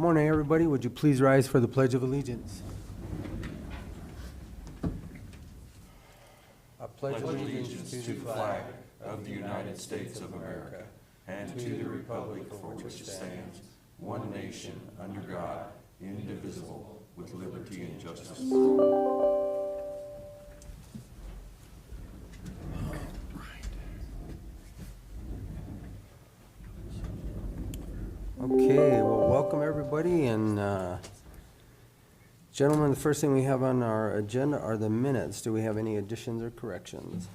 Good morning, everybody. Would you please rise for the Pledge of Allegiance? I pledge allegiance to the flag of the United States of America and to the republic for which it stands, one nation, under God, indivisible, with liberty and justice. Okay, well, welcome everybody, and gentlemen, the first thing we have on our agenda are the minutes. Do we have any additions or corrections?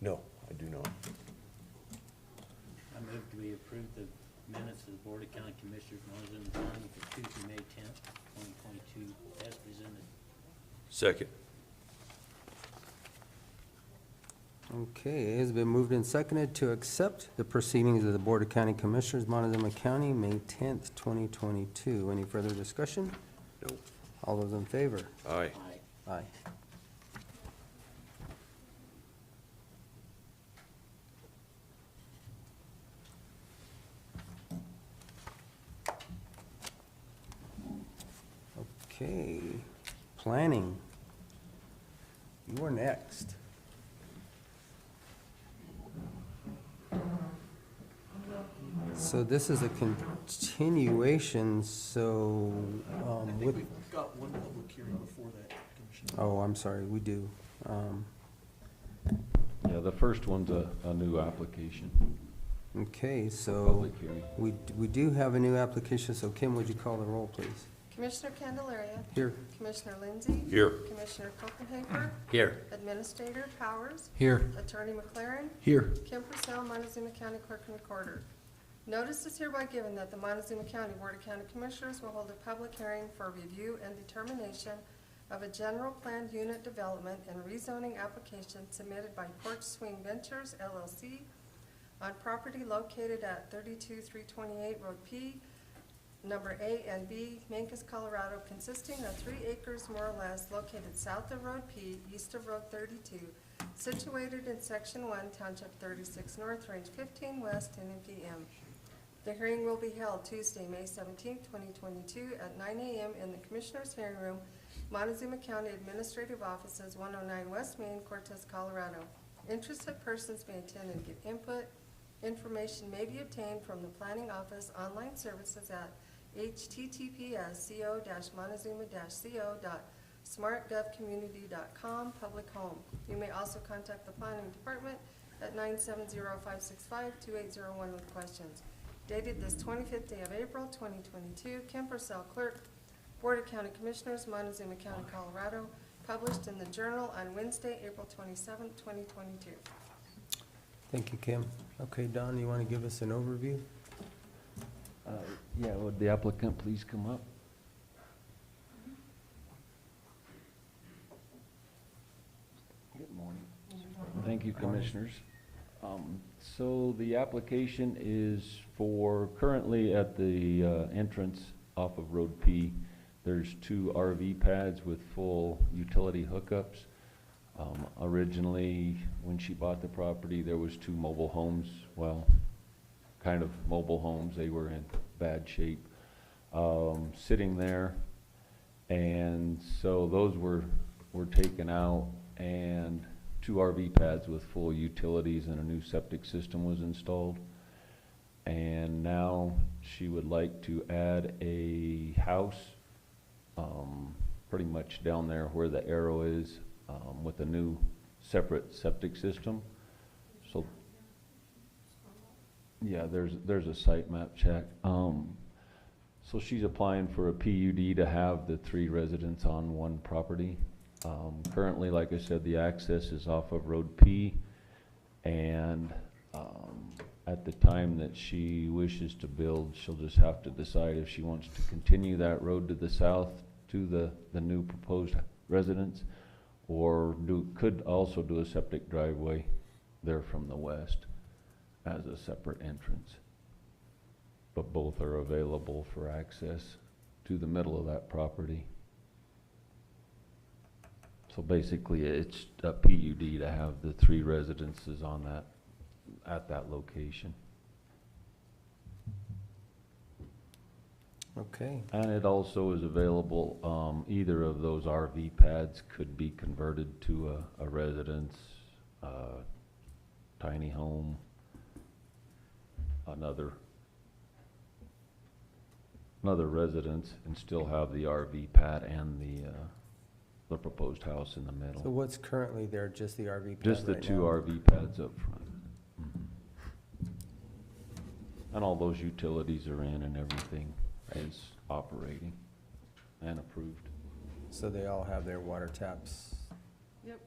No, I do not. I move we approve the minutes of the Board of County Commissioners, Montezuma County for Tuesday, May 10th, 2022, as presented. Second. Okay, it has been moved and seconded to accept the proceedings of the Board of County Commissioners, Montezuma County, May 10th, 2022. Any further discussion? No. All those in favor? Aye. Aye. Aye. Okay, planning. You are next. So this is a continuation, so, I think with, we've got one public hearing before that, Commissioner. oh, I'm sorry, we do. Yeah, the first one's a new application, Okay, so public hearing. we do have a new application, so Kim, would you call the roll, please? Commissioner Candelaria. Here. Commissioner Lindsey. Here. Commissioner Copenhaver. Here. Administrator Powers. Here. Attorney McLaren. Here. Kim Purcell, Montezuma County Clerk and Recorder. Notice is hereby given that the Montezuma County Board of County Commissioners will hold a public hearing for review and determination of a general planned unit development and rezoning application submitted by Porch Swing Ventures LLC on property located at 32328 Road P, number A and B, Mancos, Colorado, consisting of 3 acres more or less located south of Road P, east of Road 32, situated in Section 1, Township 36 North, Range 15 West, N.M.P.M. The hearing will be held Tuesday, May 17, 2022 at 9 a.m. in the Commissioners' Hearing Room, Montezuma County Administrative Offices, 109 West Main, Cortez, Colorado. Interested persons may attend and give input. Information may be obtained from the Planning Office online services at https://montezuma-co.smartgovcommunity.com, public home. You may also contact the Planning Department at 970-565-2801 with questions. Dated this 25th day of April, 2022, Kim Purcell, Clerk, Board of County Commissioners, Montezuma County, Colorado, published in the Journal on Wednesday, April 27, 2022. Thank you, Kim. Okay, Don, you want to give us an overview? Yeah, would the applicant please come up? Good morning. Thank you, Commissioners. So the application is for, currently at the entrance off of Road P, there's 2 RV pads with full utility hookups. Originally, when she bought the property, there was 2 mobile homes, well, kind of mobile homes. They were in bad shape, sitting there, and so those were taken out, and 2 RV pads with full utilities and a new septic system was installed. And now she would like to add a house pretty much down there where the arrow is, with a new separate septic system. So yeah, there's a site map check. So she's applying for a PUD to have the 3 residents on one property. Currently, like I said, the access is off of Road P, and at the time that she wishes to build, she'll just have to decide if she wants to continue that road to the south to the new proposed residence, or could also do a septic driveway there from the west as a separate entrance. But both are available for access to the middle of that property. So basically, it's a PUD to have the 3 residences on that, at that location. Okay, And it also is available, either of those RV pads could be converted to a residence, tiny home, another residence, and still have the RV pad and the proposed house in the so middle. what's currently there, just the RV pad Just the right two now? RV pads up front. Mhm. And all those utilities are in and everything is operating and approved. So they all have their water taps? Yep.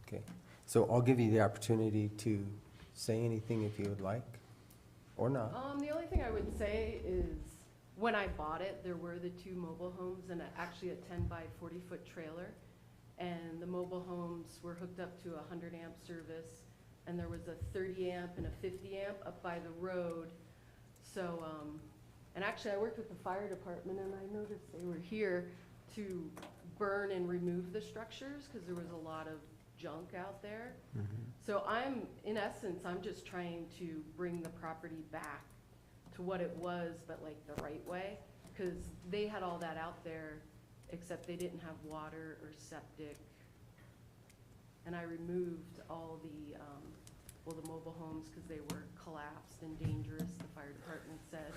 Okay, so I'll give you the opportunity to say anything if you would like, or not. The only thing I would say is, when I bought it, there were the two mobile homes and actually a 10 by 40-foot trailer. And the mobile homes were hooked up to a 100 amp service, and there was a 30 amp and a 50 amp up by the road. So, and actually I worked with the fire department, and I noticed they were here to burn and remove the structures, because there was a lot of junk out there. So in essence, I'm just trying to bring the property back to what it was, but like the right way, because they had all that out there, except they didn't have water or septic. And I removed all the, the mobile homes, because they were collapsed and dangerous, the fire department said.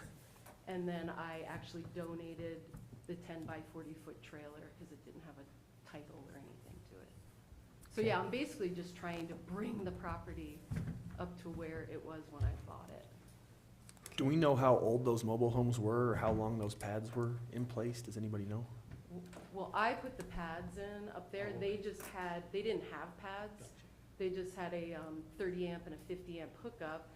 And then I actually donated the 10 by 40-foot trailer, because it didn't have a title or anything to it. So yeah, I'm basically just trying to bring the property up to where it was when I bought it. Do we know how old those mobile homes were, or how long those pads were in place? Does anybody know? Well, I put the pads in up there. They didn't have pads. They just had a 30 amp and a 50 amp hookup.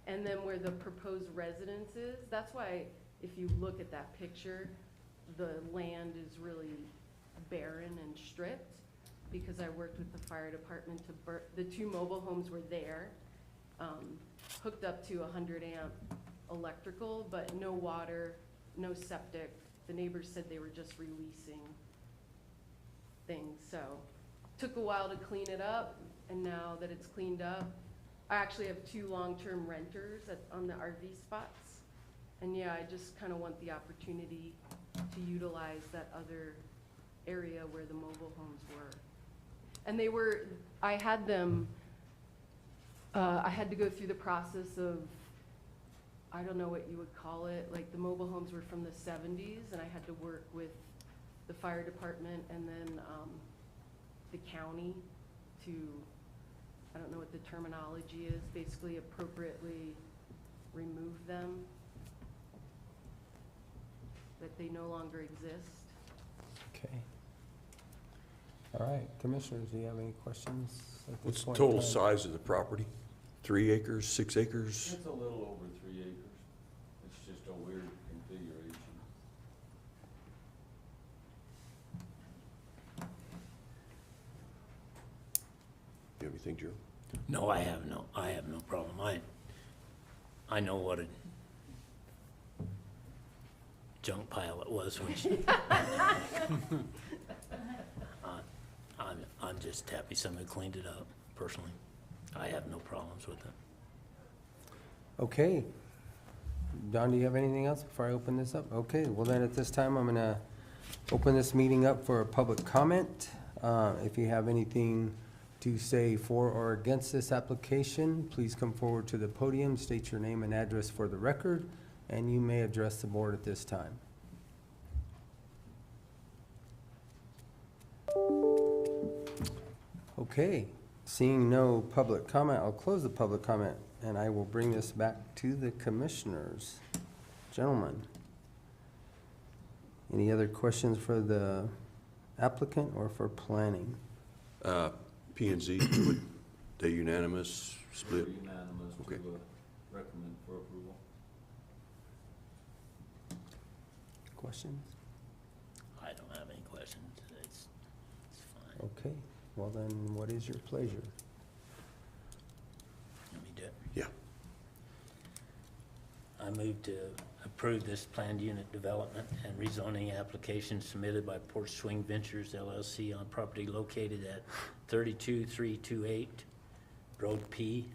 And then where the proposed residence is, that's why if you look at that picture, the land is really barren and stripped, because I worked with the fire department the two mobile homes were there, hooked up to 100 amp electrical, but no water, no septic. The neighbors said they were just releasing things, so took a while to clean it up, and now that it's cleaned up, I actually have two long-term renters on the RV spots. And yeah, I just kind of want the opportunity to utilize that other area where the mobile homes were. And I had them, I had to go through the process of, I don't know what you would call it, like the mobile homes were from the 70s, and I had to work with the fire department and then the county to, I don't know what the terminology is, basically appropriately remove them, that they no longer exist. Okay. All right, commissioners, do you have any questions at this What's the point in total time? size of the property? 3 acres, 6 acres? It's a little over 3 acres. It's just a weird configuration. You have anything, Joe? No, I have no problem. I know what a junk pile it was when she. I'm just happy somebody cleaned it up, personally. I have no problems with it. Okay. Don, do you have anything else before I open this up? Okay, well then at this time, I'm gonna open this meeting up for public comment. If you have anything to say for or against this application, please come forward to the podium, state your name and address for the record, and you may address the board at this time. Okay, seeing no public comment, I'll close the public comment, and I will bring this back to the commissioners. Gentlemen, any other questions for the applicant or for planning? P and Z, would they unanimous split? Unanimous Okay. to recommend for approval. Questions? I don't have any questions. It's fine. Okay, well then, what is your pleasure? Let me do it. Yeah. I move to approve this planned unit development and rezoning application submitted by Porch Swing Ventures LLC on property located at 32328 Road P,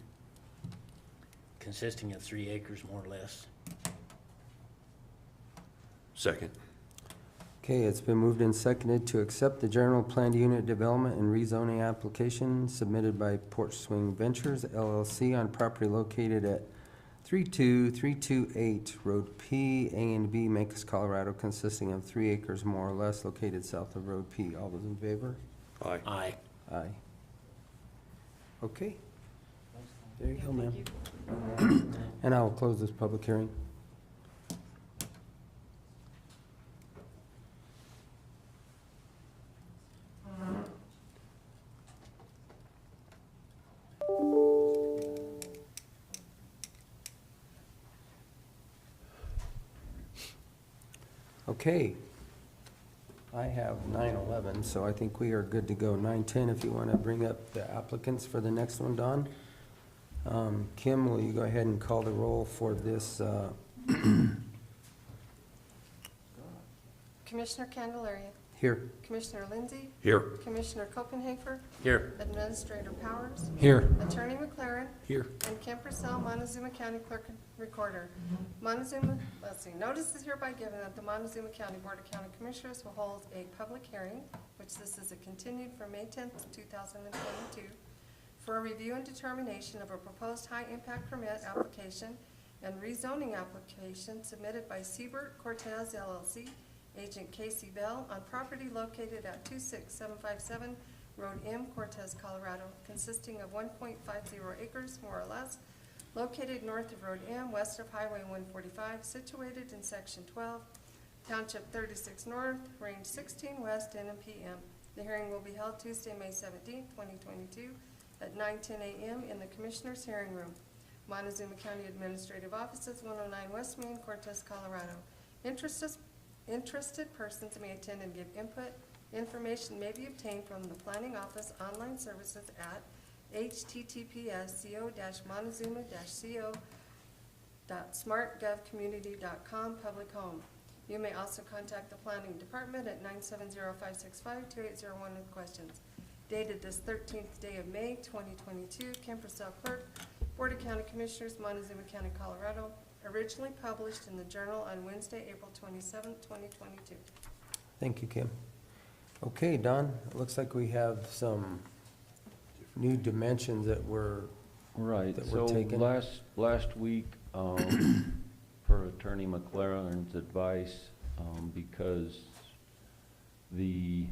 consisting of 3 acres more or less. Second. Okay, it's been moved and seconded to accept the general planned unit development and rezoning application submitted by Porch Swing Ventures LLC on property located at 32328 Road P B Mancos, Colorado, consisting of 3 acres more or less located south of Road P. All those in favor? Aye. Aye. Aye. Okay. There you go, ma'am. Thank you. And I will close this public hearing. Okay. I have 9:11, so I think we are good to go. 9:10, if you want to bring up the applicants for the next one, Don. Kim, will you go ahead and call the roll for this? Commissioner Candelaria, Here. Commissioner Lindsey, Here. Commissioner Copenhager, Here. Administrator Powers, Here. Attorney McLaren, Here. and Kim Purcell, Montezuma County Clerk and Recorder. Montezuma, let's see, notice is hereby given that the Montezuma County Board of County Commissioners will hold a public hearing, which this is a continued from May 10th, 2022, for a review and determination of a proposed high-impact permit application and rezoning application submitted by CBERT Cortez LLC, agent Kasey Bell, on property located at 26757 Road M Cortez, Colorado, consisting of 1.50 acres, more or less, located north of Road M, west of Highway 145, situated in Section 12, Township 36 North, Range 16 West, N.M.P.M. The hearing will be held Tuesday, May 17th, 2022, at 9:10 a.m. in the Commissioners' Hearing Room, Montezuma County Administrative Offices, 109 West Main, Cortez, Colorado. Interested persons may attend and give input. Information may be obtained from the Planning Office online services at https://co-co.smartgovcommunity.com public home. You may also contact the Planning Department at 970-565-2801 with questions. Dated this 13th day of May, 2022, Kim Purcell Clerk, Board of County Commissioners, Montezuma County, Colorado. Originally published in the Journal on Wednesday, April 27th, 2022. Thank you, Kim. Okay, Don, it looks like we have some new dimensions that were, Right, that so were taken. last week, per Attorney McLaren's advice, because the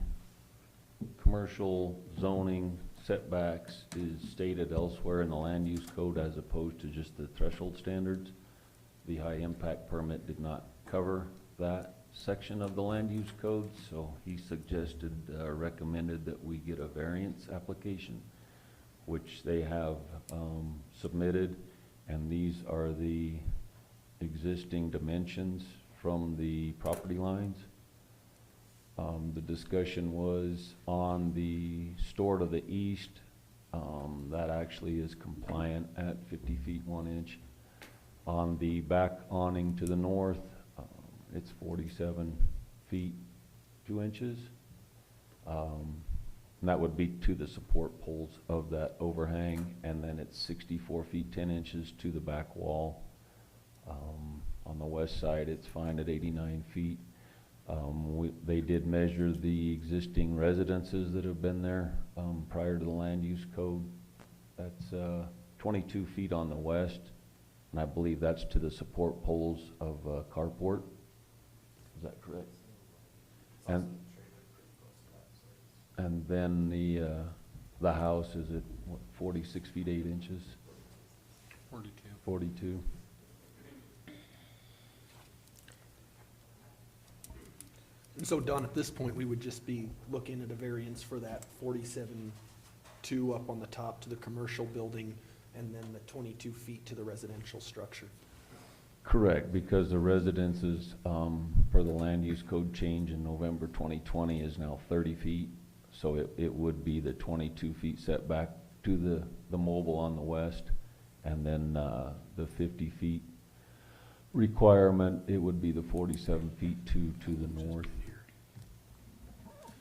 commercial zoning setbacks is stated elsewhere in the land use code as opposed to just the threshold standards, the high impact permit did not cover that section of the land use code, so he suggested, recommended that we get a variance application, which they have submitted, and these are the existing dimensions from the property lines. The discussion was on the store to the east, that actually is compliant at 50 feet 1 inch. On the back awning to the north, it's 47 feet 2 inches. And that would be to the support poles of that overhang, and then it's 64 feet 10 inches to the back wall. On the west side, it's fine at 89 feet. They did measure the existing residences that have been there prior to the land use code. That's 22 feet on the west, and I believe that's to the support poles of carport. Is that correct? And then the house is at what, 46 feet 8 inches? 42. And so, Don, at this point, we would just be looking at a variance for that 47.2 up on the top to the commercial building, and then the 22 feet to the residential structure. Correct, because the residences, for the land use code change in November 2020 is now 30 feet. So it would be the 22 feet setback to the mobile on the west, and then the 50 feet requirement, it would be the 47 feet to the north.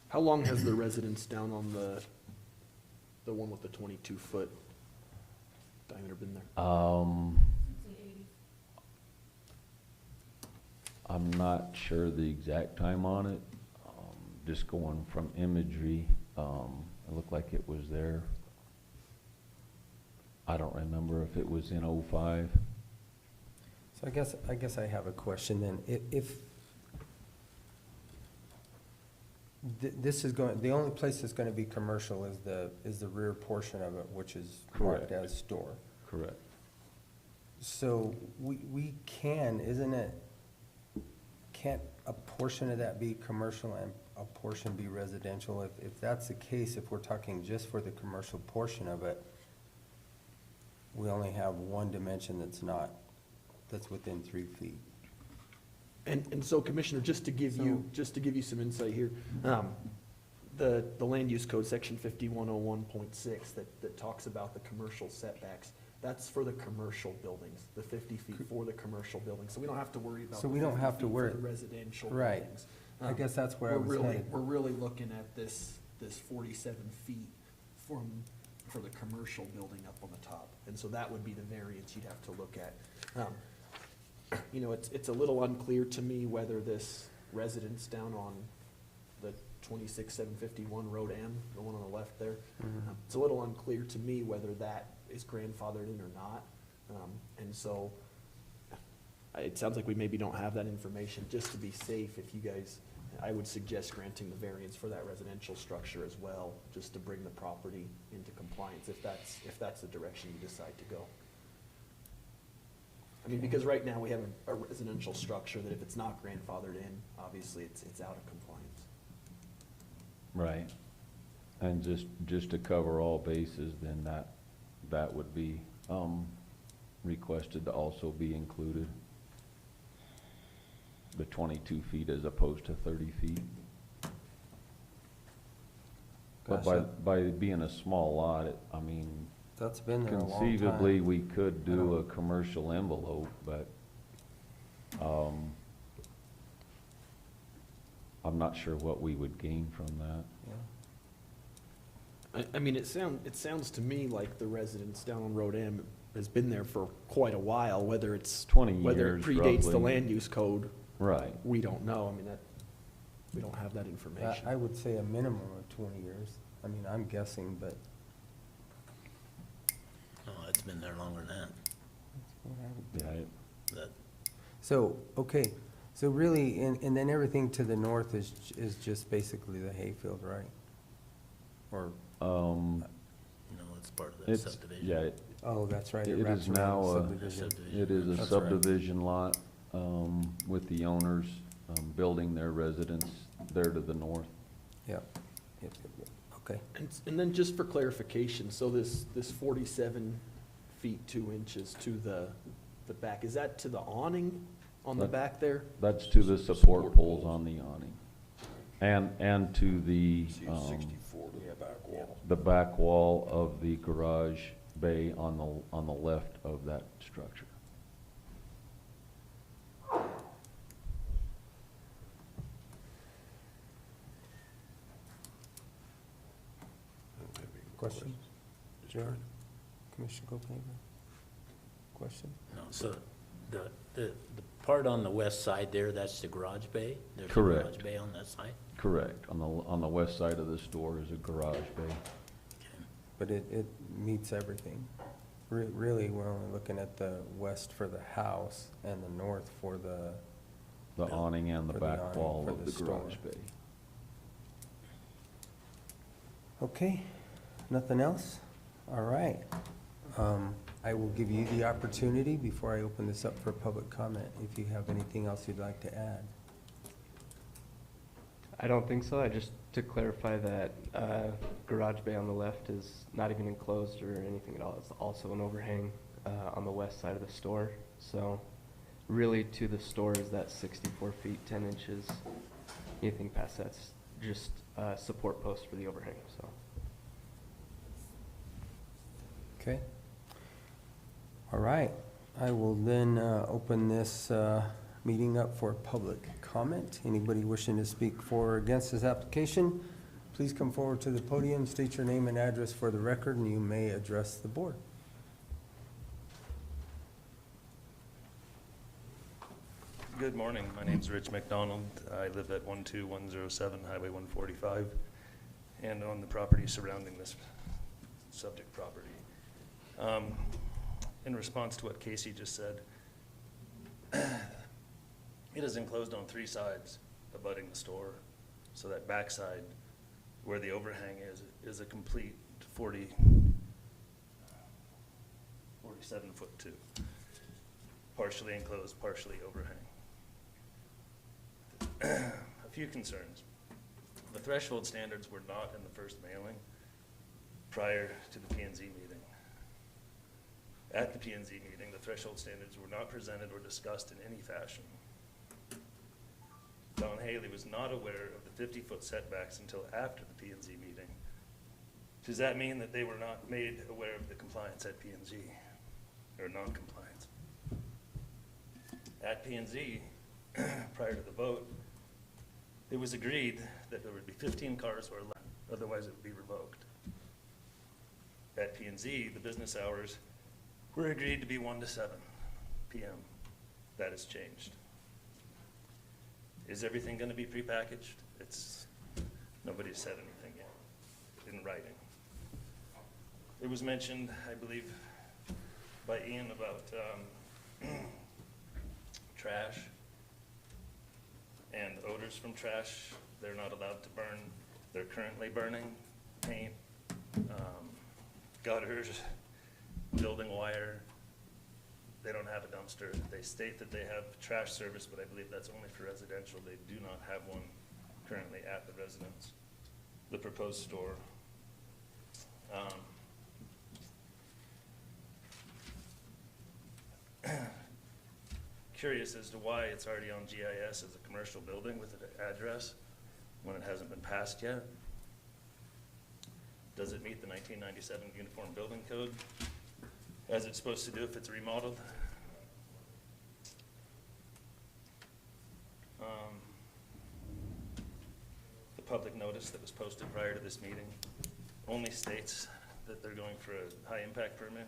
How long has the residence down on the one with the 22-foot diameter been there? I'm not sure the exact time on it. Just going from imagery, it looked like it was there. I don't remember if it was in '05. So I guess I have a question then. If this is going, the only place that's gonna be commercial is the rear portion of it, which is marked Correct. as store. Correct. So we can, isn't it, can't a portion of that be commercial and a portion be residential? If that's the case, if we're talking just for the commercial portion of it, we only have one dimension that's within 3 feet. And so Commissioner, just to give you some insight here, the land use code, section 5101.6, that talks about the commercial setbacks, that's for the commercial buildings, the 50 feet for the commercial buildings. So we don't have to worry about So the we don't 50 have to feet worry- for the residential Right. buildings. I guess that's where I was headed. We're really looking at this 47 feet for the commercial building up on the top. And so that would be the variance you'd have to look at. You know, it's a little unclear to me whether this residence down on the 26751 Road M, the one on the left there, it's a little unclear to me whether that is grandfathered in or not. And so it sounds like we maybe don't have that information. Just to be safe, if you guys, I would suggest granting the variance for that residential structure as well, just to bring the property into compliance, if that's the direction you decide to go. I mean, because right now we have a residential structure that if it's not grandfathered in, obviously it's out of compliance. Right. And just to cover all bases, then that would be requested to also be included. The 22 feet as opposed to 30 feet. But Gotcha. by being a small lot, I mean, That's been there a long time. conceivably, we could I do don't- a commercial envelope, but, I'm not sure what we would gain from that. Yeah. I mean, it sounds to me like the residence down on Road M has been there for quite a while, whether it's, 20 whether it years, predates the roughly. land use code, Right. we don't know. I mean, we don't have that I information. would say a minimum of 20 years. I mean, I'm guessing, but. Oh, it's been there longer than Yeah, that. So, okay, so really, and then everything to the north is just basically the hayfield, right? Or, No, it's part of that it's, subdivision. yeah, oh, that's right. It wraps is around now the a- subdivision. it is a That's right. subdivision lot, with the owners, building their residence there to the north. Yep. Okay. And then just for clarification, so this 47 feet 2 inches to the back, is that to the awning on the That- back there? That's to the support poles on the awning. And to the, the back wall of the garage bay on the left of that structure. Question? Jared? Commissioner Copeland? Question? No, so the part on the west side there, that's the garage bay? There's a Correct. garage bay on that side? Correct. On the west side of the store is a garage bay. Okay. But it meets everything. Really, we're only looking at the west for the house and the north for the, The awning and the For the back awning wall for of the the garage store. bay. okay, nothing else? All right. I will give you the opportunity before I open this up for public comment, if you have anything else you'd like to add. I don't think so. Just to clarify that garage bay on the left is not even enclosed or anything at all. It's also an overhang on the west side of the store. So really to the store is that 64 feet, 10 inches. Anything past that's just support post for the overhang, so. Okay. All right. I will then open this meeting up for public comment. Anybody wishing to speak for or against this application, please come forward to the podium, state your name and address for the record, and you may address the board. Good morning. My name's Rich McDonald. I live at 12107 Highway 145 and on the property surrounding this subject property. In response to what Kasey just said, it is enclosed on 3 sides abutting the store. So that backside where the overhang is a complete 47 foot 2. Partially enclosed, partially overhang. A few concerns. The threshold standards were not in the first mailing prior to the P&Z meeting. At the P&Z meeting, the threshold standards were not presented or discussed in any fashion. Don Haley was not aware of the 50-foot setbacks until after the P&Z meeting. Does that mean that they were not made aware of the compliance at P&Z or non-compliance? At P&Z, prior to the vote, it was agreed that there would be 15 cars or less, otherwise it would be revoked. At P&Z, the business hours were agreed to be 1 to 7 p.m. That has changed. Is everything going to be prepackaged? Nobody's said anything yet in writing. It was mentioned, I believe, by Ian about trash and odors from trash. They're not allowed to burn. They're currently burning paint, gutters, building wire. They don't have a dumpster. They state that they have trash service, but I believe that's only for residential. They do not have one currently at the residence. The proposed store. Curious as to why it's already on GIS as a commercial building with an address when it hasn't been passed yet. Does it meet the 1997 Uniform Building Code as it's supposed to do if it's remodeled? The public notice that was posted prior to this meeting only states that they're going for a high impact permit.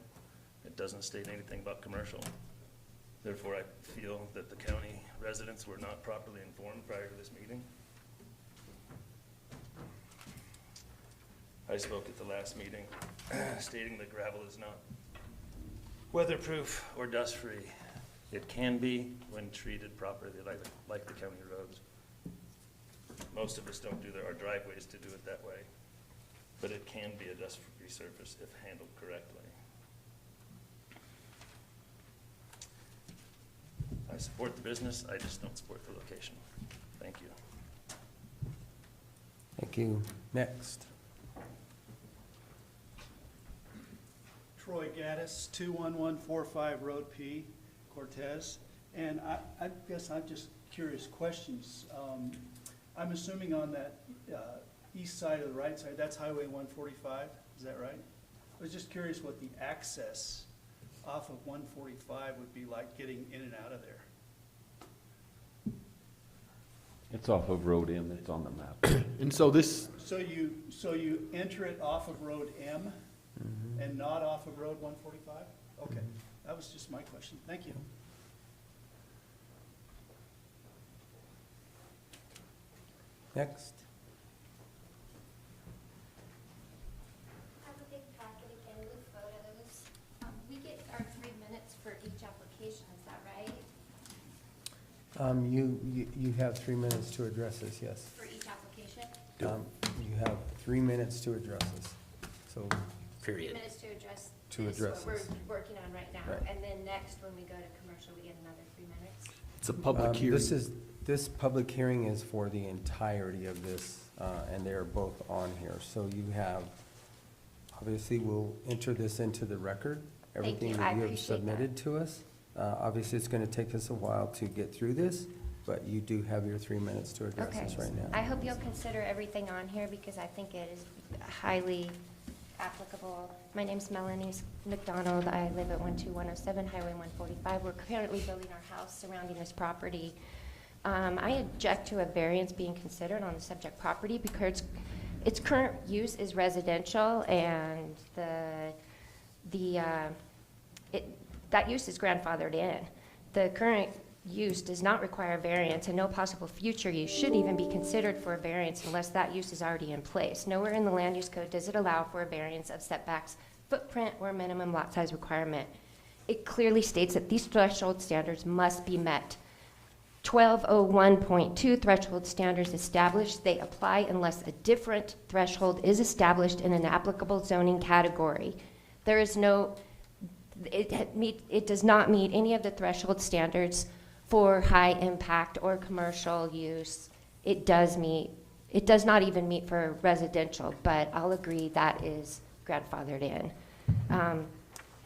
It doesn't state anything about commercial. Therefore, I feel that the county residents were not properly informed prior to this meeting. I spoke at the last meeting stating that gravel is not weatherproof or dust-free. It can be when treated properly like the county roads. Most of us don't do our driveways to do it that way, but it can be a dust-free surface if handled correctly. I support the business, I just don't support the location. Thank you. Thank you. Next. Troy Gaddis, 21145 Road P, Cortez. And I guess I'm just curious questions. I'm assuming on that east side or the right side, that's Highway 145, is that right? I was just curious what the access off of 145 would be like getting in and out of there. It's off of Road M, it's on the map. And so this, So you enter it off of Road M and not off of Road 145? Okay, that was just my question. Thank you. Next. I have a big packet again with photos. We get our 3 minutes for each application, is that right? You have 3 minutes to address this, yes. For each application? You have 3 minutes to address this, so. 3 Period. minutes to address To this, address what this. we're working on right now. Right. And then next, when we go to commercial, we get another 3 minutes? it's a public hearing. This public hearing is for the entirety of this, and they are both on here. So you have, obviously, we'll enter this into the record, Thank everything you. I that you have appreciate that. submitted to us. Obviously, it's gonna take us a while to get through this, but you do have your 3 minutes to address Okay. this right now. I hope you'll consider everything on here because I think it is highly applicable. My name's Melanie McDonald. I live at 12107 Highway 145. We're currently building our house surrounding this property. I object to a variance being considered on the subject property because its current use is residential and that use is grandfathered in. The current use does not require a variance, and no possible future use should even be considered for a variance unless that use is already in place. Nowhere in the land use code does it allow for a variance of setbacks, footprint, or minimum lot size requirement. It clearly states that these threshold standards must be met. 1201.2 threshold standards established, they apply unless a different threshold is established in an applicable zoning category. There is no, it does not meet any of the threshold standards for high impact or commercial use. It does not even meet for residential, but I'll agree that is grandfathered in.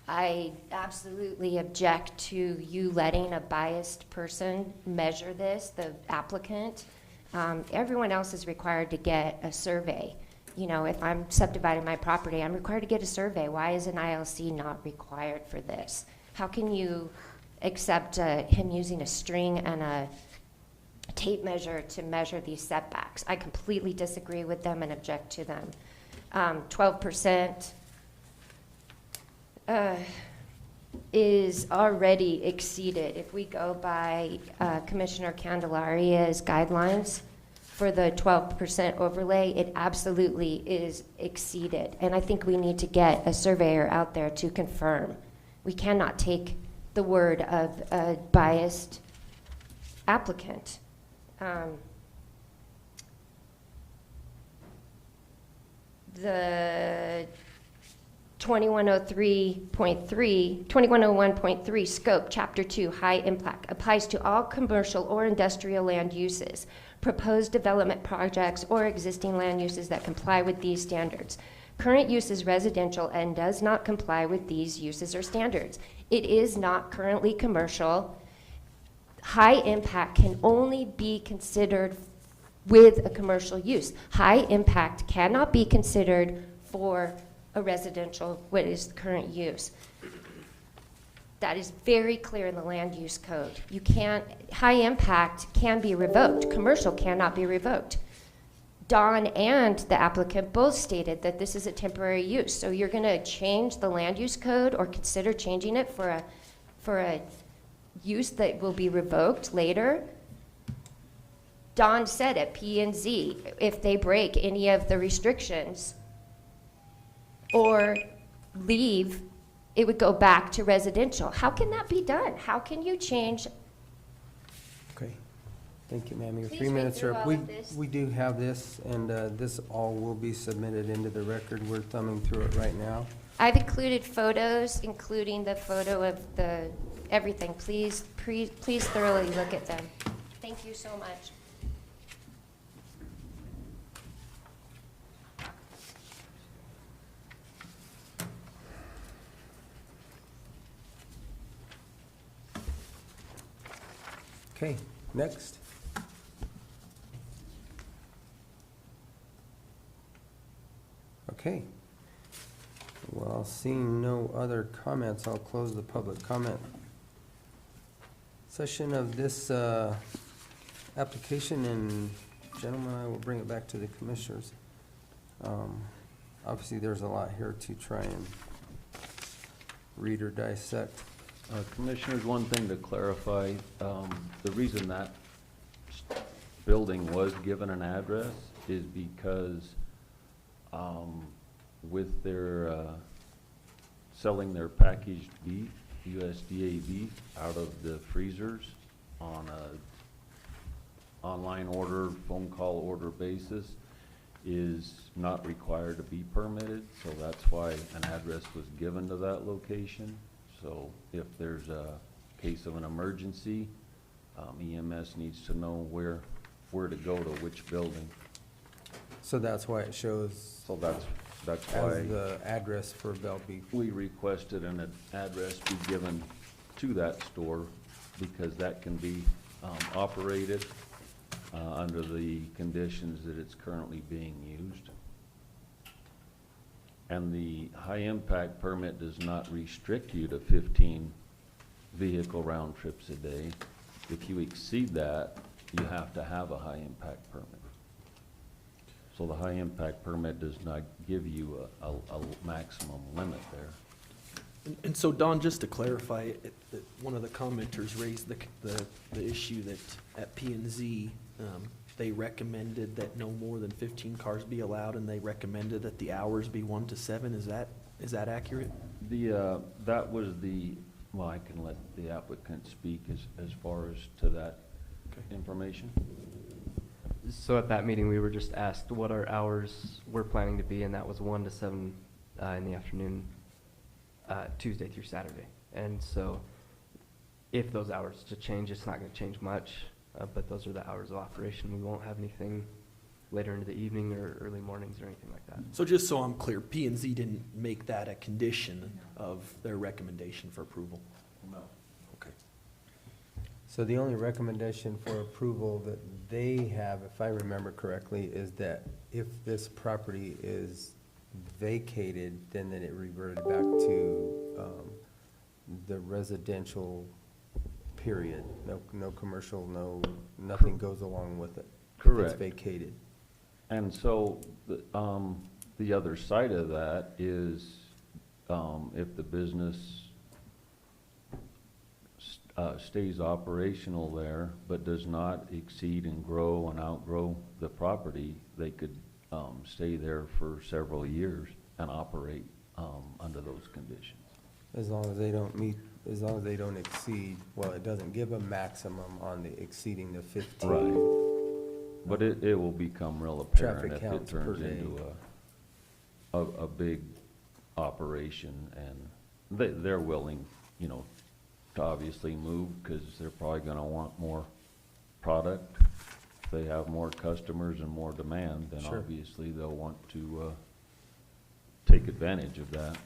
I absolutely object to you letting a biased person measure this, the applicant. Everyone else is required to get a survey. You know, if I'm subdividing my property, I'm required to get a survey. Why is an ILC not required for this? How can you accept him using a string and a tape measure to measure these setbacks? I completely disagree with them and object to them. 12% is already exceeded. If we go by Commissioner Candelaria's guidelines for the 12% overlay, it absolutely is exceeded. And I think we need to get a surveyor out there to confirm. We cannot take the word of a biased applicant. The 2101.3 scope, chapter 2, high impact, applies to all commercial or industrial land uses, proposed development projects, or existing land uses that comply with these standards. Current use is residential and does not comply with these uses or standards. It is not currently commercial. High impact can only be considered with a commercial use. High impact cannot be considered for a residential, what is the current use. That is very clear in the land use code. You can't, high impact can be revoked. Commercial cannot be revoked. Don and the applicant both stated that this is a temporary use. So you're gonna change the land use code or consider changing it for a use that will be revoked later. Don said at P&Z, if they break any of the restrictions or leave, it would go back to residential. How can that be done? How can you change? Okay, thank you, ma'am. Your Please 3 read minutes are through up. all of this. We do have this, and this all will be submitted into the record. We're thumbing through it right now. I've included photos, including the photo of the everything. Please thoroughly look at them. Thank you so much. Okay, next. Okay. Well, seeing no other comments, I'll close the public comment session of this application, and gentlemen, I will bring it back to the commissioners. Obviously, there's a lot here to try and read or dissect. Commissioners, one thing to clarify, the reason that building was given an address is because with their selling their packaged beef, USDA beef, out of the freezers on a online order, phone call order basis, is not required to be permitted, so that's why an address was given to that location. So if there's a case of an emergency, EMS needs to know where to go to which building. So that's why it shows So that's why as the address for Bell Beef. we requested an address be given to that store, because that can be operated under the conditions that it's currently being used. And the high-impact permit does not restrict you to 15 vehicle round trips a day. If you exceed that, you have to have a high-impact permit. So the high-impact permit does not give you a maximum limit there. And so Don, just to clarify, one of the commenters raised the issue that at P and Z, they recommended that no more than 15 cars be allowed, and they recommended that the hours be 1 to 7. Is that accurate? That was well, I can let the applicant speak as far as to that information. So at that meeting, we were just asked what our hours were planning to be, and that was 1 to 7 in the afternoon, Tuesday through Saturday. And so if those hours to change, it's not going to change much, but those are the hours of operation. We won't have anything later into the evening or early mornings or anything like that. So just so I'm clear, P and Z didn't make that a condition of their recommendation for approval? No. Okay. So the only recommendation for approval that they have, if I remember correctly, is that if this property is vacated, then it reverted back to the residential period. No commercial, nothing goes along with it. Correct. It's vacated. And so, the other side of that is, if the business stays operational there, but does not exceed and grow and outgrow the property, they could stay there for several years and operate under those conditions. As long as they don't exceed, well, it doesn't give a maximum on the exceeding the 15. Right. But it will become real apparent Traffic if it counts per turns day. into a big operation, and they're willing, to obviously move, because they're probably gonna want more product. If they have more customers and more demand, then Sure. obviously they'll want to take advantage of that.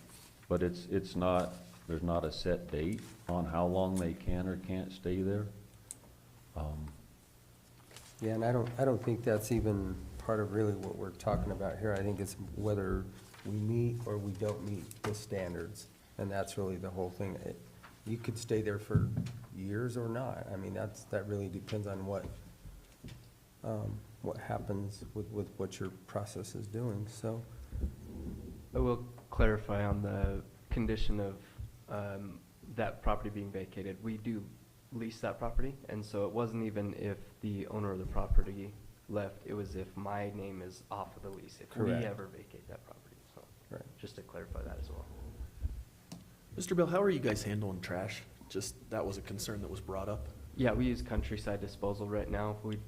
But there's not a set date on how long they can or can't stay there. Yeah, and I don't think that's even part of really what we're talking about here. I think it's whether we meet or we don't meet the standards, and that's really the whole thing. You could stay there for years or not. I mean, that really depends on what happens with what your process is doing, so. I will clarify on the condition of that property being vacated. We do lease that property, and so it wasn't even if the owner of the property left, it was if my name is off of the lease, if we Correct. ever vacate that property, so. Right. Just to clarify that as well. Mr. Bell, how are you guys handling trash? Just, that was a concern that was brought up. Yeah, we use Countryside Disposal right now. We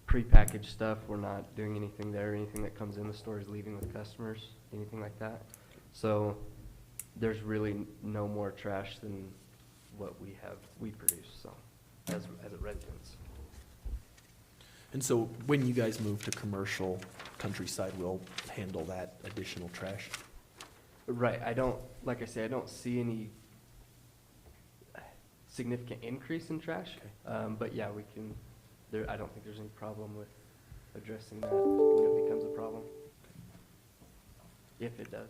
prepackaged stuff, we're not doing anything there. Anything that comes in the store is leaving with customers, anything like that. So there's really no more trash than what we produce, so, as a residence. And so when you guys move to commercial, Countryside will handle that additional trash? Right, like I say, I don't see any significant increase in trash. But yeah, I don't think there's any problem with addressing that when it becomes a problem. If it does.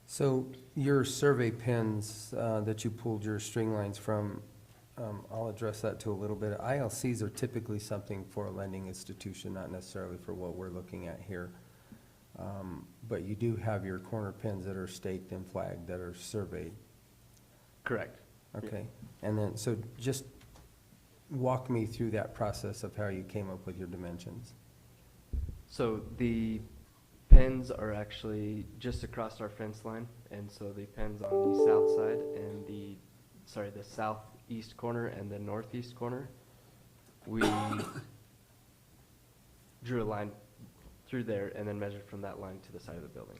So your survey pins that you pulled your string lines from, I'll address that to a little bit. ILCs are typically something for a lending institution, not necessarily for what we're looking at here. But you do have your corner pins that are staked and flagged that are surveyed. Correct. Okay, and then, so just walk me through that process of how you came up with your dimensions. So the pins are actually just across our fence line, and so the pins on the south side and the southeast corner and the northeast corner, we drew a line through there and then measured from that line to the side of the building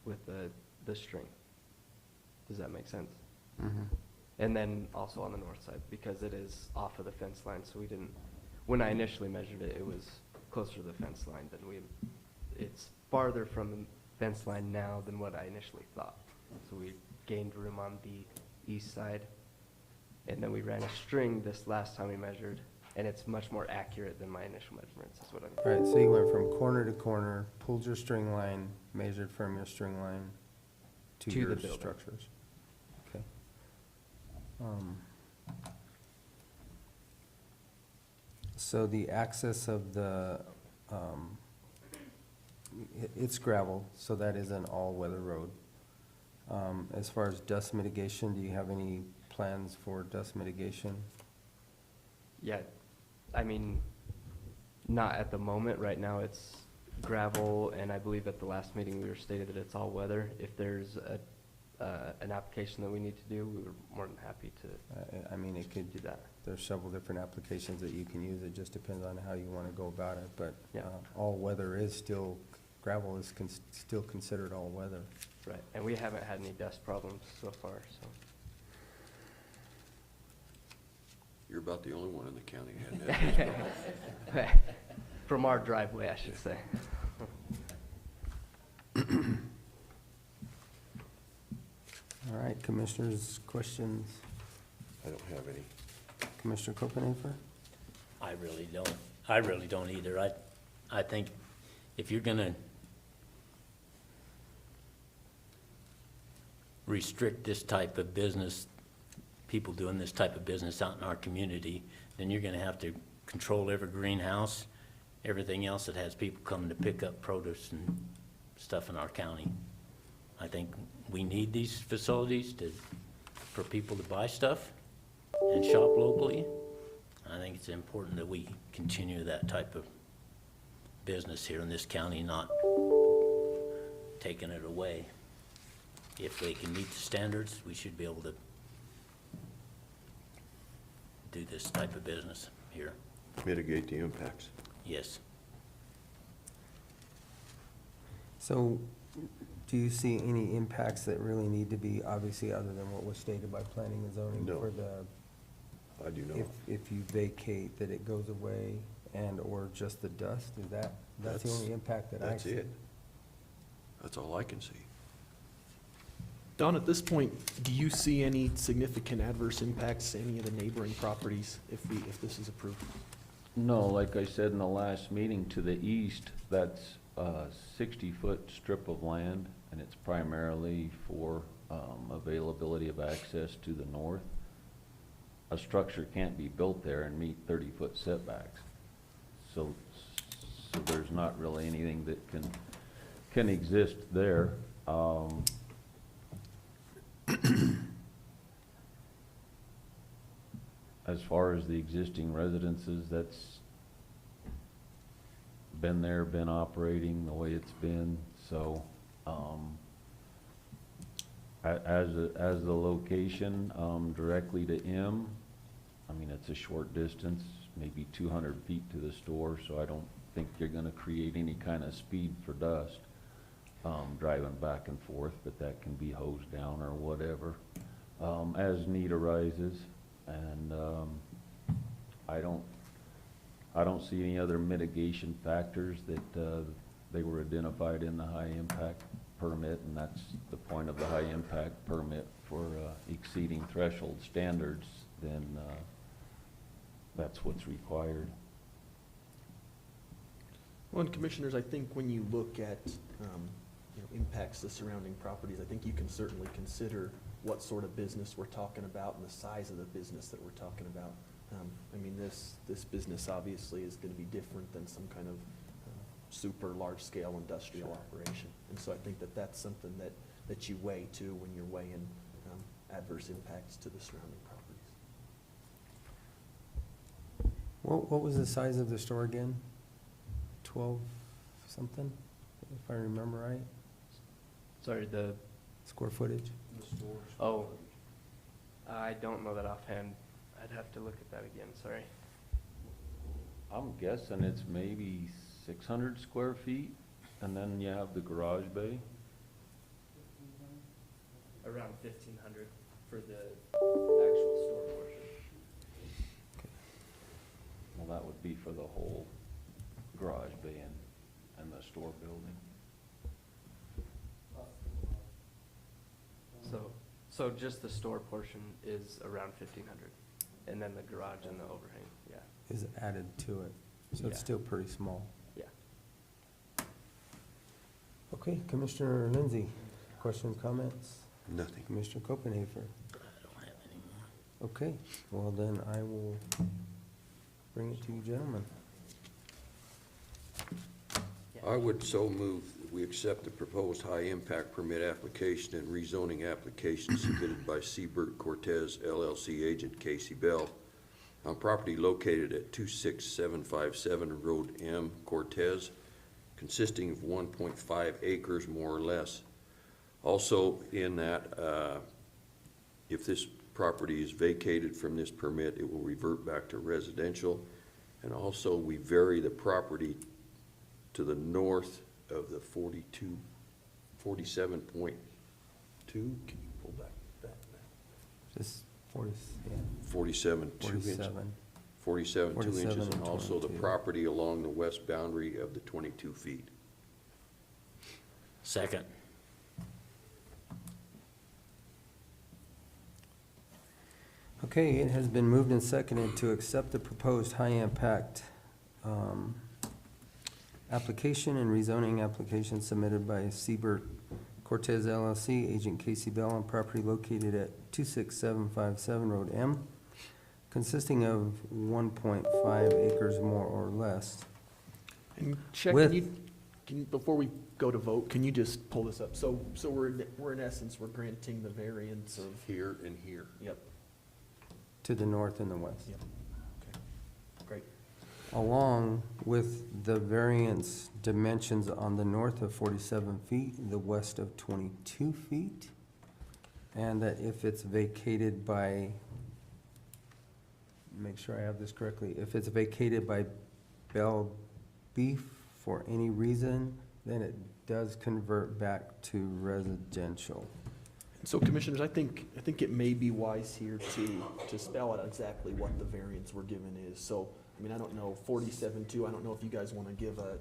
with the string. Does that make sense? Mm-hmm. And then also on the north side, because it is off of the fence line, so when I initially measured it, it was closer to the fence line than it's farther from the fence line now than what I initially thought. So we gained room on the east side, and then we ran a string this last time we measured, and it's much more accurate than my initial measurements, is what I'm. All right, so you went from corner to corner, pulled your string line, measured from your string line to To your the building. structures. Okay. So the access of the it's gravel, so that is an all-weather road. As far as dust mitigation, do you have any plans for dust mitigation? Yeah, I mean, not at the moment. Right now, it's gravel, and I believe at the last meeting, we were stated that it's all weather. If there's an application that we need to do, we were more than happy to I mean, it could do that. There's several different applications that you can use. It just depends on how you want to go about it. But Yeah. all weather is still, gravel is still considered all weather. Right, and we haven't had any dust problems so far, so. You're about the only one in the county that had that. From our driveway, I should say. All right, commissioners, questions? I don't have any. Commissioner Copenafer? I really don't either. I think if you're gonna restrict this type of business, people doing this type of business out in our community, then you're gonna have to control every greenhouse, everything else that has people coming to pick up produce and stuff in our county. I think we need these facilities for people to buy stuff and shop locally. I think it's important that we continue that type of business here in this county, not taking it away. If they can meet the standards, we should be able to do this type of business here. Mitigate the impacts. Yes. So, do you see any impacts that really need to be, obviously, other than what was stated by planning and zoning? No. For the, I do not. if you vacate, that it goes away, and/or just the dust? Is that's the only impact that I see? That's it. That's all I can see. Don, at this point, do you see any significant adverse impacts to any of the neighboring properties if this is approved? No, like I said in the last meeting, to the east, that's a 60-foot strip of land, and it's primarily for availability of access to the north. A structure can't be built there and meet 30-foot setbacks. So there's not really anything that can exist there. As far as the existing residences, that's been operating the way it's been, so, as the location, directly to M, I mean, it's a short distance, maybe 200 feet to the store, so I don't think you're gonna create any kind of speed for dust, driving back and forth, but that can be hosed down or whatever, as need arises. And I don't see any other mitigation factors that they were identified in the high impact permit, and that's the point of the high impact permit for exceeding threshold standards. Then that's what's required. Well, and commissioners, I think when you look at, impacts to surrounding properties, I think you can certainly consider what sort of business we're talking about and the size of the business that we're talking about. I mean, this business obviously is gonna be different than some kind of super large-scale industrial operation. And so I think that that's something that you weigh too when you're weighing adverse impacts to the surrounding properties. What was the size of the store again? 12 something, if I remember right? Sorry, Square footage? oh, I don't know that offhand. I'd have to look at that again, sorry. I'm guessing it's maybe 600 square feet, and then you have the garage bay. Around 1,500 for the actual store portion. Well, that would be for the whole garage bay and the store building. So just the store portion is around 1,500, and then the garage and the overhang, yeah. Is added to it, so it's Yeah. still pretty small. Yeah. Okay, Commissioner Lindsey, questions, comments? Nothing. Commissioner Copenhaver? I don't have any more. Okay, well then I will bring it to you gentlemen. Yeah, I would so move that we accept the proposed high-impact permit application and rezoning application submitted by CBERT Cortez LLC agent Kasey Bell on property located at 26757 Road M Cortez, consisting of 1.5 acres more or less. Also in that, if this property is vacated from this permit, it will revert back to residential. And also, we vary the property to the north of the 47.2. Can you pull back that? Just 40, yeah, 47 47. 47 2 47 inches, and and also the 22. property along the west boundary of the 22 feet. Second. Okay, it has been moved and seconded to accept the proposed high-impact application and rezoning application submitted by CBERT Cortez LLC, agent Kasey Bell, on property located at 26757 Road M, consisting of 1.5 acres more or less. And Chet, With- before we go to vote, can you just pull this up? So we're in essence, we're granting the variance of, Here and here. yep, To the north and the west. yep. Okay, great. Along with the variance dimensions on the north of 47 feet, the west of 22 feet, and that if it's vacated by, make sure I have this correctly, if it's vacated by Bell Beef for any reason, then it does convert back to residential. So commissioners, I think it may be wise here to spell out exactly what the variance we're given is. So, I mean, I don't know, 47.2, I don't know if you guys want to give a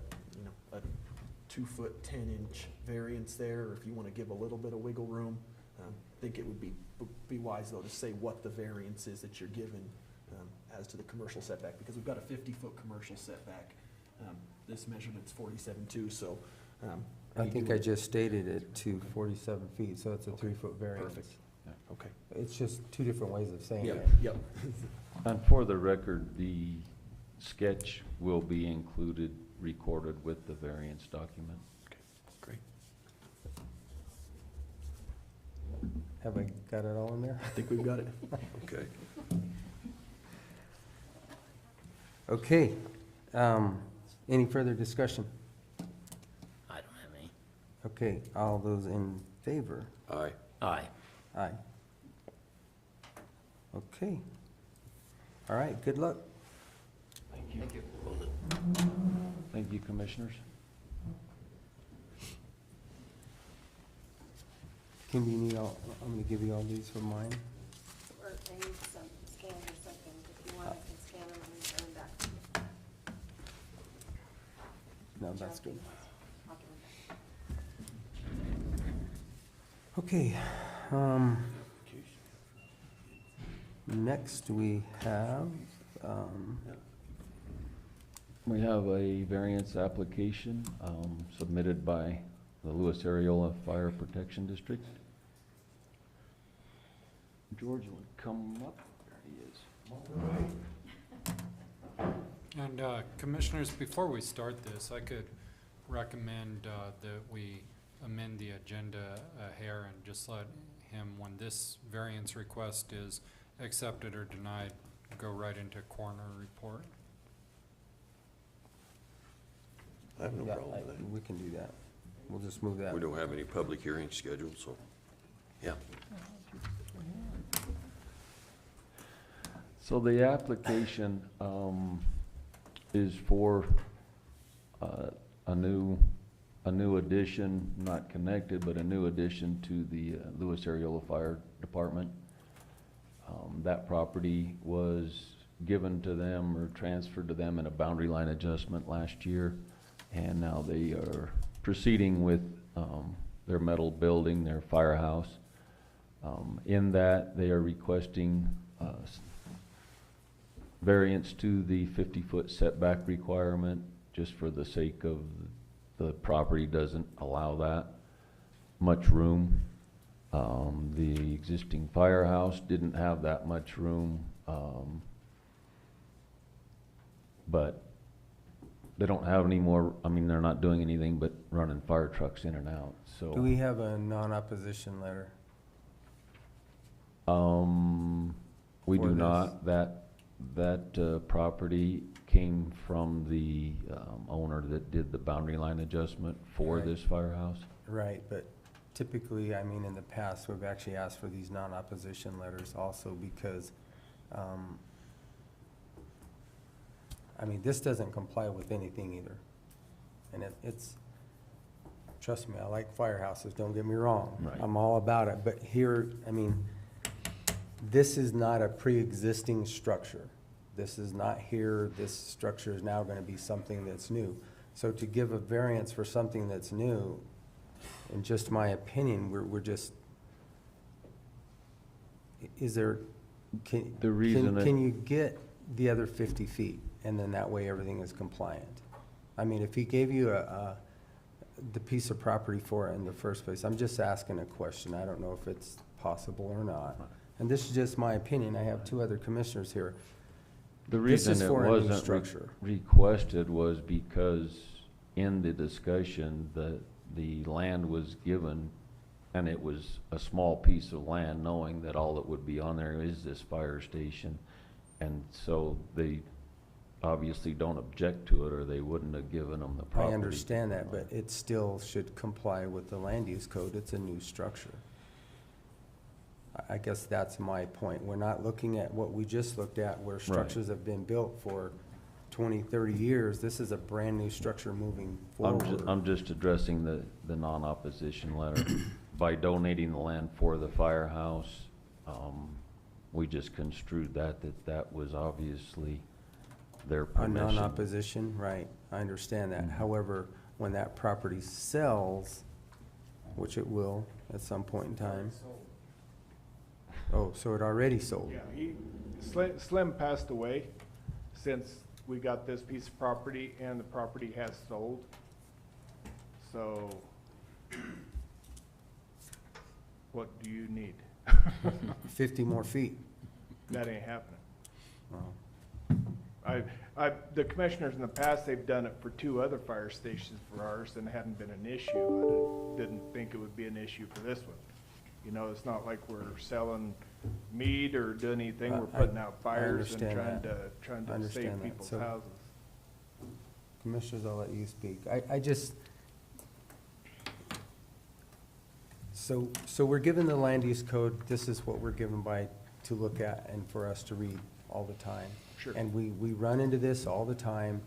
2-foot, 10-inch variance there, or if you want to give a little bit of wiggle room. I think it would be wise, though, to say what the variance is that you're given as to the commercial setback, because we've got a 50-foot commercial setback. This measurement's 47.2, so. I think I just stated it to 47 feet, so it's a Okay. 3-foot variance. Perfect. Okay. It's just two different ways of saying Yep, it. yep. And for the record, the sketch will be included, recorded with the variance document. Great. Have I got it all in there? I think we've got it. Okay. Okay, any further discussion? I don't have any. Okay, all those in favor? Aye. Aye. Aye. Okay. All right, good luck. Thank you. Thank you, commissioners. Kim, do you need all, I'm gonna give you all these for mine. Or they need some scans or something, if you want, I can scan them and return back to you. No, that's good. I'll give them back. Okay, next we have, We have a variance application submitted by the Lewis Areola Fire Protection District. George would come up. There he is. And Commissioners, before we start this, I could recommend that we amend the agenda here and just let him, when this variance request is accepted or denied, go right into coroner report. I have no yeah, problem with that. we can do that. We'll just move that. We don't have any public hearings scheduled, so, yeah. So the application is for a new addition, not connected, but a new addition to the Lewis Areola Fire Department. That property was given to them or transferred to them in a boundary line adjustment last year, and now they are proceeding with their metal building, their firehouse. In that, they are requesting variance to the 50-foot setback requirement, just for the sake of the property doesn't allow that much room. The existing firehouse didn't have that much room, but they don't have any more, I mean, they're not doing anything but running fire trucks in and out, so. Do we have a non-opposition letter? We For do this? not. That property came from the owner that did the boundary line adjustment for Right. this firehouse. Right, but typically, I mean, in the past, we've actually asked for these non-opposition letters also because, I mean, this doesn't comply with anything either. And it's, trust me, I like firehouses, don't get me wrong. Right. I'm all about it, but here, I mean, this is not a pre-existing structure. This is not here, this structure is now gonna be something that's new. So to give a variance for something that's new, in just my opinion, we're just, is there, The reason can you get the other 50 feet? And then that way everything is compliant? I mean, if he gave you the piece of property for it in the first place, I'm just asking a question. I don't know if it's possible or not. And this is just my opinion. I have 2 other commissioners here. The This reason is it for a new wasn't structure. requested was because in the discussion, the land was given, and it was a small piece of land, knowing that all that would be on there is this fire station. And so they obviously don't object to it, or they wouldn't have given them the property. I understand that, but it still should comply with the land use code. It's a new structure. I guess that's my point. We're not looking at what we just looked at, where structures have been built for 20, 30 years. This is a brand-new structure moving forward. I'm just addressing the non-opposition letter. By donating the land for the firehouse, we just construed that was obviously their A permission. non-opposition, right, I understand that. However, when that property sells, which it will at some point in time. Oh, so it already sold? Yeah, Slim passed away since we got this piece of property, and the property has sold. So, what do you need? 50 more feet. That ain't happening. Wow. The commissioners in the past, they've done it for 2 other fire stations for ours, and it hadn't been an issue. I didn't think it would be an issue for this one. You know, it's not like we're selling meat or doing anything, we're putting out fires and understand trying I to understand save that. people's So- houses. Commissioners, I'll let you speak. I just, so we're given the land use code, this is what we're given to look at and for us to read all the time. Sure. And we run into this all the time.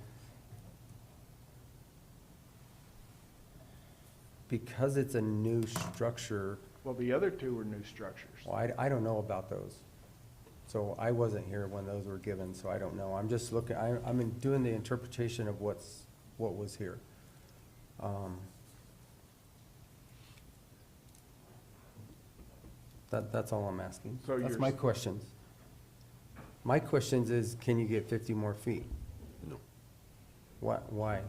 Because it's a new structure, Well, the other 2 were new structures. well, I don't know about those. So I wasn't here when those were given, so I don't know. I'm just looking, I'm doing the interpretation of what was here. That's all I'm asking. So That's you're my s- questions. My questions is, can you get 50 more feet? No. Why?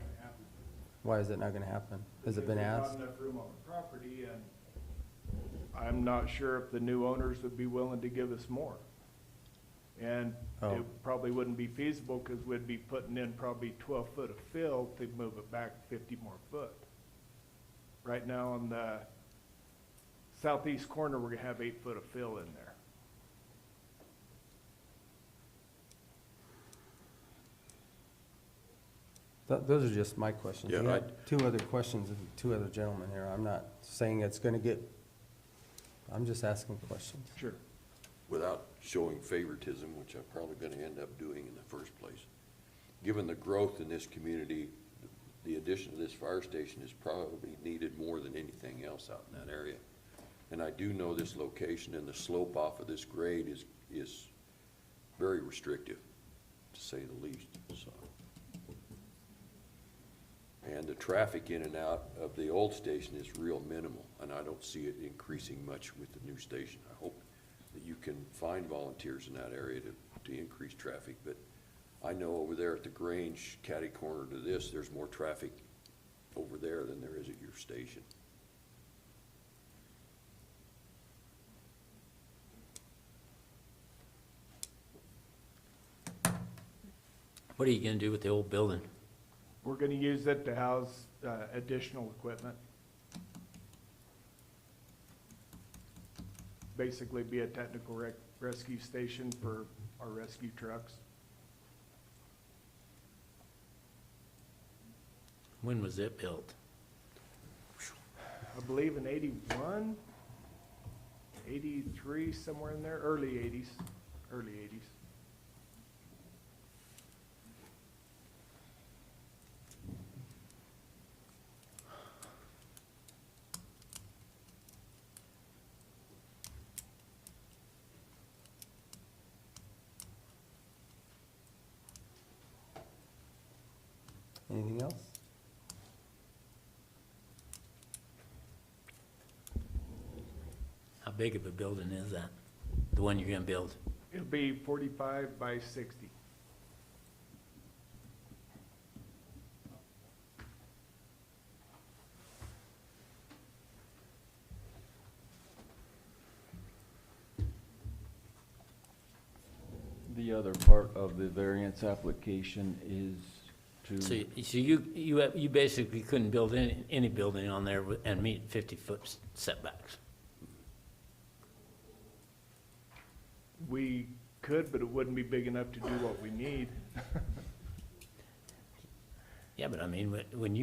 Why is it not gonna happen? Has it been Because asked? there's not enough room on the property, and I'm not sure if the new owners would be willing to give us more. And Oh. it probably wouldn't be feasible, because we'd be putting in probably 12 foot of fill to move it back 50 more foot. Right now, on the southeast corner, we're gonna have 8 foot of fill in there. Those are just my questions. Yeah, We have 2 other questions of 2 other gentlemen here. I'm not saying it's gonna get, I'm just asking questions. Sure. Without showing favoritism, which I'm probably gonna end up doing in the first place. Given the growth in this community, the addition of this fire station is probably needed more than anything else out in that area. And I do know this location and the slope off of this grade is very restrictive, to say the least, so. And the traffic in and out of the old station is real minimal, and I don't see it increasing much with the new station. I hope that you can find volunteers in that area to increase traffic, but I know over there at the Grange, catty corner to this, there's more traffic over there than there is at your station. What are you gonna do with the old building? We're gonna use it to house, additional equipment. Basically be a technical rescue station for our rescue trucks. When was it built? I believe in 81, 83, somewhere in there, early 80s. Anything else? How big of a building is that? The one you're gonna build? It'll be 45 by 60. The other part of the variance application is So, to, you basically couldn't build any building on there and meet 50-foot setbacks? We could, but it wouldn't be big enough to do what we need. Yeah, but I mean, when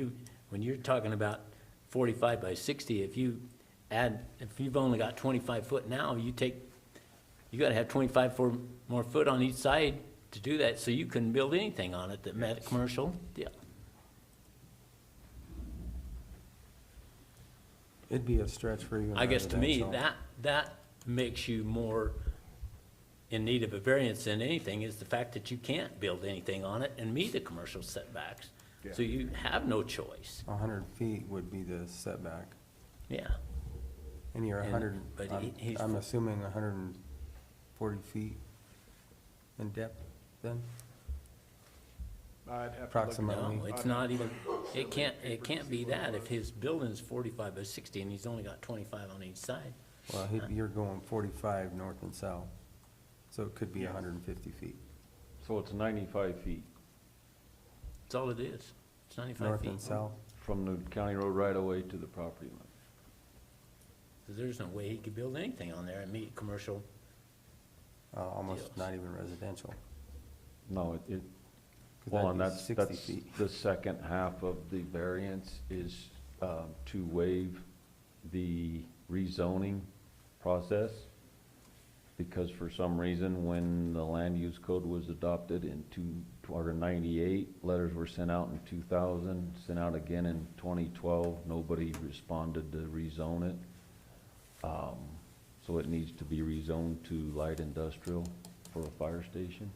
you're talking about 45 by 60, if you've only got 25 foot now, you gotta have 25 more foot on each side to do that, so you couldn't build anything on it that met commercial, yeah. It'd be a stretch for even I guess to me, residential. that makes you more in need of a variance than anything, is the fact that you can't build anything on it and meet the commercial setbacks. Yeah. So you have no choice, 100 feet would be the setback, yeah. and you're And- 100, but he's- I'm assuming 140 feet in depth then? I'd have to look. Approximately. No, it's not even, it can't be that if his building's 45 by 60 and he's only got 25 on each side. Well, you're going 45 north and south, so it could be 150 feet, so it's 95 feet That's all it is. It's 95 north feet. and south. from the county road right away to the property line. So there's no way he could build anything on there and meet commercial. Almost Yes. not even residential. No, 'Cause well, that'd and be that's 60 feet. the second half of the variance is, to waive the rezoning process. Because for some reason, when the land use code was adopted in 98, letters were sent out in 2000, sent out again in 2012, nobody responded to rezone it. So it needs to be rezoned to light industrial for a fire station.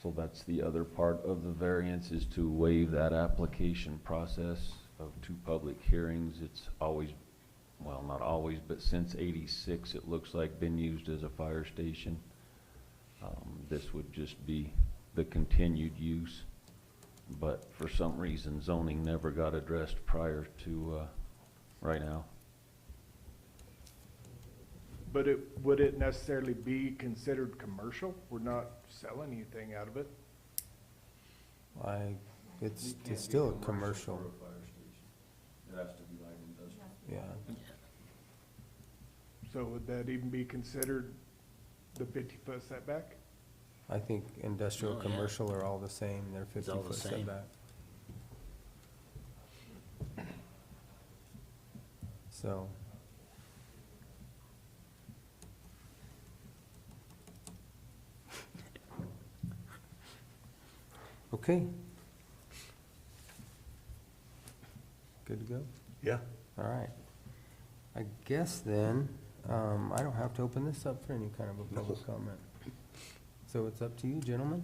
So that's the other part of the variance, is to waive that application process of 2 public hearings. It's always, well, not always, but since 86, it looks like been used as a fire station. This would just be the continued use, but for some reason zoning never got addressed prior to, right now. But would it necessarily be considered commercial? We're not selling anything out of it. It's still a commercial, It has to be light industrial. yeah. So would that even be considered the 50-foot setback? I think industrial, Oh, yeah. commercial are all the same, they're It's all the 50-foot same. setback. So. Okay. Good to go? Yeah. All right. I guess then, I don't have to open this up for any kind of a public comment. So it's up to you, gentlemen.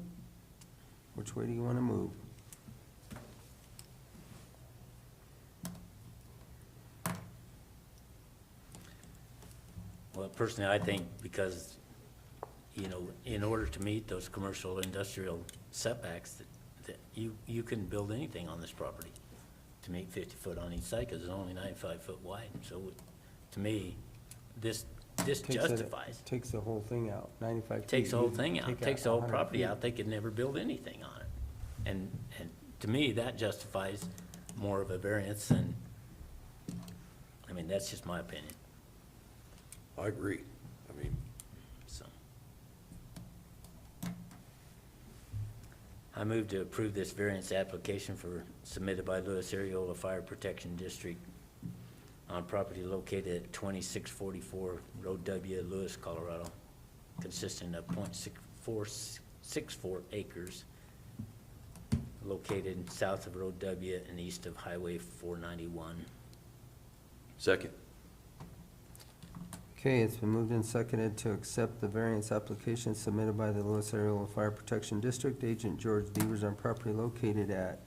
Which way do you want to move? Well, personally, I think because, in order to meet those commercial industrial setbacks, that you couldn't build anything on this property to make 50 foot on each side, because it's only 95 foot wide. So to me, this justifies. Takes the whole thing out, 95 feet. Takes the whole you thing out, take takes the whole 100 property feet. out. They could never build anything on it. And to me, that justifies more of a variance than, I mean, that's just my opinion, I agree. I mean, so. I move to approve this variance application submitted by Lewis Areola Fire Protection District on property located at 2644 Road W, Lewis, Colorado, consisting of .64 acres, located south of Road W and east of Highway 491. second. Okay, it's been moved and seconded to accept the variance application submitted by the Lewis Areola Fire Protection District, Agent George Devers, on property located at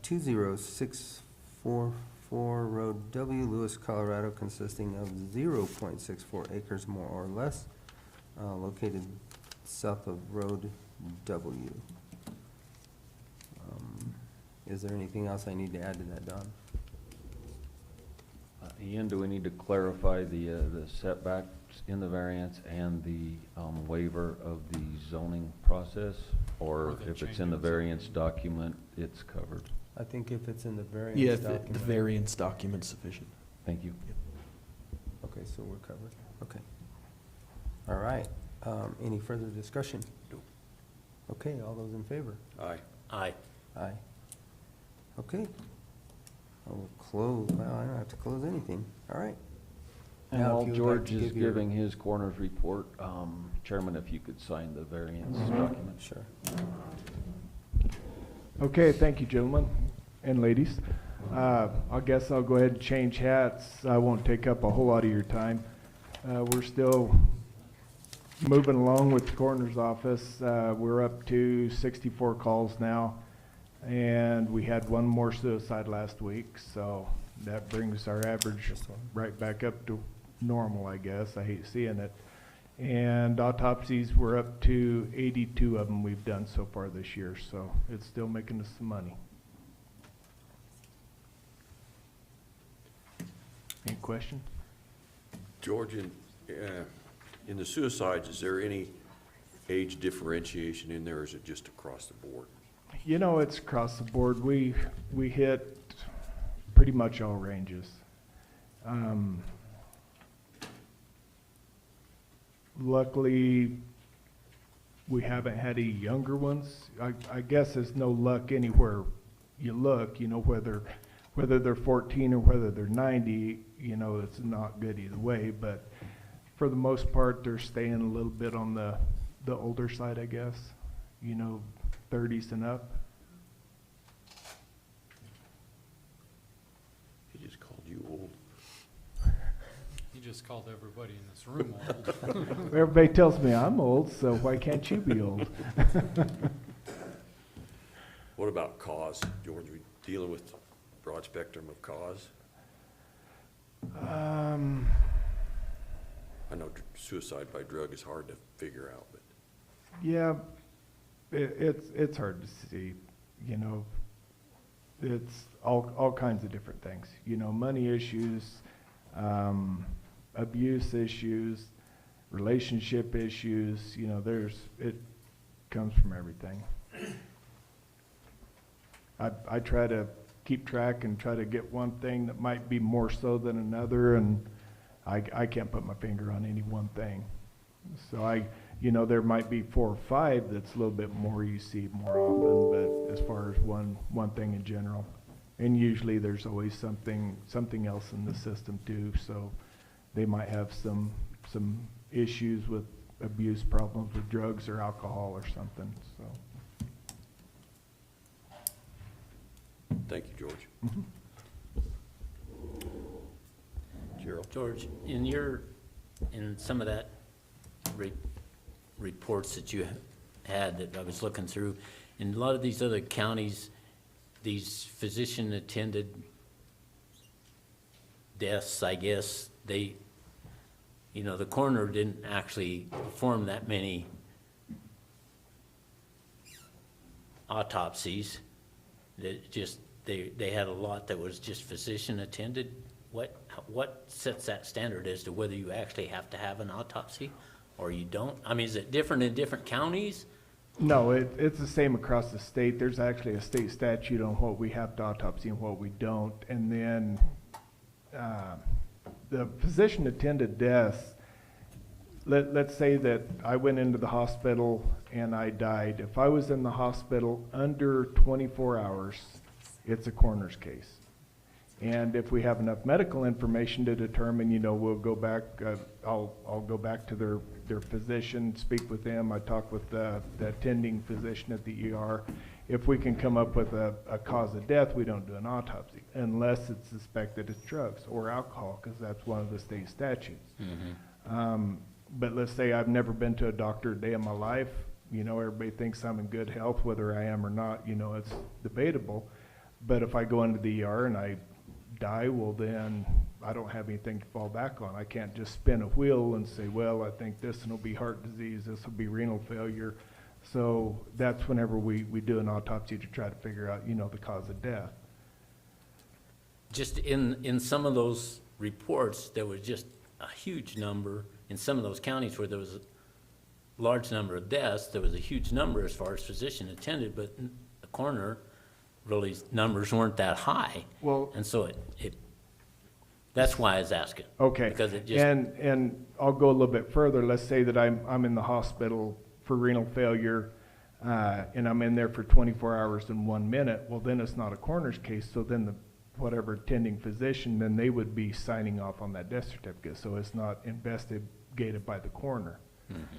20644 Road W, Lewis, Colorado, consisting of 0.64 acres more or less, located south of Road W. Is there anything else I need to add to that, Don? Ian, do we need to clarify the setbacks in the variance and the waiver of the zoning process? Or Or the if it's change in the in variance document, it's covered? I think if it's in the variance Yeah, document. the variance document's sufficient. Thank you. Okay, so we're covered. Okay. All right. Any further discussion? No. Okay, all those in favor? Aye. Aye. Aye. Okay. I will close, well, I don't have to close anything. All right. And Now, while if you would like George to is give your- giving his coroner's report, Chairman, if you could sign the variance document. Sure. Okay, thank you, gentlemen and ladies. I guess I'll go ahead and change hats. I won't take up a whole lot of your time. We're still moving along with the coroner's office. We're up to 64 calls now, and we had one more suicide last week, so that brings our average Just one. right back up to normal, I guess. I hate seeing it. And autopsies, we're up to 82 of them we've done so far this year, so it's still making us some money. Any question? George, in the suicides, is there any age differentiation in there, or is it just across the board? You know, it's across the board. We hit pretty much all ranges. Luckily, we haven't had any younger ones. I guess there's no luck anywhere you look, you know, whether they're 14 or whether they're 90, you know, it's not good either way, but for the most part, they're staying a little bit on the older side, I guess, you know, 30s and up. He just called you old. He just called everybody in this room old. Everybody tells me I'm old, so why can't you be old? What about cause? George, we dealing with broad spectrum of cause? I know suicide by drug is hard to figure out, but Yeah, it's hard to see, you know. It's all kinds of different things, you know, money issues, abuse issues, relationship issues, you know, it comes from everything. I try to keep track and try to get one thing that might be more so than another, and I can't put my finger on any one thing. So you know, there might be 4 or 5 that's a little bit more you see more often, but as far as one thing in general. And usually there's always something else in the system too, so they might have some issues with abuse problems with drugs or alcohol or something, so. thank you, George. Gerald? George, in some of that reports that you had that I was looking through, in a lot of these other counties, these physician-attended deaths, I guess, the coroner didn't actually perform that many autopsies. They had a lot that was just physician-attended. What sets that standard as to whether you actually have to have an autopsy or you don't? I mean, is it different in different counties, No, it's the same across the state. There's actually a state statute on what we have to autopsy and what we don't. And then, the physician-attended deaths, let's say that I went into the hospital and I died. If I was in the hospital under 24 hours, it's a coroner's case. And if we have enough medical information to determine, we'll go back, I'll go back to their physician, speak with them. I talk with the attending physician at the ER. If we can come up with a cause of death, we don't do an autopsy unless it's suspected it's drugs or alcohol, because that's one of the state statutes. But let's say I've never been to a doctor a day in my life. Everybody thinks I'm in good health, whether I am or not, it's debatable. But if I go into the ER and I die, well then I don't have anything to fall back on. I can't just spin a wheel and say, well, I think this one will be heart disease, this will be renal failure. So that's whenever we do an autopsy to try to figure out, the cause of death. Just in some of those reports, there was just a huge number, in some of those counties where there was a large number of deaths, there was a huge number as far as physician attended, but the coroner, really, numbers weren't that high. Well, and so that's why I was asking. Okay. Because it just. And I'll go a little bit further. Let's say that I'm in the hospital for renal failure, and I'm in there for 24 hours and 1 minute. Well, then it's not a coroner's case. So then whatever attending physician, then they would be signing off on that death certificate. So it's not investigated by the coroner.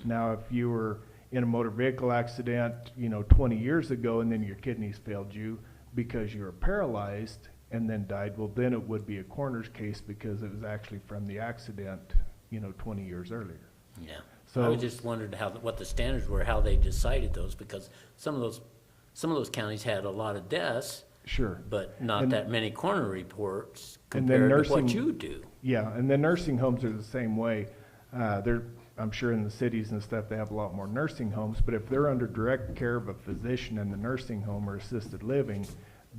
Now, if you were in a motor vehicle accident, 20 years ago, and then your kidneys failed you because you were paralyzed and then died, well, then it would be a coroner's case because it was actually from the accident, 20 years earlier. Yeah. So I was just wondered what the standards were, how they decided those, because some of those counties had a lot of deaths. Sure. But not that many coroner reports and then compared to what you do. Yeah, and then nursing homes are the same way. I'm sure in the cities and stuff, they have a lot more nursing homes, but if they're under direct care of a physician in the nursing home or assisted living,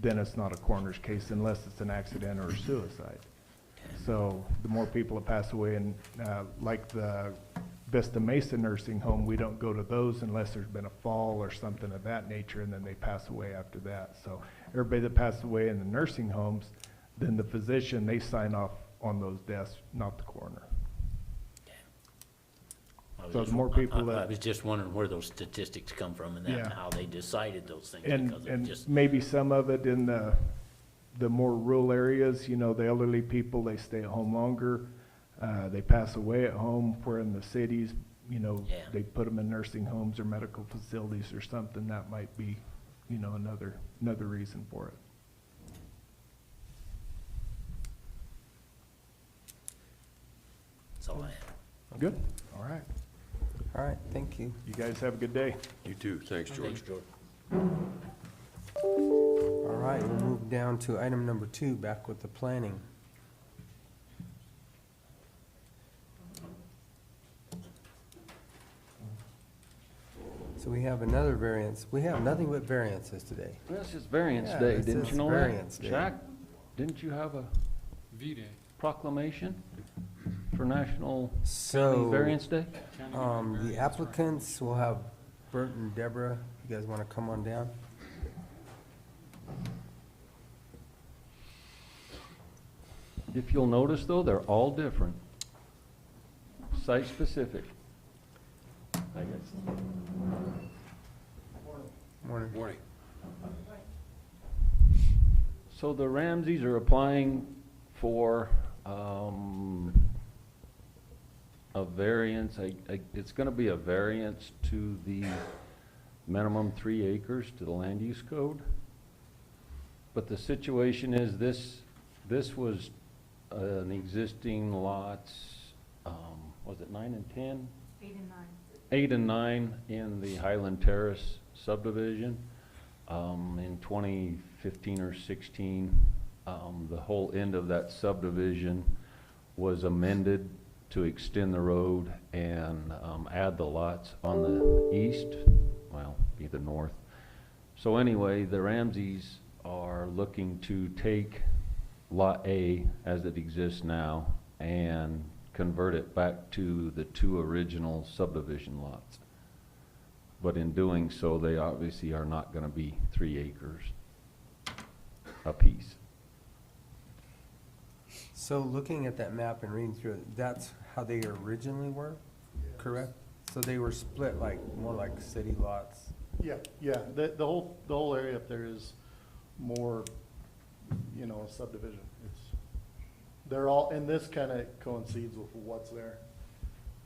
then it's not a coroner's case unless it's an accident or a suicide. So the more people that pass away, and like the Vista Mesa nursing home, we don't go to those unless there's been a fall or something of that nature, and then they pass away after that. So everybody that passed away in the nursing homes, then the physician, they sign off on those deaths, not the coroner. So the more people that. I was just wondering where those statistics come from and Yeah. how they decided those things. And maybe some of it in the more rural areas, the elderly people, they stay at home longer. They pass away at home, where in the cities, they put them in nursing homes or medical facilities or something. That might be, another reason for it. That's all I have. Good. All right. All right, thank you. You guys have a good day. You too. Thanks, George. Thanks, George. All right, we'll move down to item number 2, back with the planning. So we have another variance. We have nothing but variances today. Well, it's just variance Yeah, day, this didn't is you know variance that? day. Jack, didn't you have a V-Day. proclamation for National So, Variance Day? the applicants will have Bert and Deborah. You guys want to come on down? If you'll notice though, they're all different. Site specific. I guess. Morning. Morning. So the Ramseys are applying for, a variance. It's gonna be a variance to the minimum 3 acres to the land use code. But the situation is this was an existing lots, was it 9 and 10? 8 and 9. 8 and 9 in the Highland Terrace subdivision. In 2015 or 16, the whole end of that subdivision was amended to extend the road and add the lots on the east, well, be the north. So anyway, the Ramseys are looking to take Lot A as it exists now and convert it back to the 2 original subdivision lots. But in doing so, they obviously are not gonna be 3 acres apiece. So looking at that map and reading through it, that's how they originally were, correct? So they were split like, more like city lots? Yeah, the whole area up there is more, you know, a subdivision. They're all, and this kinda coincides with what's there,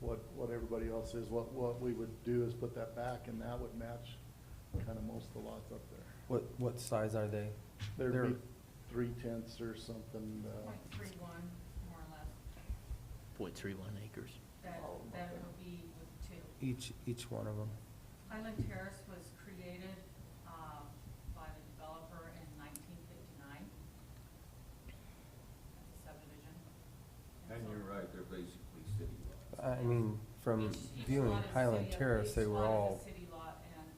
what everybody else is. What we would do is put that back, and that would match kinda most of the lots up there. What size are they? There'd They're- be 3/10 or something, .31, more or less. 0.31 acres. That would be with two. Each one of them? Highland Terrace was created by the developer in 1959. As a subdivision. And you're right, they're basically city lots. I mean, from Each viewing lot is Highland city- Terrace, they each were lot is a all, city lot, and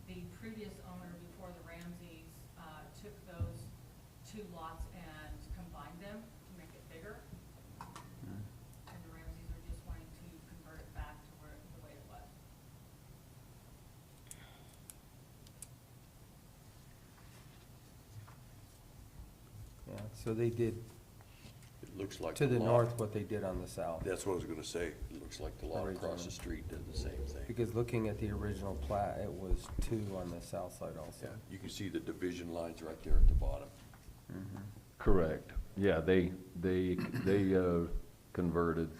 the previous owner before the Ramseys took those two lots and combined them to make it bigger. And the Ramseys are just wanting to convert it back to where, the way it was. yeah, so they did It looks like to the lot- north what they did on the south. That's what I was gonna say. It looks like the lot across the street did the same thing. Because looking at the original plat, it was 2 on the south side also. Yeah, you can see the division lines right there at the bottom. Correct. Yeah, they converted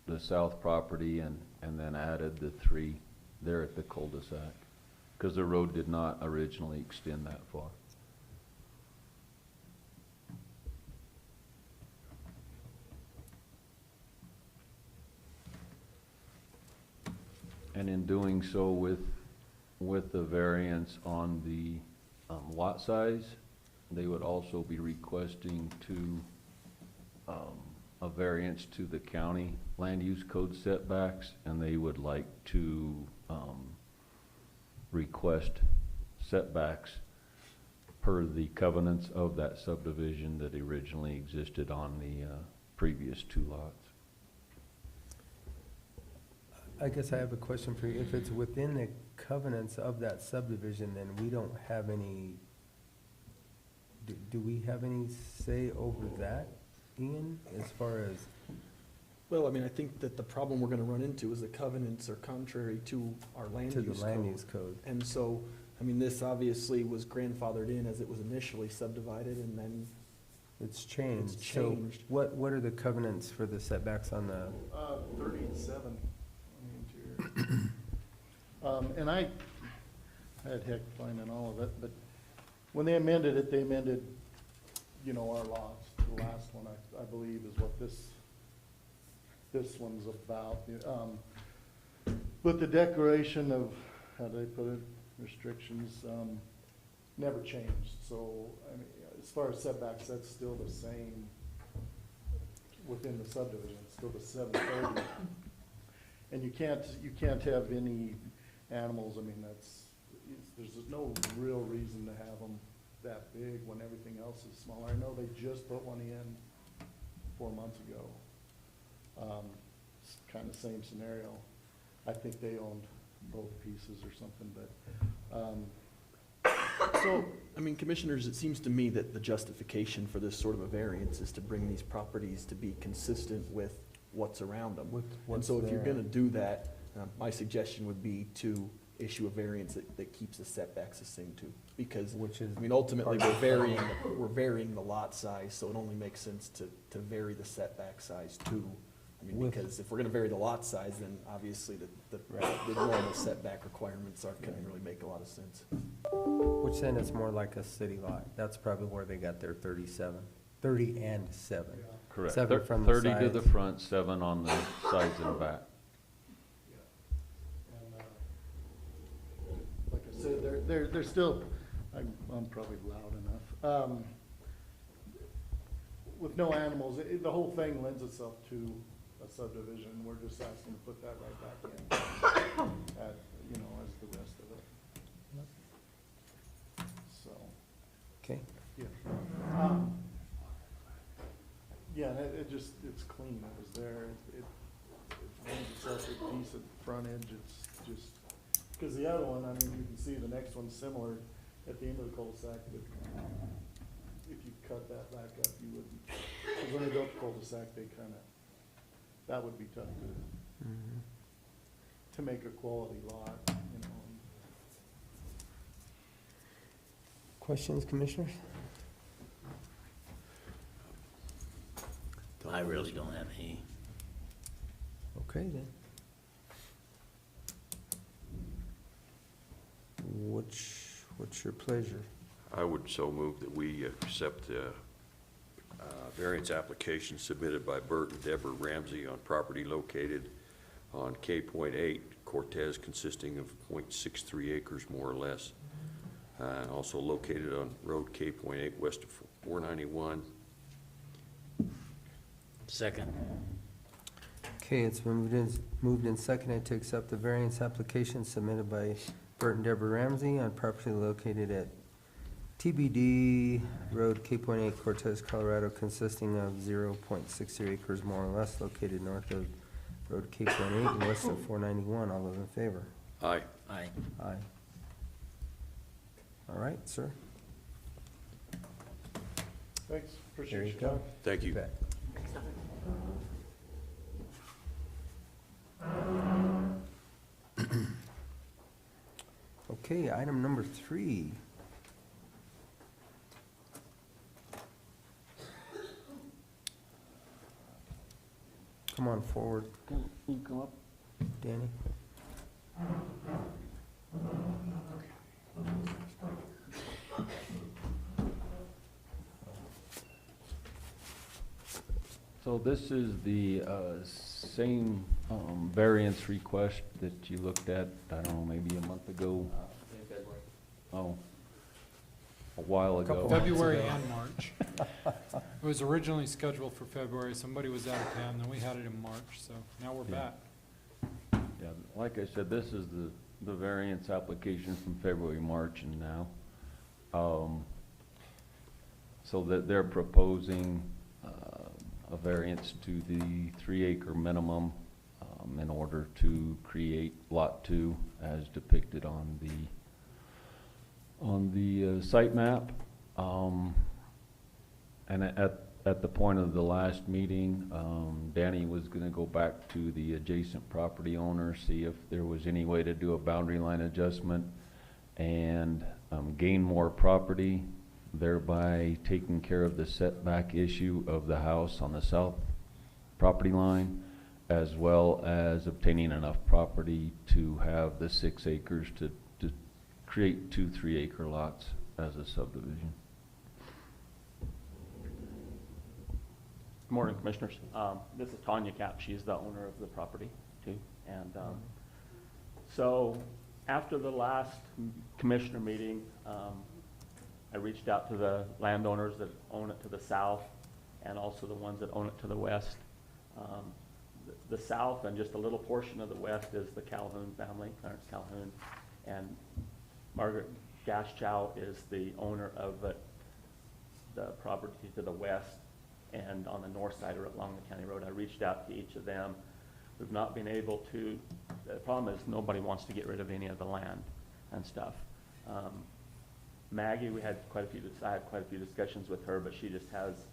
the south property and then added the 3 there at the cul-de-sac. Because the road did not originally extend that far. And in doing so with the variance on the lot size, they would also be requesting a variance to the county land use code setbacks, and they would like to request setbacks per the covenants of that subdivision that originally existed on the previous 2 lots. I guess I have a question for you. If it's within the covenants of that subdivision, then we don't have any, do we have any say over that, Ian, as far as? Well, I mean, I think that the problem we're gonna run into is the covenants are contrary to our land use code. To the land use code. And so, I mean, this obviously was grandfathered in as it was initially subdivided, and then It's changed. It's So changed. what are the covenants for the setbacks on the, 37 on the interior. And I had heck finding all of it, but when they amended it, they amended, you know, our lots. The last one, I believe, is what this one's about. But the declaration of, how do they put it, restrictions, never changed. So, I mean, as far as setbacks, that's still the same within the subdivision, it's still the 730. And you can't have any animals, I mean, there's no real reason to have them that big when everything else is smaller. I know they just put one in 4 months ago. It's kind of same scenario. I think they owned both pieces or something, but, So, I mean, commissioners, it seems to me that the justification for this sort of a variance is to bring these properties to be consistent with what's around them. with And what's so if you're there? gonna do that, my suggestion would be to issue a variance that keeps the setbacks the same too. Because, Which is I mean, ultimately, we're varying the lot size, so it only makes sense to vary the setback size too. I mean, With- because if we're gonna vary the lot size, then obviously the normal setback requirements aren't gonna really make a lot of sense. Which then it's more like a city lot. That's probably where they got their 30 and 7. Correct. 7 from the 30 to the sides. front, 7 on the sides and back. and, like I said, they're still, I'm probably loud enough. With no animals, the whole thing lends itself to a subdivision. We're just asking to put that right back in, you know, as the rest of it. So, Okay, yeah. Yeah, and it's clean. It was there. It lends itself to decent frontage. It's just Cause the other one, I mean, you can see the next one's similar at the end of the cul-de-sac, but if you cut that back up, you wouldn't. Cause when they built the cul-de-sac, they kinda, that would be tough to make a quality lot, you know. Questions, commissioners? I really don't have any. Okay, then. What's your pleasure? I would so move that we accept the variance application submitted by Bert and Deborah Ramsey on property located on K.8 Cortez, consisting of 0.63 acres more or less. Also located on Road K.8 west of 491. Second. Okay, it's been moved and seconded to accept the variance application submitted by Bert and Deborah Ramsey on property located at TBD Road K.8 Cortez, Colorado, consisting of 0.63 acres more or less, located north of Road K.8 and west of 491. All those in favor? Aye. Aye. Aye. All right, sir. Thanks, There appreciate you your go. time. Thank you. Bet. Okay, item number 3. Come on forward, You come up. Danny. So this is the same variance request that you looked at, I don't know, maybe a month ago? Oh, a while ago. February and March. It was originally scheduled for February, somebody was out of town, then we had it in March, so now we're Yeah. back. Yeah, like I said, this is the variance application from February, March, and now. So that they're proposing a variance to the 3-acre minimum in order to create Lot 2 as depicted on the site map. And at the point of the last meeting, Danny was gonna go back to the adjacent property owner, see if there was any way to do a boundary line adjustment and gain more property, thereby taking care of the setback issue of the house on the south property line, as well as obtaining enough property to have the 6 acres to create 2 3-acre lots as a subdivision. Good morning, Commissioners. This is Tanya Cap. She's the owner of the property, too. And so after the last commissioner meeting, I reached out to the landowners that own it to the south and also the ones that own it to the west. The south and just a little portion of the west is the Calhoun family, Clarence Calhoun. And Margaret Gaschow is the owner of the property to the west and on the north side or along the county road. I reached out to each of them. We've not been able to, the problem is nobody wants to get rid of any of the land and stuff. Maggie, I had quite a few discussions with her, but she just has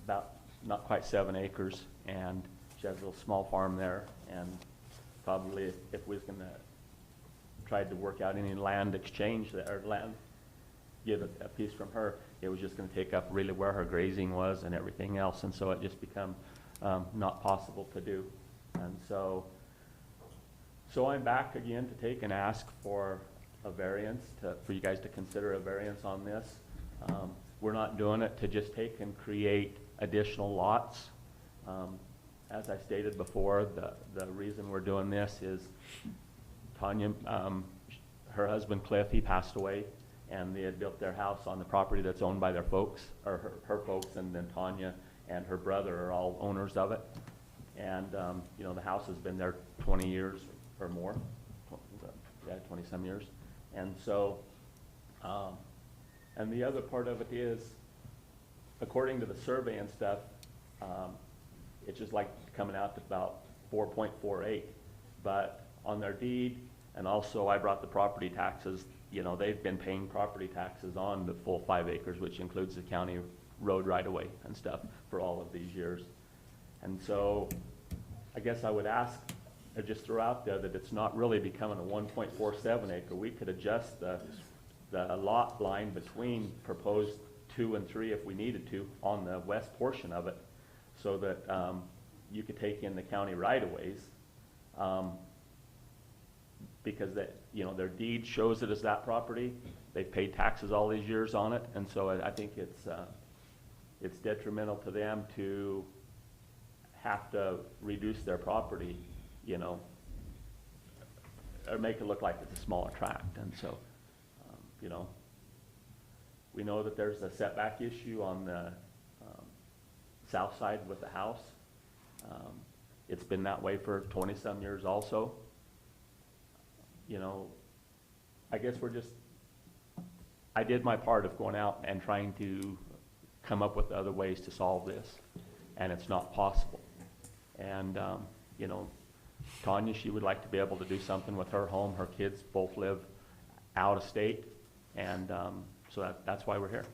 about not quite 7 acres, and she has a little small farm there. And probably if we was gonna try to work out any land exchange or land, get a piece from her, it was just gonna take up really where her grazing was and everything else, and so it just become not possible to do. And so I'm back again to take and ask for a variance, for you guys to consider a variance on this. We're not doing it to just take and create additional lots. As I stated before, the reason we're doing this is Tanya, her husband Cliff, he passed away, and they had built their house on the property that's owned by their folks, or her folks, and then Tanya and her brother are all owners of it. And, you know, the house has been there 20 years or more, 20-some years. And so, and the other part of it is, according to the survey and stuff, it's just like coming out to about 4.48. But on their deed, And also, I brought the property taxes, they've been paying property taxes on the full 5 acres, which includes the county road right-of-way and stuff for all of these years. And so, I guess I would ask, or just throw out there that it's not really becoming a 1.47 acre. We could adjust the lot line between proposed 2 and 3 if we needed to on the west portion of it, so that you could take in the county right-of-ways, because their deed shows it as that property. They've paid taxes all these years on it, and so I think it's detrimental to them to have to reduce their property, or make it look like it's a smaller tract. And so, we know that there's a setback issue on the south side with the house. It's been that way for 20-some years also. I guess I did my part of going out and trying to come up with other ways to solve this, and it's not possible. And, Tanya, she would like to be able to do something with her home. Her kids both live out of state, and so that's why we're here.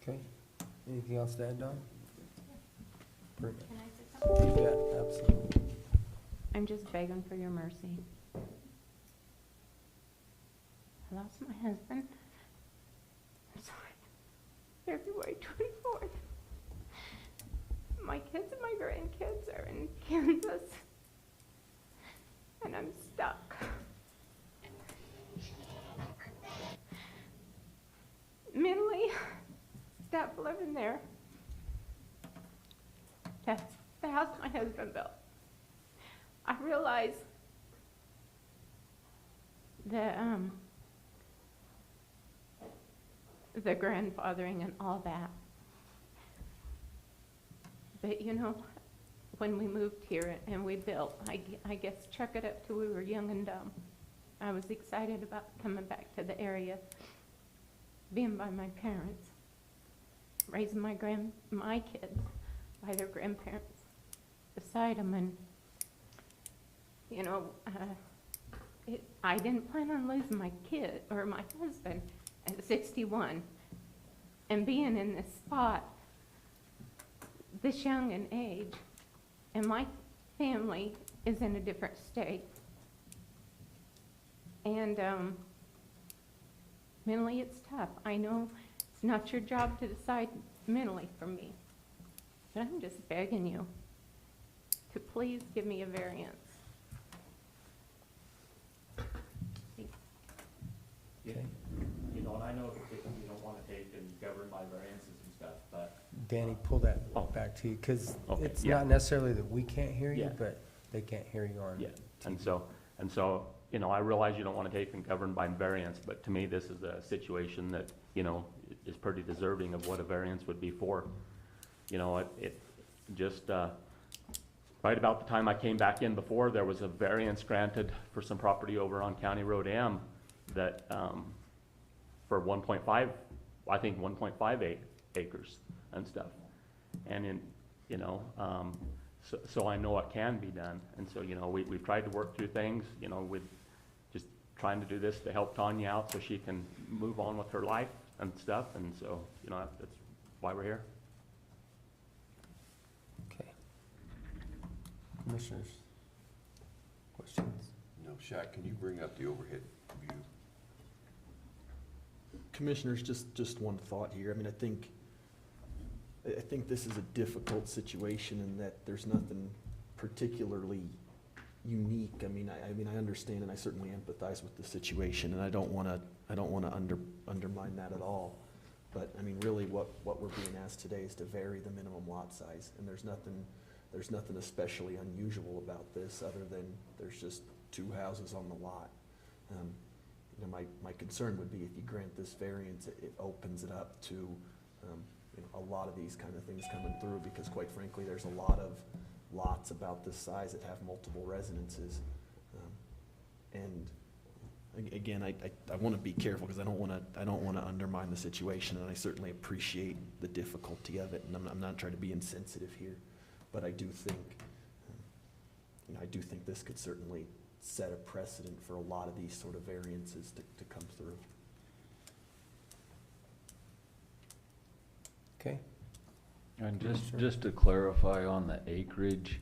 Okay. Anything else to add, Don? Perfect. Can I say something? Yeah, absolutely. I'm just begging for your mercy. I lost my husband. I'm sorry. February 24th. My kids and my grandkids are in Kansas, and I'm stuck. Mentally, staff living there. That's the house my husband built. I realize the grandfathering and all that. But when we moved here and we built, I guess chuck it up till we were young and dumb. I was excited about coming back to the area, being by my parents, raising my kids by their grandparents beside them, and I didn't plan on losing my kid or my husband at 61, and being in this spot this young in age, and my family is in a different state. And mentally it's tough. I know it's not your job to decide mentally for me, but I'm just begging you to please give me a variance. Yeah. And I know that you don't want to take and govern by variances and stuff, but. Danny, pull that back to you, because Okay, it's yeah. not necessarily that we can't hear you, Yeah. but they can't hear you on. Yeah, and so, I realize you don't want to take and govern by variance, but to me, this is a situation that, is pretty deserving of what a variance would be for. It just, right about the time I came back in before, there was a variance granted for some property over on County Road M that, for 1.58 acres and stuff. And so I know it can be done. And so, we've tried to work through things, with just trying to do this to help Tanya out so she can move on with her life and stuff. And so, that's why we're here. Okay. Commissioners, questions? No, Shaq, can you bring up the overhead view? Commissioners, just one thought here. I mean, I think this is a difficult situation in that there's nothing particularly unique. I mean, I understand and I certainly empathize with the situation, and I don't want to undermine that at all. But I mean, really, what we're being asked today is to vary the minimum lot size, and there's nothing especially unusual about this other than there's just 2 houses on the lot. My concern would be if you grant this variance, it opens it up to a lot of these kind of things coming through, because quite frankly, there's a lot of lots about this size that have multiple residences. And again, I want to be careful because I don't want to undermine the situation, and I certainly appreciate the difficulty of it, and I'm not trying to be insensitive here, but I do think I do think this could certainly set a precedent for a lot of these sort of variances to come through. Okay. And just to clarify on the acreage,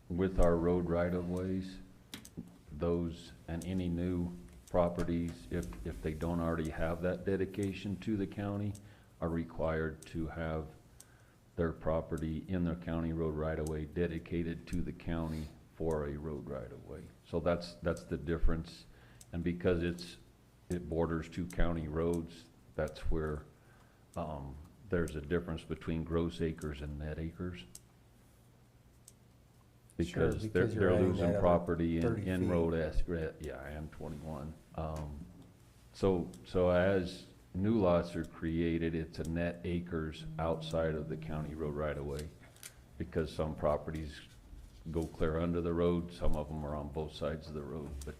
with our road right-of-ways, those and any new properties, if they don't already have that dedication to the county, are required to have their property in their county road right-of-way dedicated to the county for a road right-of-way. So that's the difference. And because it borders two county roads, that's where, there's a difference between gross acres and net acres. Sure, Because because you're they're adding losing that other property 30 in feet. road yeah, and 21. So as new lots are created, it's a net acres outside of the county road right-of-way, because some properties go clear under the road, some of them are on both sides of the road, but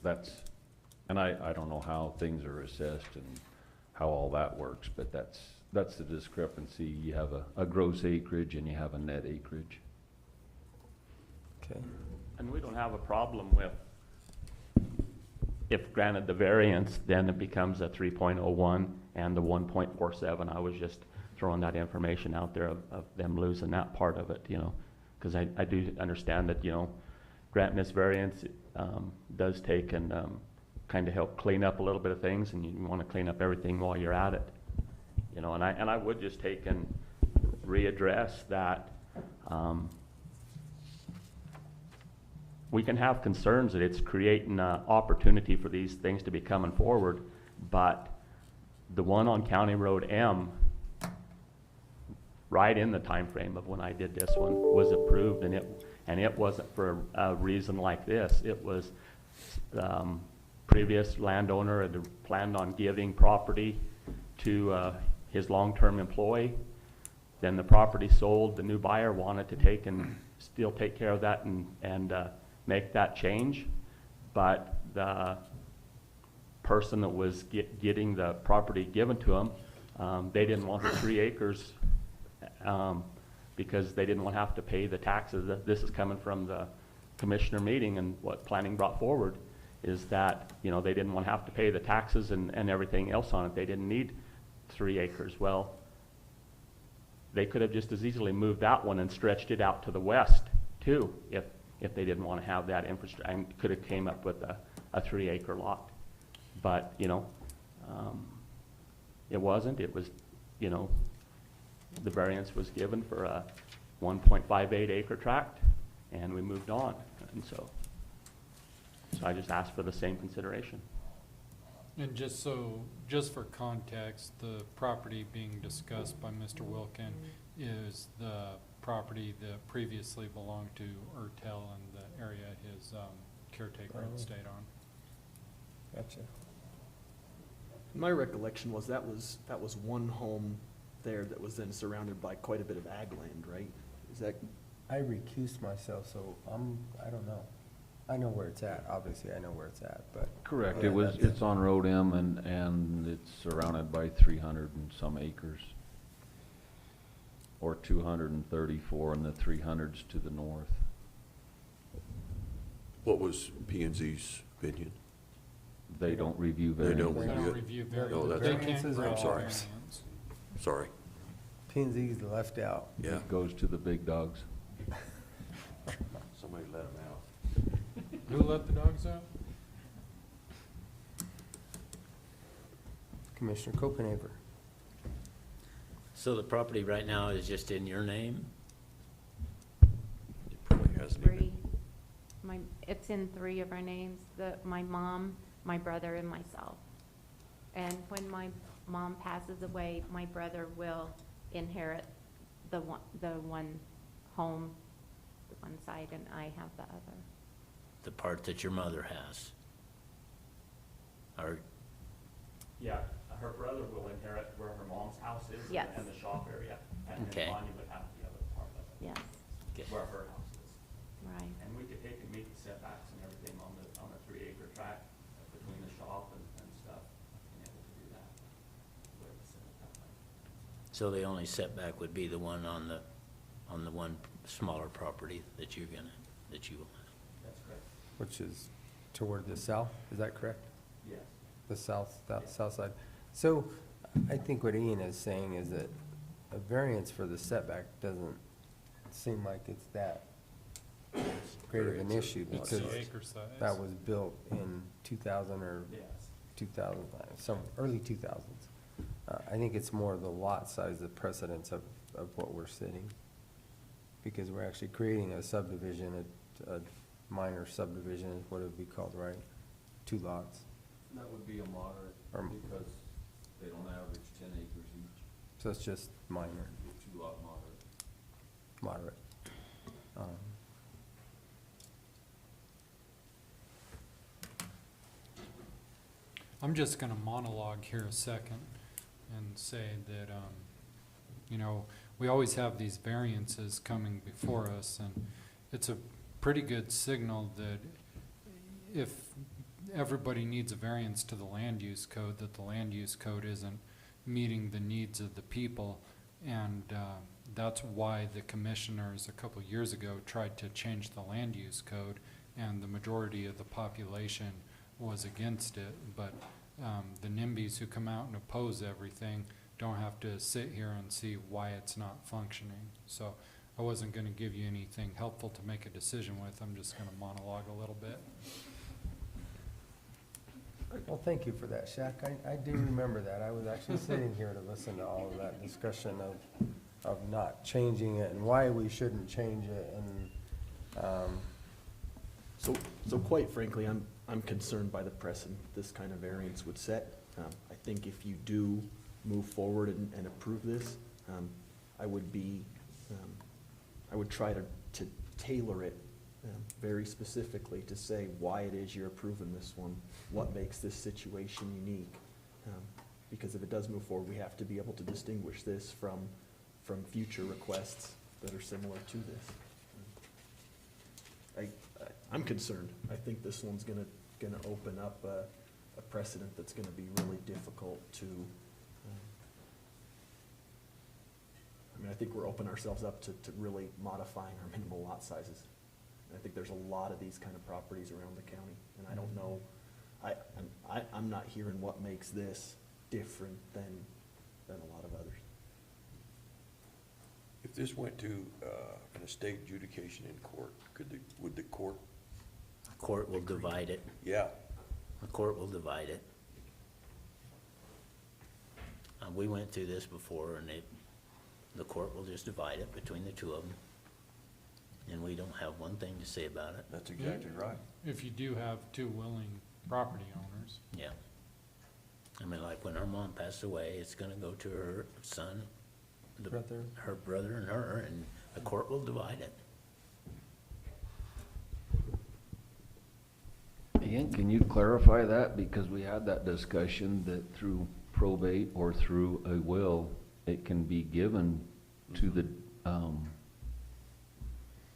Right. and I don't know how things are assessed and how all that works, but that's the discrepancy. You have a gross acreage and you have a net acreage. Okay. And we don't have a problem with, if granted the variance, then it becomes a 3.01 and the 1.47. I was just throwing that information out there of them losing that part of it, because I do understand that, granting this variance does take and kind of help clean up a little bit of things, and you want to clean up everything while you're at it, and I would just take and readdress that. We can have concerns that it's creating an opportunity for these things to be coming forward, but the one on County Road M, right in the time frame of when I did this one, was approved, and it wasn't for a reason like this. It was previous landowner had planned on giving property to his long-term employee. Then the property sold. The new buyer wanted to take and still take care of that and make that change, but the person that was getting the property given to them, they didn't want the 3 acres because they didn't want to have to pay the taxes. This is coming from the commissioner meeting, and what planning brought forward is that they didn't want to have to pay the taxes and everything else on it. They didn't need 3 acres. Well, they could have just as easily moved that one and stretched it out to the west too, if they didn't want to have that infrastructure, and could have came up with a 3-acre lot. But, it wasn't. It was, the variance was given for a 1.58 acre tract, and we moved on. And so I just asked for the same consideration. And just for context, the property being discussed by Mr. Wilkin is the property that previously belonged to Ertel and the area his caretaker had stayed on. Gotcha. My recollection was that was one home there that was then surrounded by quite a bit of ag land, right? Is that? I recused myself, so I don't know. I know where it's at, obviously I know where it's at, but. Correct. Yeah, It's on Road M and it's surrounded by 300 and some acres. Or 234 and the 300s to the north. What was P and Z's opinion? They don't review They don't variances. They don't review review Oh, that's They right. can't Variances are grant I'm sorry. variance. Sorry. P and Z's left out. Yeah. It goes to the big dogs. Somebody let them out. Who let the dogs out? Commissioner Copenhaver. So the property right now is just in your name? It probably hasn't even. 3. It's in 3 of our names, my mom, my brother, and myself. And when my mom passes away, my brother will inherit the one home, the one side, and I have the other. The part that your mother has? Or, Yeah, her brother will inherit where her mom's house is Yes. and the shop area, and Okay. then Bonnie would have the other part of it, Yes, okay. where her house is. right. And we could take and meet the setbacks and everything on the 3-acre tract between the shop and stuff, and able to do that. Way to set it that way. So the only setback would be the one on on the one smaller property that you will have. That's correct. Which is toward the south, is that correct? Yes. The south side. So I think what Ian is saying is that a variance for the setback doesn't seem like it's that great of an issue It's because the acre size. that was built in 2000 or Yes. 2000, some early 2000s. I think it's more the lot size, the precedence of what we're sitting. Because we're actually creating a subdivision, a minor subdivision is what it would be called, right? 2 lots. That would be a moderate, Or- because they don't average 10 acres each. So it's just minor, A 2-lot moderate. moderate. I'm just gonna monologue here a second and say that, you know, we always have these variances coming before us, and it's a pretty good signal that if everybody needs a variance to the land use code, that the land use code isn't meeting the needs of the people. And that's why the commissioners a couple years ago tried to change the land use code, and the majority of the population was against it. But the NIMBYs who come out and oppose everything don't have to sit here and see why it's not functioning. So I wasn't gonna give you anything helpful to make a decision with. I'm just gonna monologue a little bit. Well, thank you for that, Shaq. I do remember that. I was actually sitting here to listen to all of that discussion of not changing it and why we shouldn't change it and, So quite frankly, I'm concerned by the precedent this kind of variance would set. I think if you do move forward and approve this, I would try to tailor it very specifically to say why it is you're approving this one, what makes this situation unique. Because if it does move forward, we have to be able to distinguish this from future requests that are similar to this. I'm concerned. I think this one's gonna open up a precedent that's gonna be really difficult to, I think we're opening ourselves up to really modifying our minimal lot sizes. And I think there's a lot of these kind of properties around the county, and I don't know, I'm not hearing what makes this different than a lot of others. If this went to an estate adjudication in court, would the court? The court will divide it. Yeah. The court will divide it. We went through this before, and the court will just divide it between the two of them. And we don't have one thing to say about it. That's exactly right. If you do have 2 willing property owners. Yeah. I mean, like when her mom passed away, it's gonna go to her son, Brother. her brother and her, and the court will divide it. Ian, can you clarify that? Because we had that discussion that through probate or through a will, it can be given to the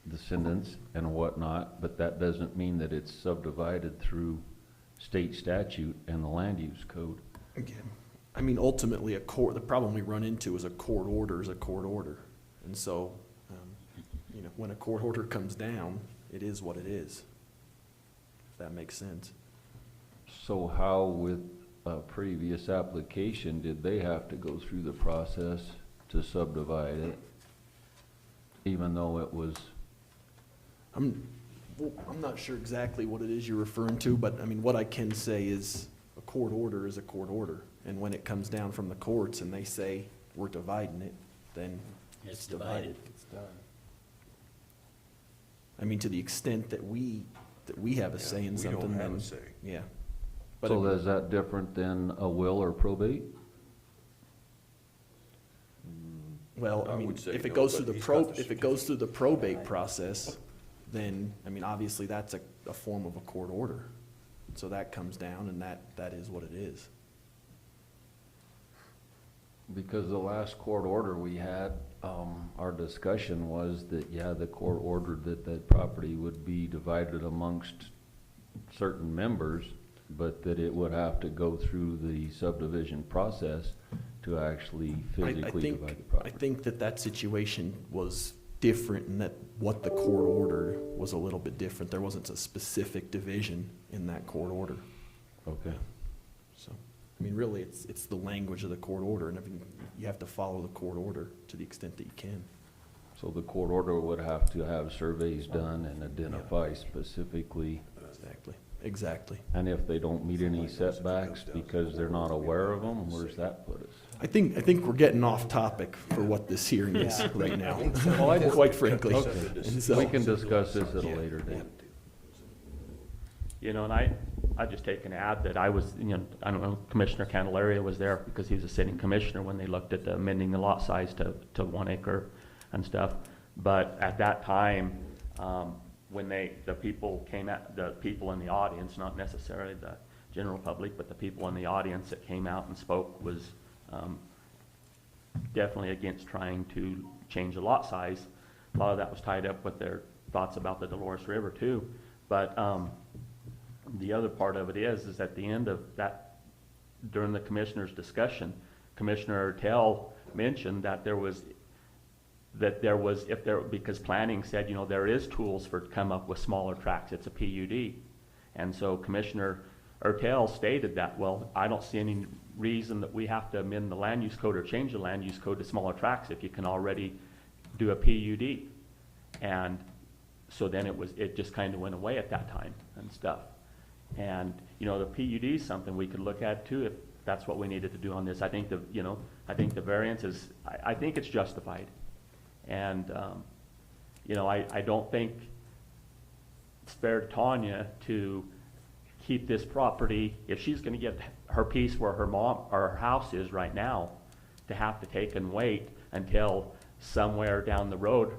descendants and whatnot, but that doesn't mean that it's subdivided through state statute and the land use code. Again, I mean, ultimately, the problem we run into is a court order is a court order. And so, when a court order comes down, it is what it is, if that makes sense. So how with a previous application, did they have to go through the process to subdivide it? Even though it was, I'm not sure exactly what it is you're referring to, but I mean, what I can say is a court order is a court order. And when it comes down from the courts and they say, we're dividing it, then it's divided. it's done. I mean, to the extent that we have a say in something, We don't have then, a say. yeah. But so is that different than a will or probate? Well, I I mean, would say if it no, goes but through the he's got the if it goes through the probate process, then, I mean, obviously that's a form of a court order. So that comes down and that is what it is. Because the last court order we had, our discussion was that, yeah, the court ordered that that property would be divided amongst certain members, but that it would have to go through the subdivision process to actually physically divide the property. I think that situation was different in that what the court ordered was a little bit different. There wasn't a specific division in that court order. Okay. So, I mean, really, it's the language of the court order, and I mean, you have to follow the court order to the extent that you can. So the court order would have to have surveys done and identify specifically. Exactly. And if they don't meet any setbacks because they're not aware of them, where's that put us? I think we're getting off topic for what this hearing is Yeah. right now, Well, I just- quite frankly. Okay. And so- We can discuss this at a later date. You know, and I just take an add that I was, you know, I don't know, Commissioner Candelaria was there because he was a sitting commissioner when they looked at amending the lot size to 1 acre and stuff. But at that time, when the people in the audience, not necessarily the general public, but the people in the audience that came out and spoke was definitely against trying to change the lot size. A lot of that was tied up with their thoughts about the Dolores River too. But the other part of it is at the end of that, during the commissioner's discussion, Commissioner Tell mentioned that because planning said, you know, there is tools for to come up with smaller tracts. It's a PUD. And so Commissioner Ertel stated that, well, I don't see any reason that we have to amend the land use code or change the land use code to smaller tracts if you can already do a PUD. And so then it just kind of went away at that time and stuff. And, you know, the PUD is something we could look at too if that's what we needed to do on this. I think the variance is, I think it's justified. And, you know, I don't think it's fair to Tanya to keep this property, if she's gonna get her piece where her house is right now, to have to take and wait until somewhere down the road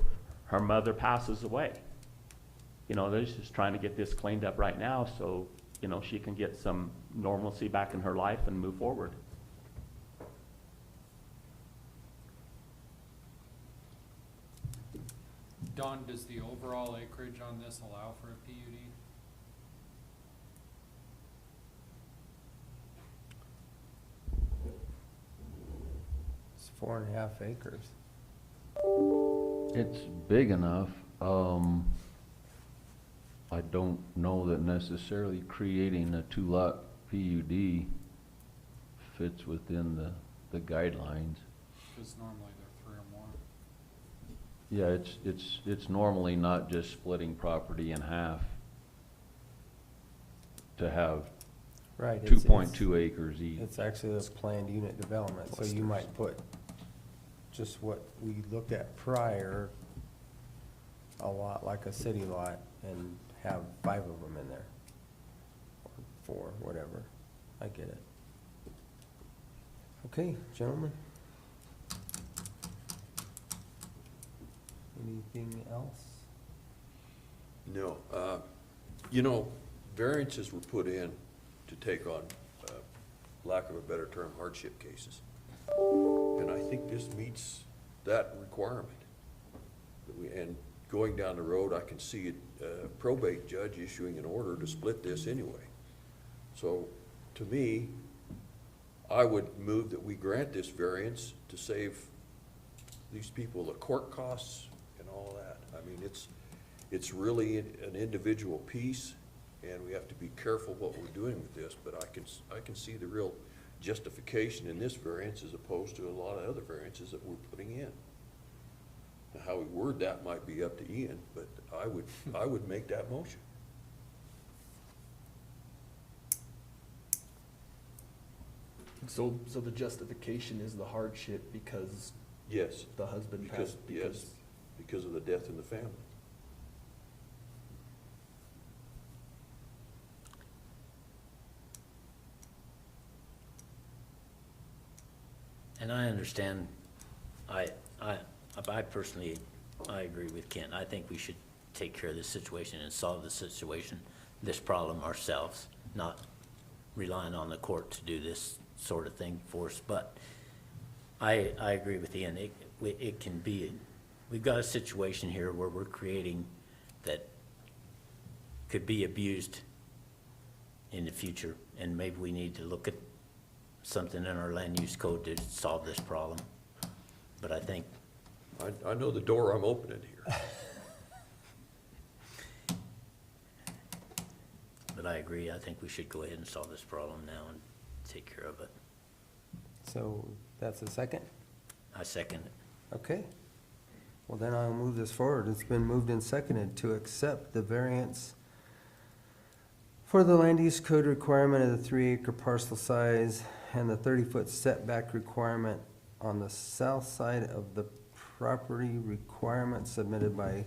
her mother passes away. You know, they're just trying to get this cleaned up right now so, you know, she can get some normalcy back in her life and move forward. Don, does the overall acreage on this allow for a PUD? It's 4.5 acres. It's big enough. I don't know that necessarily creating a 2-lot PUD fits within the guidelines. Because normally they're 3 or more. Yeah, it's normally not just splitting property in half to have Right. 2.2 acres each. It's actually a planned unit development, so you might put just what we looked at prior, a lot like a city lot, and have 5 of them in there. Or 4, whatever. I get it. Okay, gentlemen. Anything else? No. You know, variances were put in to take on, lack of a better term, hardship cases. And I think this meets that requirement. And going down the road, I can see a probate judge issuing an order to split this anyway. So, to me, I would move that we grant this variance to save these people the court costs and all of that. I mean, it's really an individual piece, and we have to be careful what we're doing with this, but I can see the real justification in this variance as opposed to a lot of other variances that we're putting in. Now, how we word that might be up to Ian, but I would make that motion. So the justification is the hardship because Yes. the husband passed? Yes, because of the death in the family. And I understand, I personally, I agree with Kent. I think we should take care of this situation and solve the situation, this problem ourselves, not relying on the court to do this sort of thing for us. But I agree with Ian. It can be, we've got a situation here where we're creating that could be abused in the future, and maybe we need to look at something in our land use code to solve this problem. But I think I know the door I'm opening here. But I agree, I think we should go ahead and solve this problem now and take care of it. So that's a second? I second it. Okay. Well, then I'll move this forward. It's been moved and seconded to accept the variance for the land use code requirement of the 3-acre parcel size and the 30-foot setback requirement on the south side of the property requirement submitted by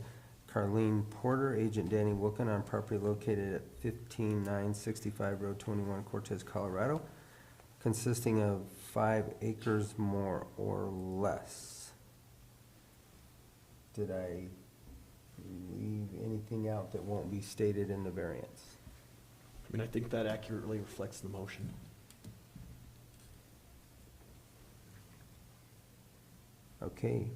Carleen Porter, agent Danny Wilkin, on property located at 15965 Road 21, Cortez, Colorado, consisting of 5 acres more or less. Did I leave anything out that won't be stated in the variance? I mean, I think that accurately reflects the motion. Okay,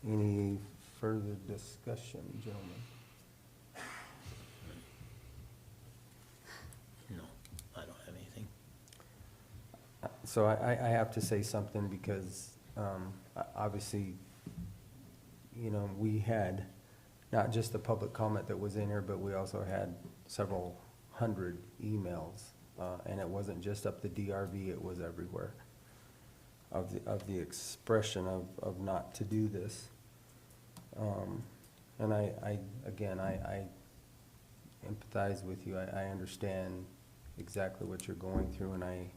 any further discussion, gentlemen? No, I don't have anything. So I have to say something because, obviously, you know, we had not just the public comment that was in here, but we also had several hundred emails. And it wasn't just up the DRV, it was everywhere, of the expression of not to do this. And I empathize with you. I understand exactly what you're going through, and I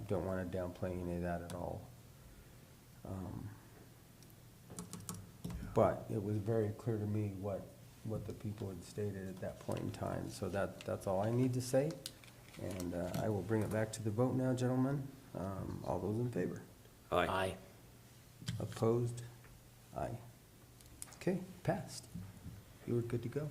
don't want to downplay any of that at all. But it was very clear to me what the people had stated at that point in time. So that's all I need to say. And I will bring it back to the vote now, gentlemen. All those in favor? Aye. Aye. Opposed? Aye. Okay, passed. You were good to go.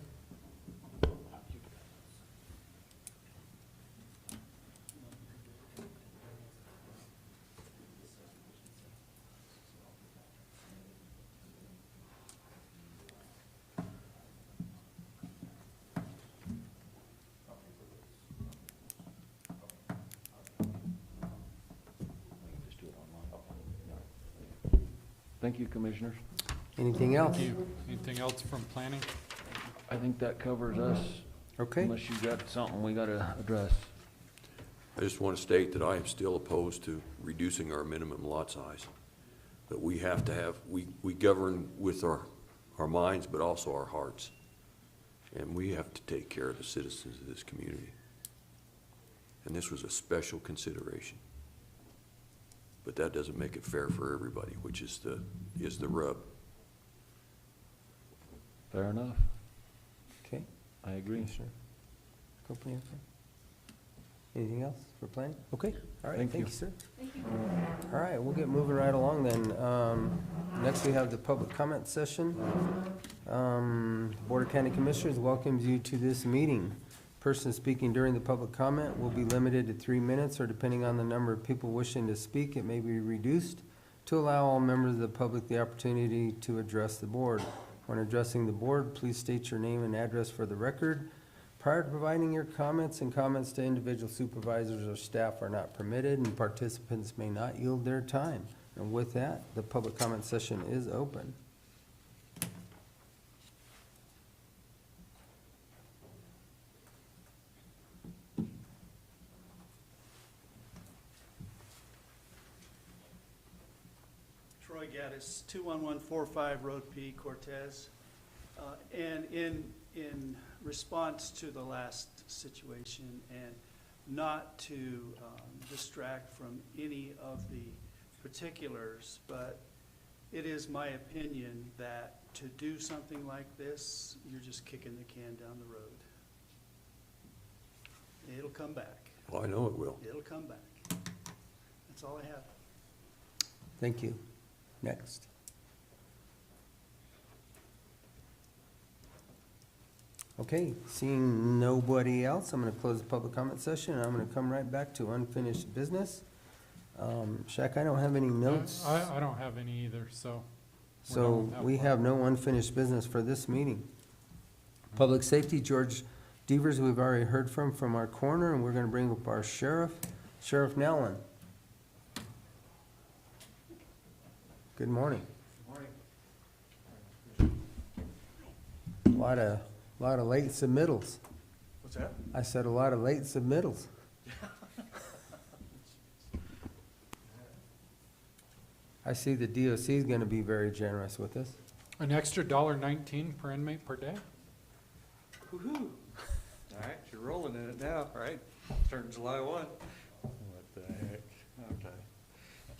Thank you, Commissioners. Anything else? Thank you. Anything else from planning? I think that covers us. Okay. Unless you got something we gotta address. I just want to state that I am still opposed to reducing our minimum lot size. That we have to have, we govern with our minds, but also our hearts. And we have to take care of the citizens of this community. And this was a special consideration. But that doesn't make it fair for everybody, which is the rub. Fair enough. Okay. I agree. Sure. Anything else for planning? Okay, all right, Thank thank you. you, sir. Thank you. All right, we'll get moving right along then. Next, we have the public comment session. Board of County Commissioners welcomes you to this meeting. Person speaking during the public comment will be limited to 3 minutes, or depending on the number of people wishing to speak, it may be reduced to allow all members of the public the opportunity to address the board. When addressing the board, please state your name and address for the record. Prior to providing your comments, and comments to individual supervisors or staff are not permitted, and participants may not yield their time. And with that, the public comment session is open. Troy Gaddis, 21145 Road P, Cortez. And in response to the last situation, and not to distract from any of the particulars, but it is my opinion that to do something like this, you're just kicking the can down the road. It'll come back. Well, I know it will. It'll come back. That's all I have. Thank you. Next. Okay, seeing nobody else, I'm gonna close the public comment session, and I'm gonna come right back to unfinished business. Shaq, I don't have any notes. I don't have any either, so. So we have no unfinished business for this meeting. Public safety, George Devers, we've already heard from our coroner, and we're gonna bring up our sheriff, Sheriff Nellen. Good morning. Good morning. Lot of late submittals. What's that? I said a lot of late submittals. I see the DOC is gonna be very generous with us. An extra $1.19 per inmate per day? Woo-hoo. All right, you're rolling in it now, right? Starting July 1. What the heck?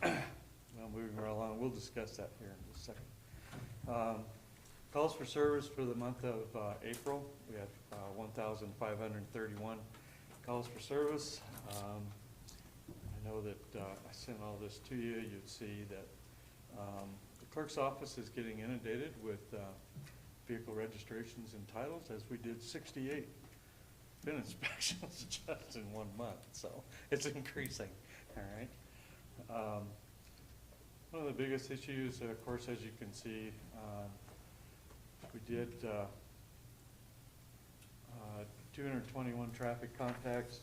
Okay. Well, moving right along, we'll discuss that here in just a second. Calls for service for the month of April, we had 1,531 calls for service. I know that I sent all this to you. You'd see that the clerk's office is getting inundated with vehicle registrations and titles, as we did 68 VIN inspections just in 1 month, so it's increasing, all right? One of the biggest issues, of course, as you can see, we did 221 traffic contacts.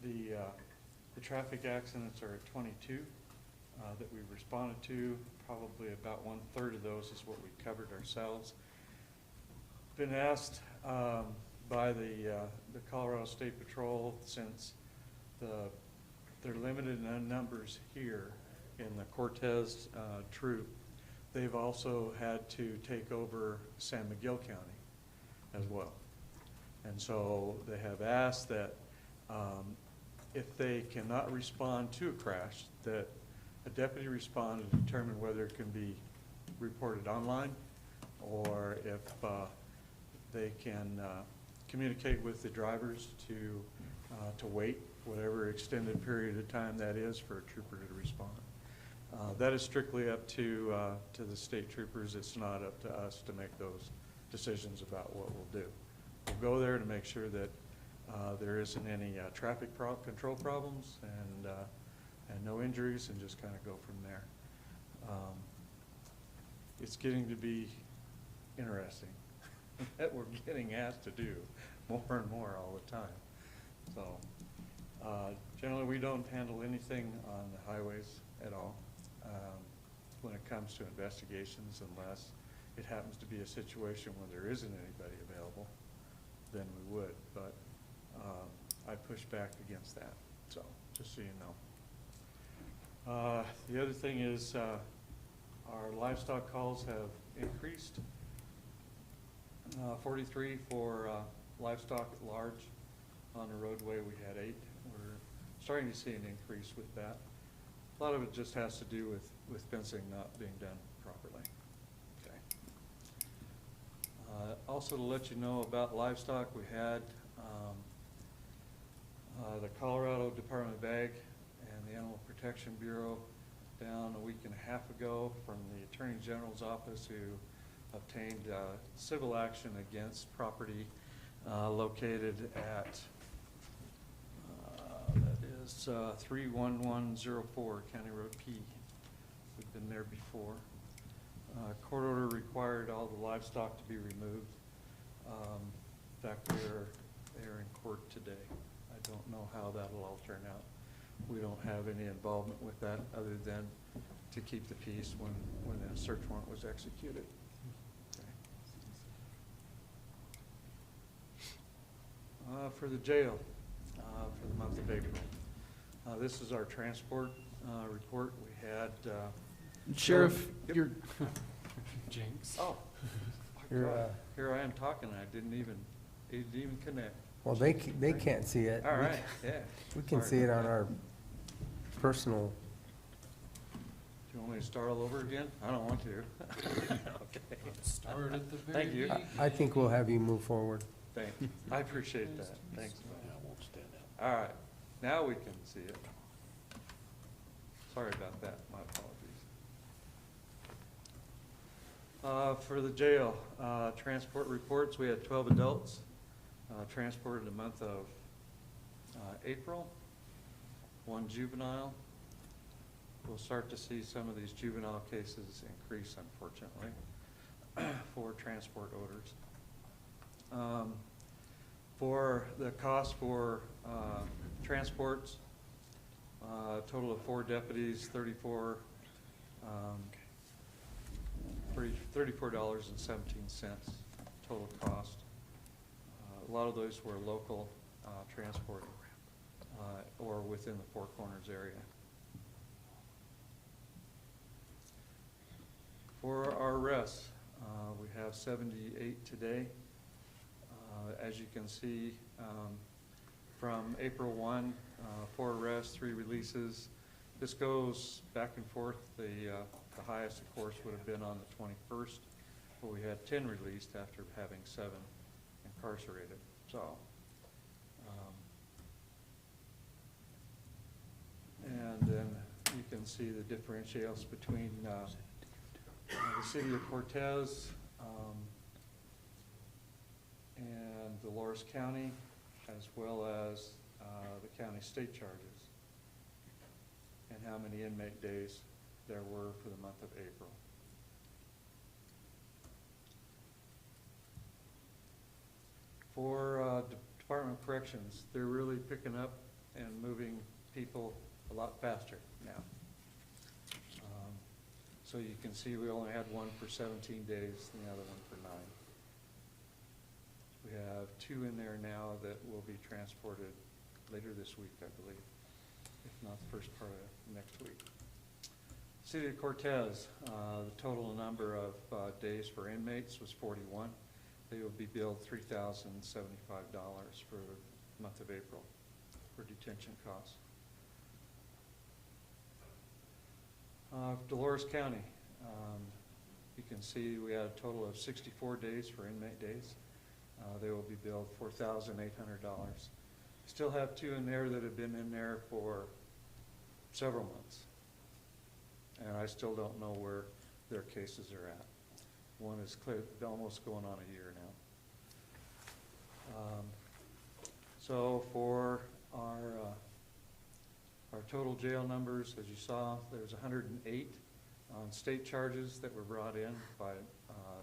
The traffic accidents are at 22 that we responded to. Probably about 1/3 of those is what we covered ourselves. Been asked by the Colorado State Patrol, since they're limited in numbers here in the Cortez troop, they've also had to take over San Miguel County as well. And so they have asked that if they cannot respond to a crash, that a deputy respond and determine whether it can be reported online, or if they can communicate with the drivers to wait whatever extended period of time that is for a trooper to respond. That is strictly up to the state troopers. It's not up to us to make those decisions about what we'll do. We'll go there to make sure that there isn't any traffic control problems and no injuries, and just kind of go from there. It's getting to be interesting that we're getting asked to do more and more all the time. So generally we don't handle anything on the highways at all when it comes to investigations, unless it happens to be a situation where there isn't anybody available, then we would. But I push back against that, so just so you know. The other thing is our livestock calls have increased. 43 for livestock at large on the roadway. We had 8. We're starting to see an increase with that. A lot of it just has to do with fencing not being done properly. Okay. Also, to let you know about livestock, we had the Colorado Department of Ag and the Animal Protection Bureau down a week and a half ago from the Attorney General's office, who obtained civil action against property located at that is 31104 County Road P. We've been there before. Court order required all the livestock to be removed. In fact, they're in court today. I don't know how that'll all turn out. We don't have any involvement with that other than to keep the peace when a search warrant was executed. Okay. For the jail, for the month of April. This is our transport report. We had Sheriff, yep. you're Jinx. Oh, here I am talking, and it didn't even connect. Well, they can't see it. All right, yeah. We can Sorry see it about on that. our personal. Do you want me to start all over again? I don't want to. Okay. Start at the very Thank you. beginning. I think we'll have you move forward. Thank you. I appreciate that. Thanks. All right, now we can see it. Sorry about that. My apologies. For the jail, transport reports, we had 12 adults transported in the month of April, 1 juvenile. We'll start to see some of these juvenile cases increase, unfortunately, for transport orders. For the cost for transports, a total of 4 deputies, 34 $34.17 total cost. A lot of those were local transport or within the Four Corners area. For our arrests, we have 78 today. As you can see, from April 1, 4 arrests, 3 releases. This goes back and forth. The highest, of course, would have been on the 21st, but we had 10 released after having 7 incarcerated. So, and then you can see the differentials between the city of Cortez and Dolores County, as well as the county state charges, and how many inmate days there were for the month of April. For Department of Corrections, they're really picking up and moving people a lot faster now. So you can see we only had one for 17 days and the other one for 9. We have 2 in there now that will be transported later this week, I believe, if not the first part of next week. City of Cortez, the total number of days for inmates was 41. They will be billed $3,075 for the month of April for detention costs. Dolores County, you can see we had a total of 64 days for inmate days. They will be billed $4,800. Still have 2 in there that have been in there for several months, and I still don't know where their cases are at. One is almost going on a year now. So for our total jail numbers, as you saw, there's 108 on state charges that were brought in by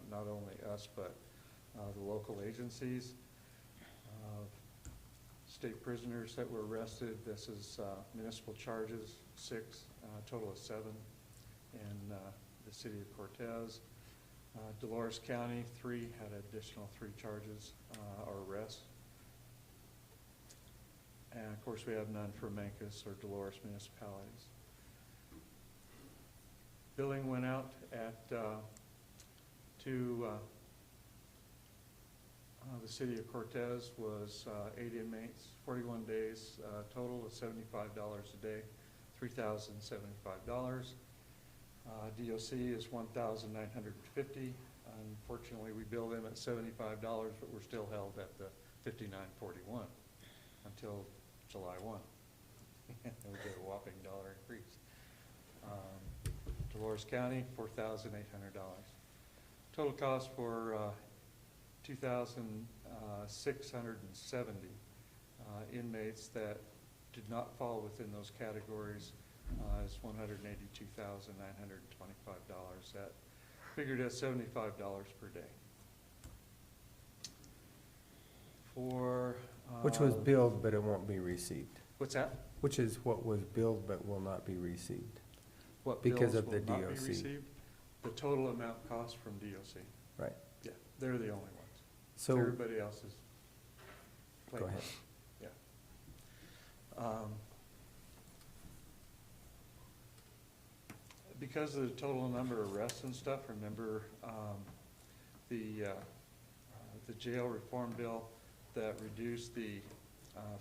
not only us, but the local agencies. State prisoners that were arrested, this is municipal charges, 6, total of 7 in the city of Cortez. Dolores County, 3, had additional 3 charges or arrests. And of course, we have none for Mancos or Dolores municipalities. Billing went out at to the city of Cortez was 8 inmates, 41 days, total of $75 a day, $3,075. DOC is $1,950. Unfortunately, we bill them at $75, but we're still held at the $59.41 until July 1. And we get a whopping $1 increase. Dolores County, $4,800. Total cost for 2,670 inmates that did not fall within those categories is $182,925. That figured at $75 per day. For Which was billed, but it won't be received. what's that? Which is what was billed, but will not be received. What Because bills of the will not be DOC. received? The total amount cost from DOC. Right. Yeah, they're the only ones. So, Everybody else is. go ahead. Yeah. Because of the total number of arrests and stuff, remember the jail reform bill that reduced the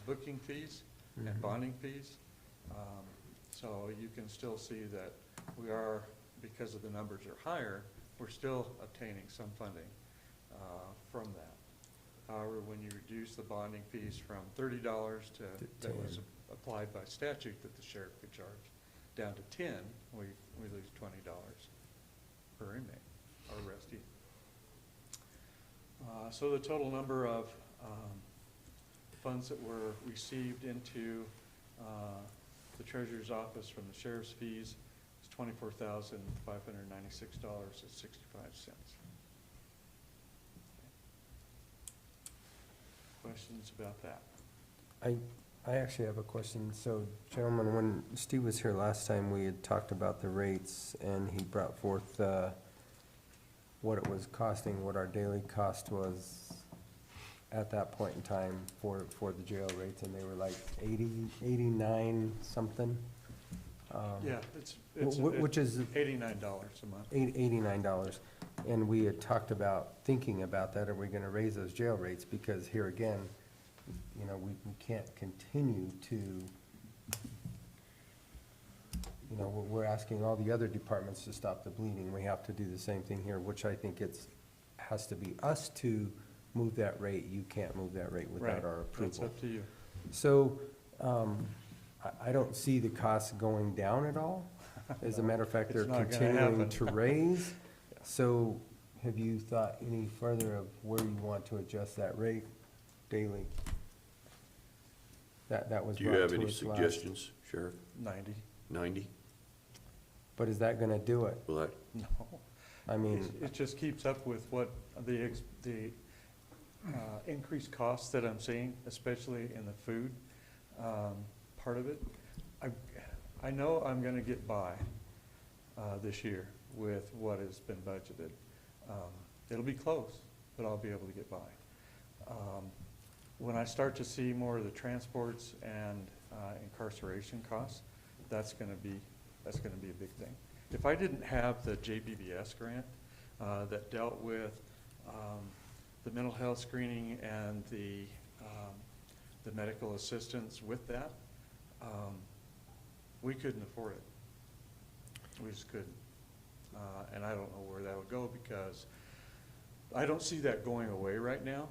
booking fees and bonding fees. So you can still see that we are, because of the numbers are higher, we're still obtaining some funding from that. However, when you reduce the bonding fees from $30 to, that was applied by statute that the sheriff could charge, down to 10, we lose $20 per inmate or arrestee. So the total number of funds that were received into the treasurer's office from the sheriff's fees is $24,596.65. Questions about that? I actually have a question. So, gentlemen, when Steve was here last time, we had talked about the rates, and he brought forth what it was costing, what our daily cost was at that point in time for the jail rates, and they were like 89 something. Yeah, Which is $89 a month. $89. And we had talked about, thinking about that, are we gonna raise those jail rates? Because here again, you know, we can't continue to, you know, we're asking all the other departments to stop the bleeding. We have to do the same thing here, which I think has to be us to move that rate. You can't move that rate without Right. our approval. That's up to you. So, I don't see the costs going down at all. As a matter of fact, they're It's not gonna continuing happen. to raise. So have you thought any further of where you want to adjust that rate daily? That was Do you brought have to any us last. suggestions, Sheriff? 90? 90? But is that gonna do it? Well, that, No. I mean, It just keeps up with what the increased costs that I'm seeing, especially in the food part of it. I know I'm gonna get by this year with what has been budgeted. It'll be close, but I'll be able to get by. When I start to see more of the transports and incarceration costs, that's gonna be a big thing. If I didn't have the JBBS grant that dealt with the mental health screening and the medical assistance with that, we couldn't afford it. We just couldn't. And I don't know where that would go, because I don't see that going away right now.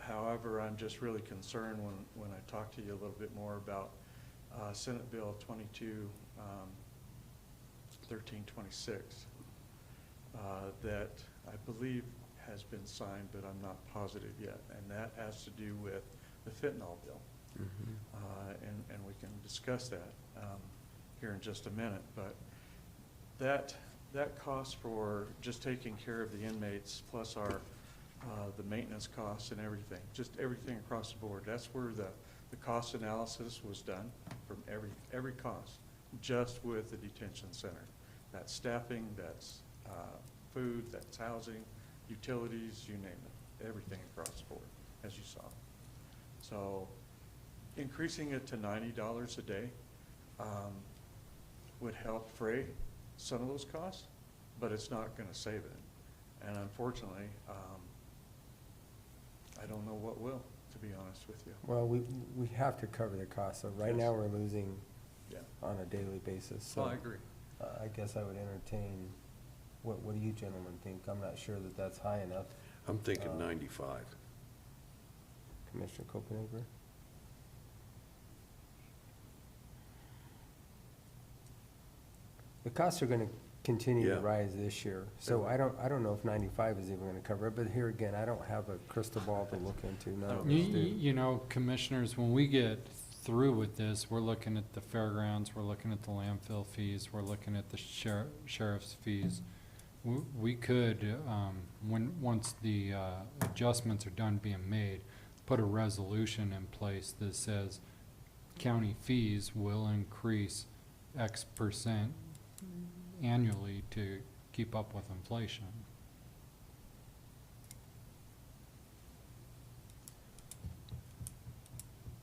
However, I'm just really concerned when I talk to you a little bit more about Senate Bill 1326 that I believe has been signed, but I'm not positive yet. And that has to do with the fentanyl bill. And we can discuss that here in just a minute. But that cost for just taking care of the inmates, plus our the maintenance costs and everything, just everything across the board. That's where the cost analysis was done from every cost, just with the detention center. That's staffing, that's food, that's housing, utilities, you name it, everything across the board, as you saw. So increasing it to $90 a day would help fray some of those costs, but it's not going to save it. And unfortunately, I don't know what will, to be honest with you. well, we have to cover the cost. So right Yes. now, we're losing Yeah. on a daily basis. So Well, I agree. I guess I would entertain, what do you gentlemen think? I'm not sure that that's high enough. I'm thinking 95. Commissioner Copenager? The costs are gonna continue to Yeah. rise this year, so I don't know if 95 is even gonna cover it, but here again, I don't have a crystal ball to look into, none of us do. You know, commissioners, when we get through with this, we're looking at the fairgrounds, we're looking at the landfill fees, we're looking at the sheriff's fees. We could, once the adjustments are done being made, put a resolution in place that says county fees will increase X percent annually to keep up with inflation.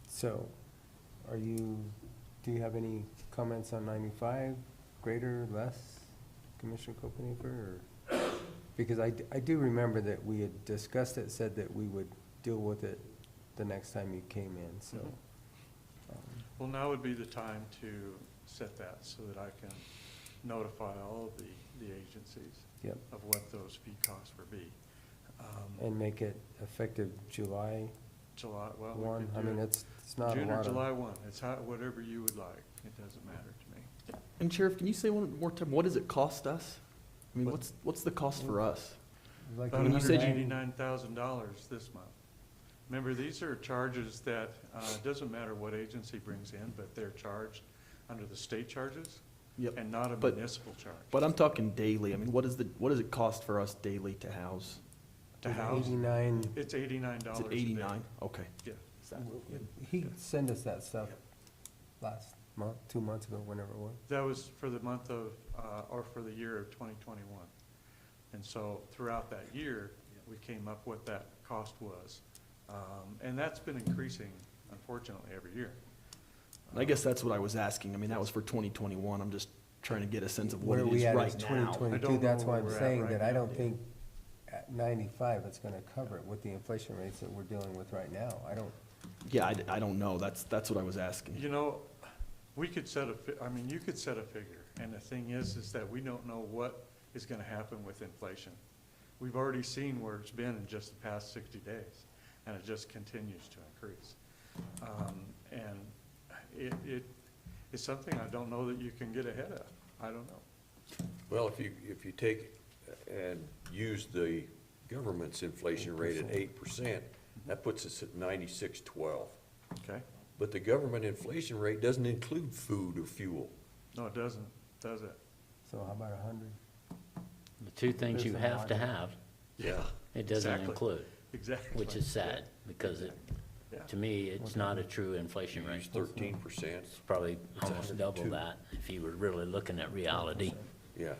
So, do you have any comments on 95, greater, less, Commissioner Copenager, or? Because I do remember that we had discussed it, said that we would deal with it the next time you came in, so. Well, now would be the time to set that so that I can notify all of the agencies Yep. of what those fee costs would be. And make it effective July July, well, we 1, could I do mean, it it's not a June or lot of. July 1, it's whatever you would like, it doesn't matter to me. And Sheriff, can you say one more time, what does it cost us? I mean, What? what's the cost for us? Like About When you said you- $189,000 this month. Remember, these are charges that, it doesn't matter what agency brings in, but they're charged under the state charges Yep. and not a But- municipal charge. But I'm talking daily. I mean, what does it cost for us daily to house? To house, 89, it's $89 Is a it day. 89? Okay. Yeah. he sent us that stuff last month, 2 months ago, whenever it was. That was for the month of, or for the year of 2021. And so throughout that year, we came up what that cost was. And that's been increasing, unfortunately, every year. I guess that's what I was asking. I mean, that was for 2021. I'm just trying to get a sense of what Where it we is at right is now. 2022, that's why I'm where we're at saying right that I now. don't think at 95 it's gonna cover it with the inflation rates that we're dealing with right now. I don't, Yeah, I don't know. That's what I was asking. You know, we could set I mean, you could set a figure, and the thing is that we don't know what is gonna happen with inflation. We've already seen where it's been in just the past 60 days, and it just continues to increase. And it's something I don't know that you can get ahead of. I don't know. Well, if you take and use the government's inflation rate at 8%, that puts us at 96.12. Okay? But the government inflation rate doesn't include food or fuel. No, it doesn't, does it? so how about 100? The two things you There's a have to lot. have, Yeah. it doesn't Exactly. include, Exactly. which is sad, because it, Yeah. to me, it's not a true inflation You rate. use 13%, It's probably almost double 102. that, if you were really looking at reality. yeah.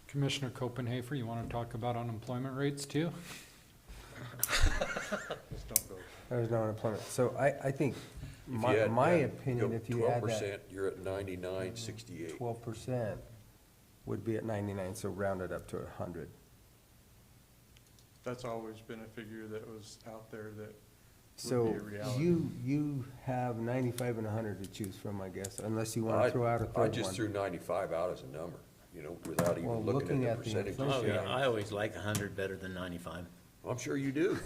Commissioner Copenhaver, you want to talk about unemployment rates too? Just don't go. There's no unemployment. So I think, If my, you add- my add- opinion, go if you add that 12%, you're at 99.68. 12% would be at 99, so round it up to 100. That's always been a figure that was out there that would So be a reality. you have 95 and 100 to choose from, I guess, unless you want I to throw out a I third just one. threw 95 out as a number, you know, without Well, even looking looking at at the the percentages. inflation Oh, rate. yeah, I always like 100 better than 95. I'm sure you do.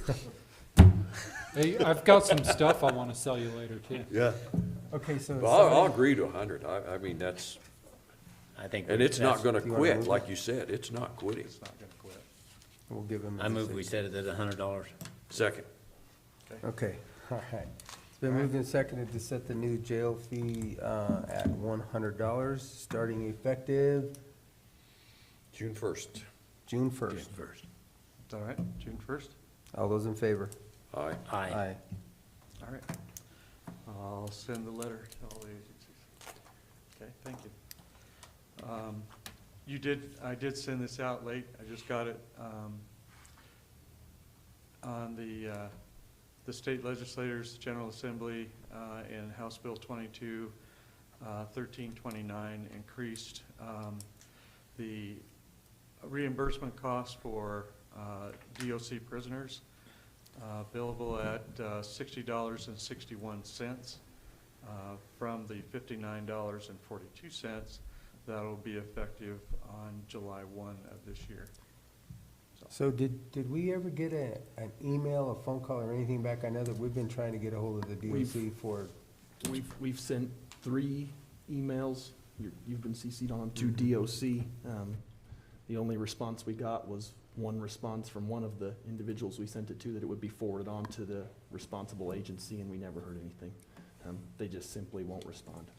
Hey, I've got some stuff I want to sell you later too. Yeah. Okay, so. Well, I'll somebody- agree to 100. I mean, that's, I think. and it's not that's- gonna Do you wanna move quit, it? like you said. It's not quitting. It's not gonna quit. We'll give him. a I move we decision. set it at $100. Second. Okay, all right. It's been moved and seconded to set the new jail fee at $100, starting effective June 1st. June 1st. First. It's all right, June 1st? All those in favor? Aye. Aye. All right. I'll send the letter to all the agencies. Okay, thank you. I did send this out late. I just got it on the state legislators, General Assembly, in House Bill 1329 increased the reimbursement costs for DOC prisoners, billable at $60.61 from the $59.42. That'll be effective on July 1 of this year. So did we ever get an email, a phone call, or anything back? I know that we've been trying to get a hold of the DOC for, We've sent 3 emails. You've been CC'd on to DOC. The only response we got was one response from one of the individuals we sent it to, that it would be forwarded on to the responsible agency, and we never heard anything. They just simply won't respond.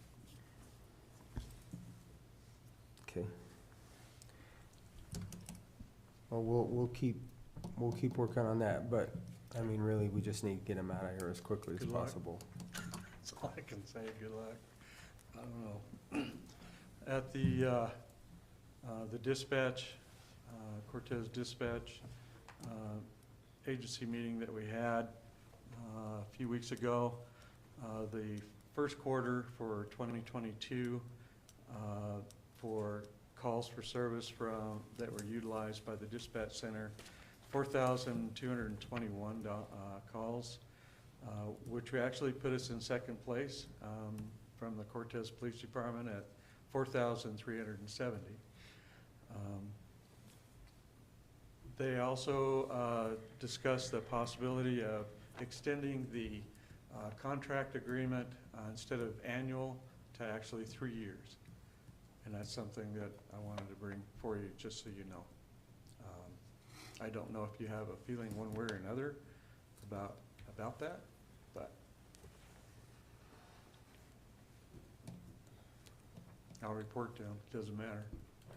okay. Well, we'll keep working on that, but, I mean, really, we just need to get them out of here as quickly as Good luck. possible. That's all I can say. Good luck. I don't know. At the dispatch, Cortez Dispatch, agency meeting that we had a few weeks ago, the first quarter for 2022, for calls for service that were utilized by the dispatch center, 4,221 calls, which actually put us in second place from the Cortez Police Department at 4,370. They also discussed the possibility of extending the contract agreement instead of annual to actually 3 years. And that's something that I wanted to bring for you, just so you know. I don't know if you have a feeling one way or another about that, but I'll report to them. Doesn't matter.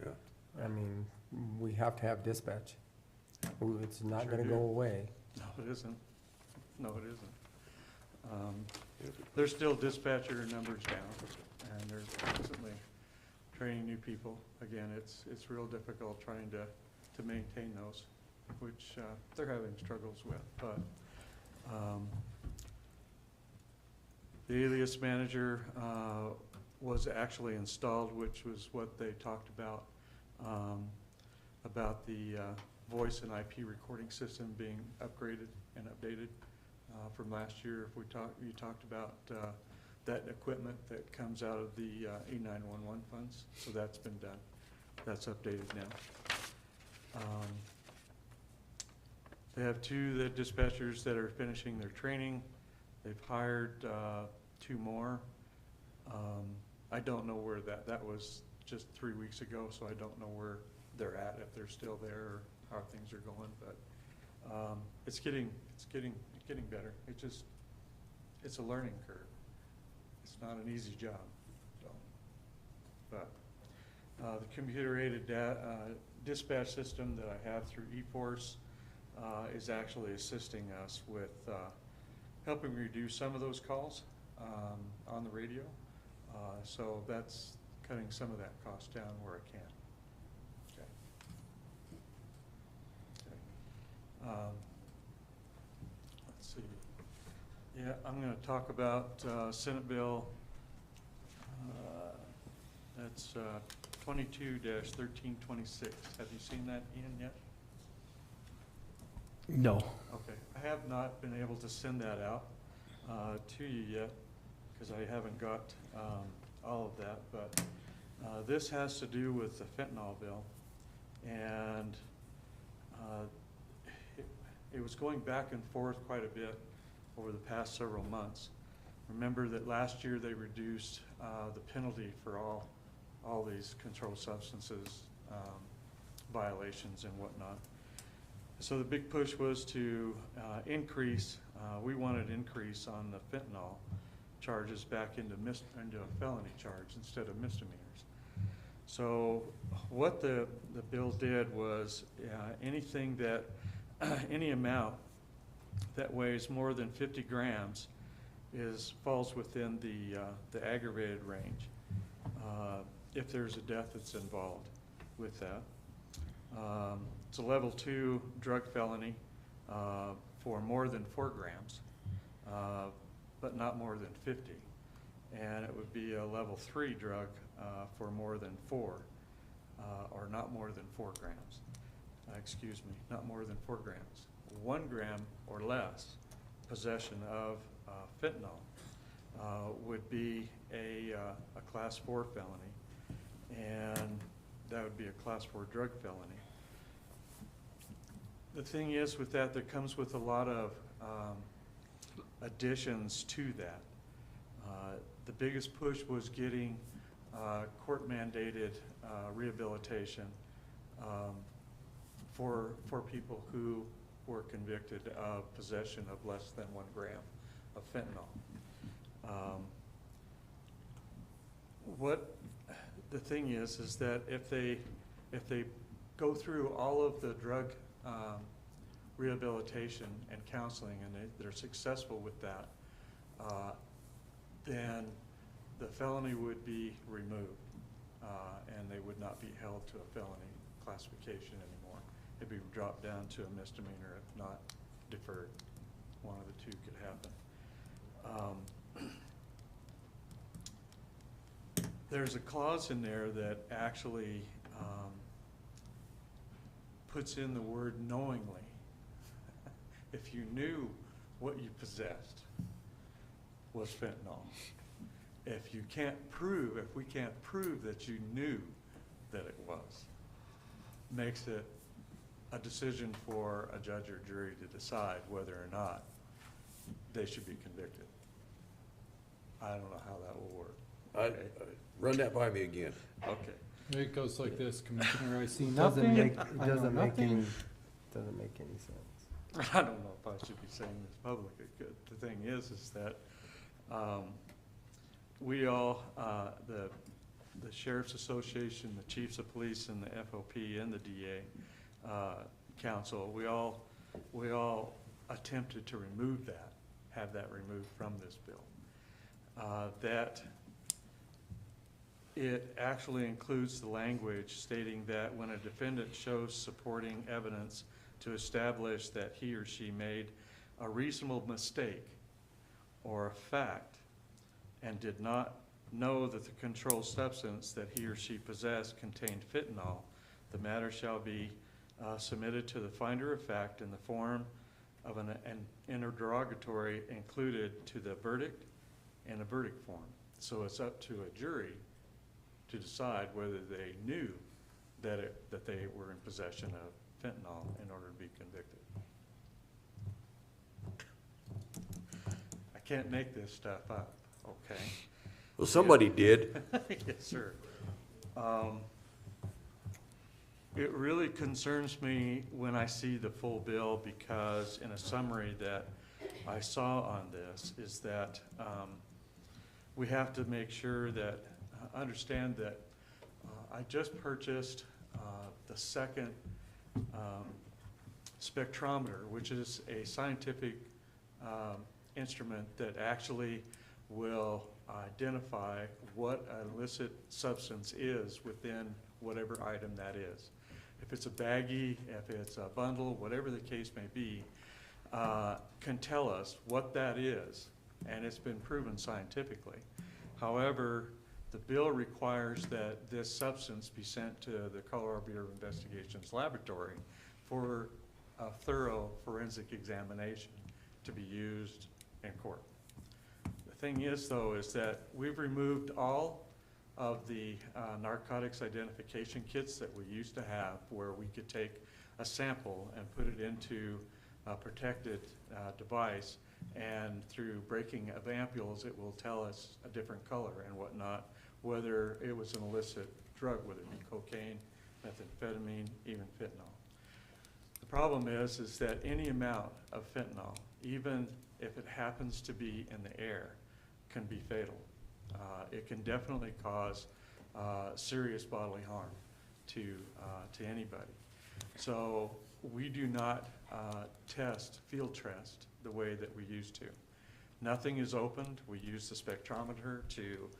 Yeah. I mean, we have to have dispatch. It's not Sure gonna do. go away. No, it isn't. No, it isn't. There's still dispatcher numbers down, and they're constantly training new people. Again, it's real difficult trying to to maintain those, which they're having struggles with. But the alias manager was actually installed, which was what they talked about the voice and IP recording system being upgraded and updated from last year. If you talked about that equipment that comes out of the E911 funds, so that's been done. That's updated now. They have two dispatchers that are finishing their training. They've hired 2 more. I don't know where that was just 3 weeks ago, so I don't know where they're at, if they're still there or how things are going. But it's getting better. It's a learning curve. It's not an easy job. So, but the computer-aided dispatch system that I have through eForce is actually assisting us with helping reduce some of those calls on the radio. So that's cutting some of that cost down where I can. Okay. Let's see. Yeah, I'm going to talk about Senate Bill. That's 22-1326. Have you seen that, Ian, yet? No. Okay. I have not been able to send that out to you yet because I haven't got all of that. But this has to do with the fentanyl bill. And it was going back and forth quite a bit over the past several months. Remember that last year they reduced the penalty for all these controlled substances violations and whatnot. So the big push was to increase, we wanted increase on the fentanyl charges back into a felony charge instead of misdemeanors. So what the bill did was anything that, any amount that weighs more than 50 grams falls within the aggravated range if there's a death that's involved with that. It's a level 2 drug felony for more than 4 grams, but not more than 50. And it would be a level 3 drug for more than 4, or not more than 4 grams. Excuse me, not more than 4 grams. 1 gram or less possession of fentanyl would be a class 4 felony, and that would be a class 4 drug felony. The thing is with that, there comes with a lot of additions to that. The biggest push was getting court-mandated rehabilitation for people who were convicted of possession of less than 1 gram of fentanyl. What the thing is that if they go through all of the drug rehabilitation and counseling and they're successful with that, then the felony would be removed and they would not be held to a felony classification anymore. It'd be dropped down to a misdemeanor, if not deferred. One of the two could happen. There's a clause in there that actually puts in the word knowingly. If you knew what you possessed was fentanyl. If we can't prove that you knew that it was, makes it a decision for a judge or jury to decide whether or not they should be convicted. I don't know how that will work. Okay. Run that by me again. Okay. It goes like this, Commissioner, I see It nothing. doesn't make any sense. I don't know if I should be saying this publicly. The thing is that we all, the Sheriff's Association, the Chiefs of Police, and the FOP, and the DA Council, we all attempted to remove that, have that removed from this bill. That it actually includes the language stating that when a defendant shows supporting evidence to establish that he or she made a reasonable mistake or a fact and did not know that the controlled substance that he or she possessed contained fentanyl, the matter shall be submitted to the finder of fact in the form of an interrogatory included to the verdict and a verdict form. So it's up to a jury to decide whether they knew that they were in possession of fentanyl in order to be convicted. I can't make this stuff up, okay? Well, somebody did. Yes, sir. It really concerns me when I see the full bill, because in a summary that I saw on this is that we have to make sure that, understand that I just purchased the second spectrometer, which is a scientific instrument that actually will identify what an illicit substance is within whatever item that is. If it's a baggie, if it's a bundle, whatever the case may be, can tell us what that is, and it's been proven scientifically. However, the bill requires that this substance be sent to the Colorado Bureau of Investigations laboratory for a thorough forensic examination to be used in court. The thing is, though, is that we've removed all of the narcotics identification kits that we used to have, where we could take a sample and put it into a protected device, and through breaking of ampules, it will tell us a different color and whatnot, whether it was an illicit drug, whether it be cocaine, methamphetamine, even fentanyl. The problem is that any amount of fentanyl, even if it happens to be in the air, can be fatal. It can definitely cause serious bodily harm to anybody. So we do not field test the way that we used to. Nothing is opened. We use the spectrometer to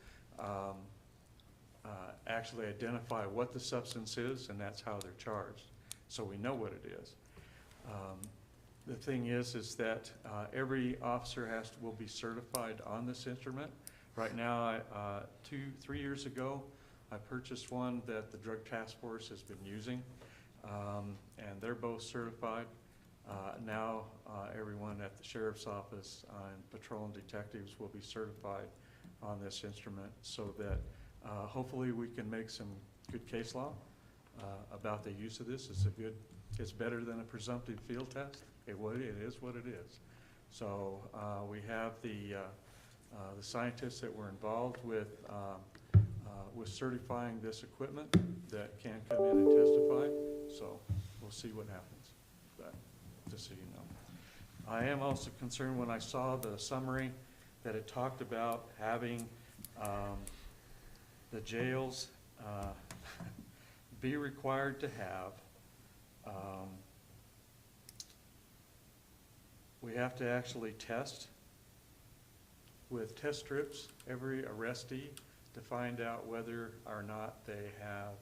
actually identify what the substance is, and that's how they're charged. So we know what it is. The thing is that every officer will be certified on this instrument. Right now, 3 years ago, I purchased one that the Drug Task Force has been using, and they're both certified. Now, everyone at the Sheriff's Office and patrol and detectives will be certified on this instrument, so that hopefully we can make some good case law about the use of this. It's better than a presumptive field test. It is what it is. So we have the scientists that were involved with certifying this equipment that can come in and testify. So we'll see what happens. But just so you know, I am also concerned when I saw the summary that it talked about having the jails be required to have. We have to actually test with test strips every arrestee to find out whether or not they have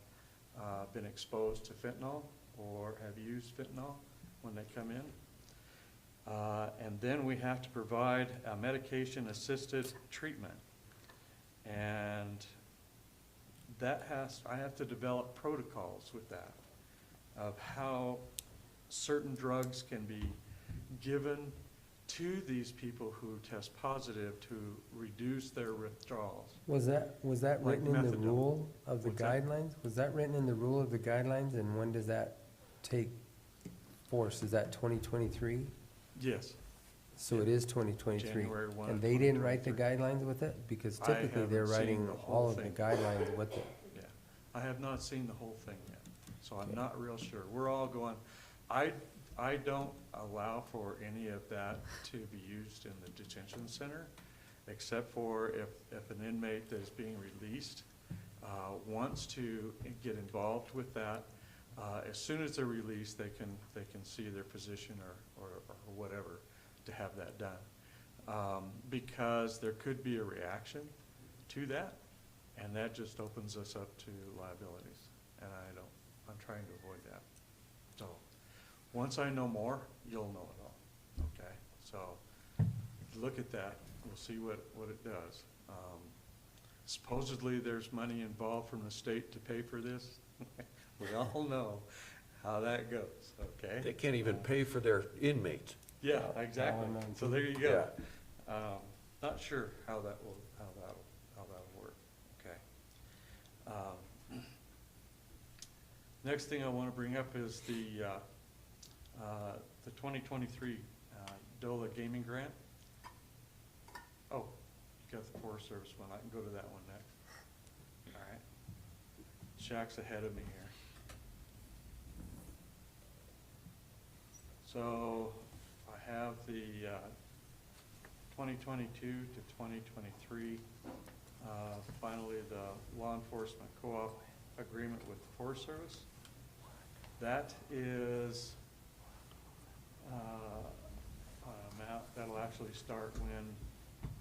been exposed to fentanyl or have used fentanyl when they come in. And then we have to provide a medication-assisted treatment. And I have to develop protocols with that, of how certain drugs can be given to these people who test positive to reduce their withdrawals. Was that Like written in the methadone. rule of the What's that? guidelines? Was that written in the rule of the guidelines, and when does that take force? Is that 2023? Yes. So it is 2023. January 1 And of they didn't write the 2023. guidelines with it? Because I typically they're haven't seen writing the whole all of the thing. guidelines with it. Yeah, I have not seen the whole thing yet, so I'm Okay. not real sure. We're all going, I don't allow for any of that to be used in the detention center, except for if an inmate that is being released wants to get involved with that. As soon as they're released, they can see their physician or whatever to have that done. Because there could be a reaction to that, And that just opens us up to liabilities, and I'm trying to avoid that. So, once I know more, you'll know it all, okay? So, look at that, we'll see what it does. Supposedly, there's money involved from the state to pay for this. We all know how that goes, okay? They can't even pay for their inmates. Yeah, exactly. So there you go. Not sure how that'll work, okay? Next thing I want to bring up is the 2023 DOLA gaming grant. Oh, you got the Forest Service one. I can go to that one next. All right. Shaq's ahead of me here. So I have the 2022 to 2023, finally the law enforcement co-op agreement with the Forest Service. That is an amount that'll actually start when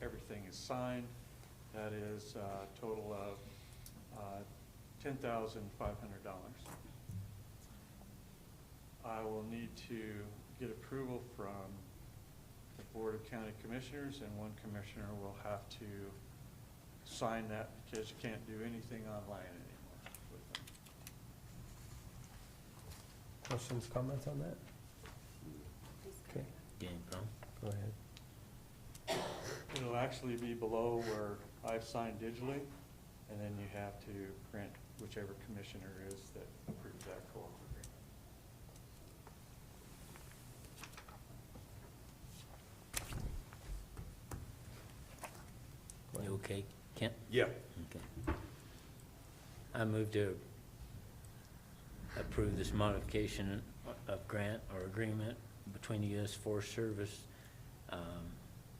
everything is signed. That is a total of $10,500. I will need to get approval from the Board of County Commissioners, and one commissioner will have to sign that because you can't do anything online anymore with them. Questions, comments on that? Okay, Game from? go ahead. It'll actually be below where I've signed digitally, and then you have to print whichever commissioner is that approves that co-op agreement. You okay, Kent? Yeah. Okay. I move to approve this modification of grant or agreement between the U.S. Forest Service,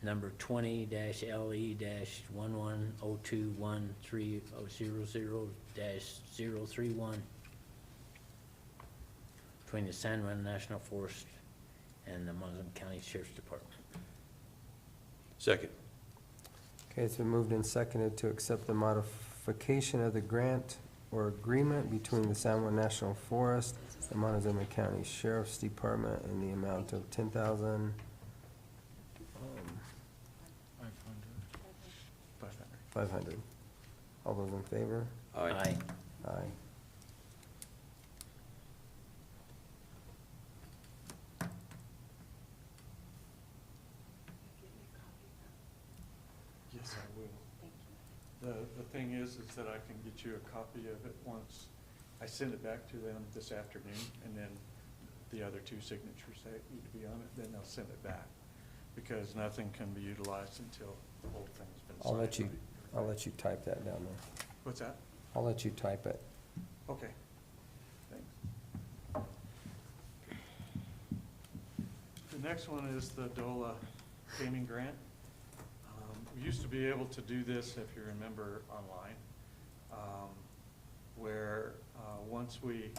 number 20-LE-11021300-031, between the San Juan National Forest and the Montezuma County Sheriff's Department. Second. Okay, it's been moved and seconded to accept the modification of the grant or agreement between the San Juan National Forest and Montezuma County Sheriff's Department in the amount of $10,500. 500. All those in favor? Aye. Aye. Yes, I will. The thing is that I can get you a copy of it once I send it back to them this afternoon, and then the other two signatures that need to be on it, then they'll send it back, because nothing can be utilized until the whole thing's been signed. I'll let you type that down there. What's that? I'll let you type it. Okay, thanks. The next one is the DOLA gaming grant. We used to be able to do this, if you remember, online, where once we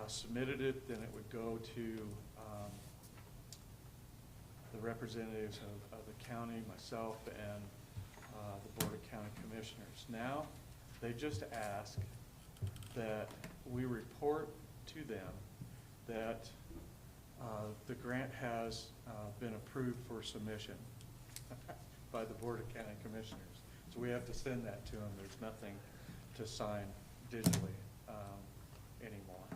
submitted it, then it would go to the representatives of the county, myself, and the Board of County Commissioners. Now, they just ask that we report to them that the grant has been approved for submission by the Board of County Commissioners. So we have to send that to them. There's nothing to sign digitally anymore.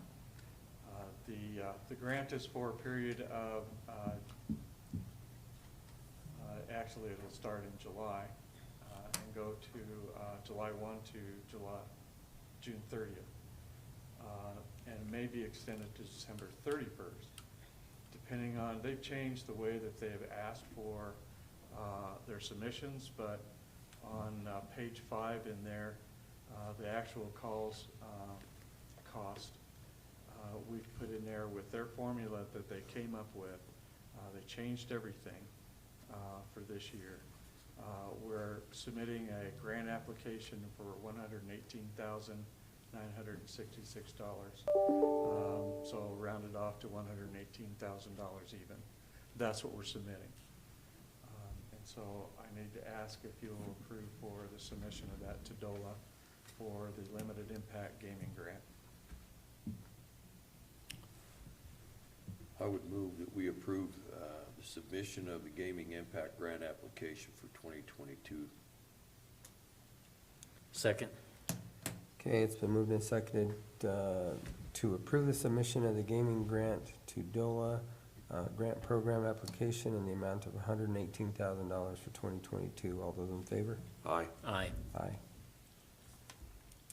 The grant is for a period of, actually it'll start in July and go to July 1 to June 30th. And may be extended to December 31st, depending on, they've changed the way that they've asked for their submissions, but on page 5 in there, the actual calls cost, we've put in there with their formula that they came up with. They changed everything for this year. We're submitting a grant application for $118,966. So rounded off to $118,000 even. That's what we're submitting. And so I need to ask if you'll approve for the submission of that to DOLA. for the Limited Impact Gaming Grant. I would move that we approve the submission of the Gaming Impact Grant application for 2022. Second. Okay, it's been moved and seconded to approve the submission of the gaming grant to DOLA grant program application in the amount of $118,000 for 2022. All those in favor? Aye. Aye. Aye.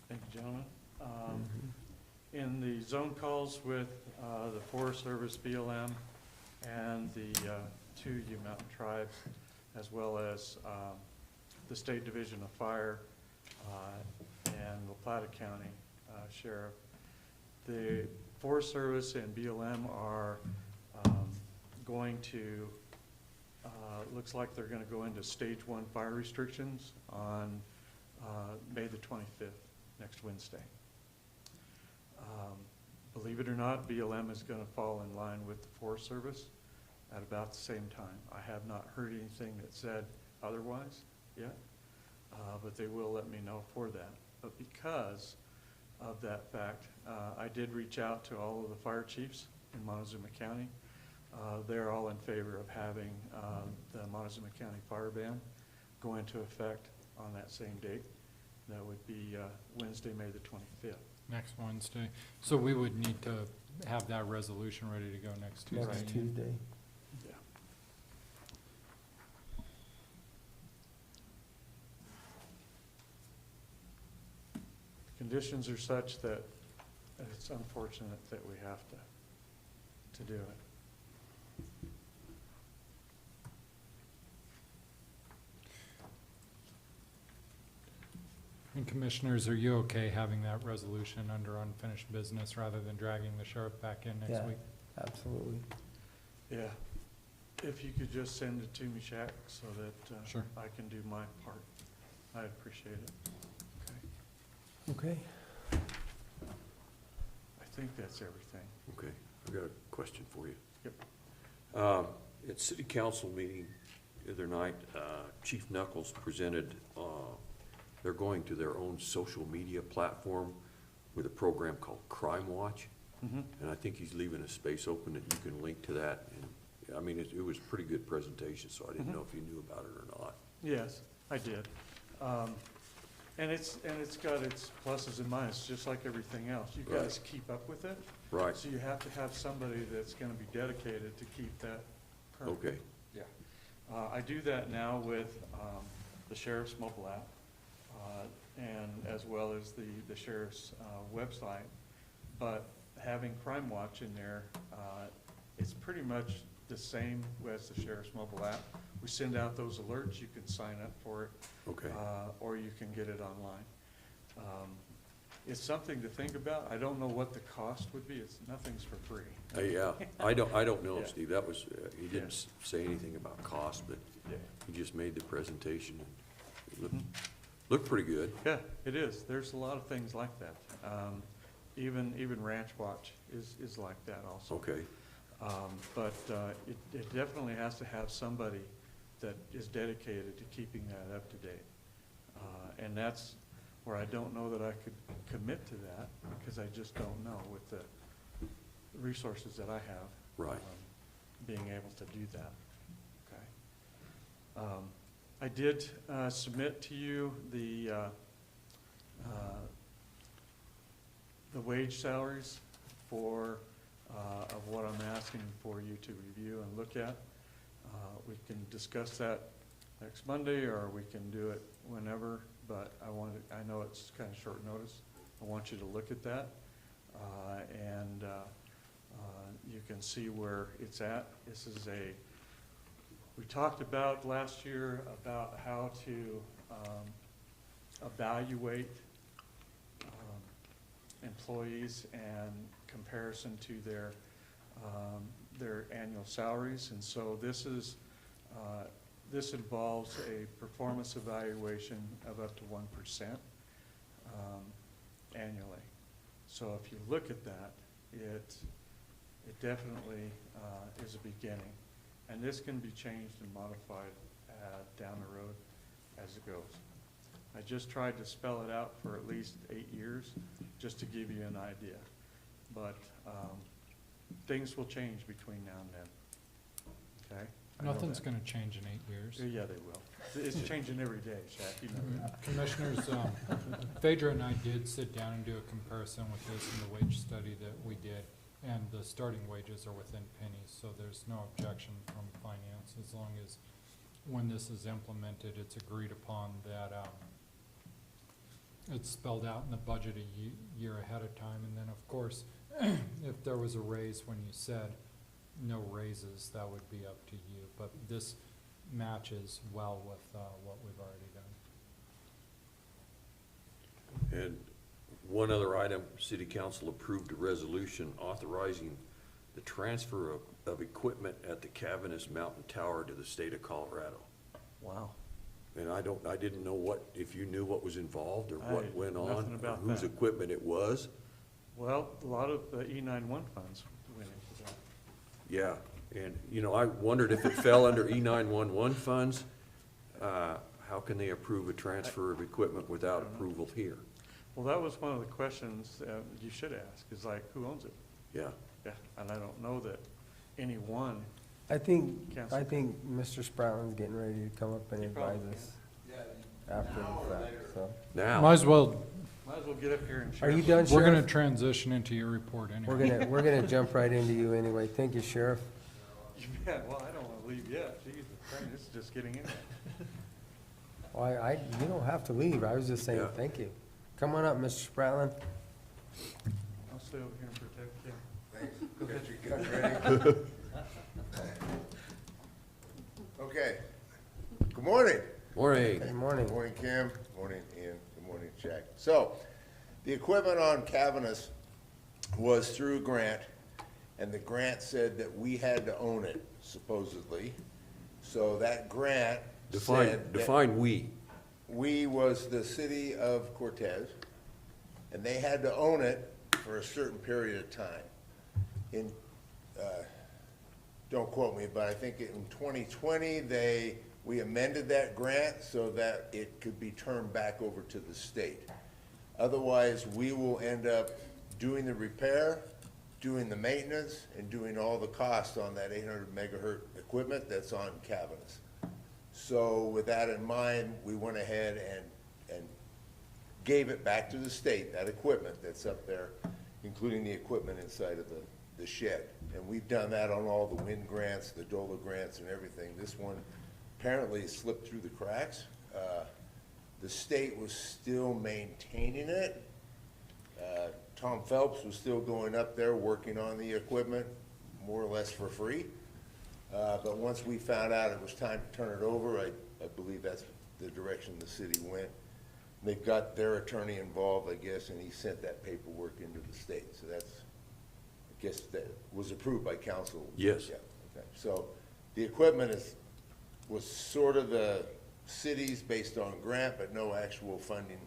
Thank you, gentlemen. In the zone calls with the Forest Service, BLM, and the two U Mountain tribes, as well as the State Division of Fire and La Plata County Sheriff, the Forest Service and BLM are going to, looks like they're going to go into stage 1 fire restrictions on May the 25th, next Wednesday. Believe it or not, BLM is going to fall in line with the Forest Service at about the same time. I have not heard anything that said otherwise yet, but they will let me know for that. But because of that fact, I did reach out to all of the fire chiefs in Montezuma County. They're all in favor of having the Montezuma County Fire Ban go into effect on that same date. That would be Wednesday, May the 25th. Next Wednesday. So we would need to have that resolution ready to go next Tuesday. Next Tuesday. Yeah. The conditions are such that it's unfortunate that we have to do it. And Commissioners, are you okay having that resolution under unfinished business rather than dragging the sheriff back in next Yeah. week? Absolutely. Yeah. If you could just send it to me, Shaq, so that Sure. I can do my part. I'd appreciate it. Okay. I think that's everything. Okay, I've got a question for you. Yep. At city council meeting the other night, Chief Knuckles presented, they're going to their own social media platform with a program called Crime Watch. Mhm. And I think he's leaving a space open that you can link to that. And I mean, it was a pretty good presentation, so I didn't know if you knew about it or not. Yes, I did. And it's got its pluses and minuses, just like everything else. You guys keep up with it. Right. So you have to have somebody that's gonna be dedicated to keep that current. Okay. Yeah. I do that now with the sheriff's mobile app, and as well as the sheriff's website. But having Crime Watch in there, it's pretty much the same as the sheriff's mobile app. We send out those alerts, you can sign up for it. Okay. Or you can get it online. It's something to think about. I don't know what the cost would be. Nothing's for free. Yeah, I don't know, Yeah. Steve. That was, he didn't Yeah. say anything about cost, but Yeah. he just made the presentation and it Mhm. looked pretty good. Yeah, it is. There's a lot of things like that. Even Ranch Watch is like that also. Okay. But it definitely has to have somebody that is dedicated to keeping that up to date. And that's where I don't know that I could commit to that, because I just don't know with the resources that I have. Right. Being able to do that. Okay. I did submit to you the wage salaries for of what I'm asking for you to review and look at. We can discuss that next Monday, or we can do it whenever, but I know it's kind of short notice. I want you to look at that, and you can see where it's at. This is we talked about last year about how to evaluate employees and comparison to their annual salaries. And so this involves a performance evaluation of up to 1% annually. So if you look at that, it definitely is a beginning. And this can be changed and modified down the road as it goes. I just tried to spell it out for at least 8 years, just to give you an idea. But things will change between now and then, okay? I know Nothing's that. gonna change in 8 years. Yeah, they will. It's changing every day, Shaq, you know that. Commissioners, Phaedra and I did sit down and do a comparison with this and the wage study that we did, and the starting wages are within pennies, so there's no objection from finance, as long as when this is implemented, it's agreed upon that, it's spelled out in the budget a year ahead of time, and then, of course, if there was a raise when you said no raises, that would be up to you, but this matches well with, what we've already done. And one other item, city council approved a resolution authorizing the transfer of equipment at the Cavernous Mountain Tower to the state of Colorado. Wow. And I didn't know if you knew what was involved or what I- went nothing on, or about whose that. equipment it was. Well, a lot of the E91 funds went into that. Yeah, and, I wondered if it fell under E911 funds. How can they approve a transfer of equipment without approval here? Well, that was one of the questions you should ask, is like, who owns it? Yeah. Yeah, and I don't know that any one. I think Council. Mr. Spratlin's getting ready to come up and He advise probably us after the fact, so. Now. Might as well, Might as well get up here and share. Are you done, we're gonna Sheriff? transition into your report anyway. We're gonna jump right into you anyway. Thank you, Sheriff. Yeah, well, I don't wanna leave yet. Jesus Christ, this is just getting in. Well, you don't have to leave. I was just saying, Yeah. thank you. Come on up, Mr. Spratlin. I'll stay over here and protect you. Thanks. Got your gun ready? Okay. Good morning. Morning. Good morning. Good morning, Kim. Good morning, Ian. Good morning, Jack. So, the equipment on Cavernous was through a grant, and the grant said that we had to own it, supposedly. So that grant said Define we. we was the city of Cortez, and they had to own it for a certain period of time. Don't quote me, but I think in 2020, we amended that grant so that it could be turned back over to the state. Otherwise, we will end up doing the repair, doing the maintenance, and doing all the costs on that 800 megahertz equipment that's on Cavernous. So with that in mind, we went ahead and gave it back to the state, that equipment that's up there, including the equipment inside of the shed. And we've done that on all the wind grants, the DOLA grants and everything. This one apparently slipped through the cracks. The state was still maintaining it. Tom Phelps was still going up there working on the equipment, more or less for free. But once we found out it was time to turn it over, I believe that's the direction the city went. They've got their attorney involved, I guess, and he sent that paperwork into the state. So that's, I guess, that was approved by council. Yes. Yeah, okay. So the equipment was sort of the city's based on grant, but no actual funding.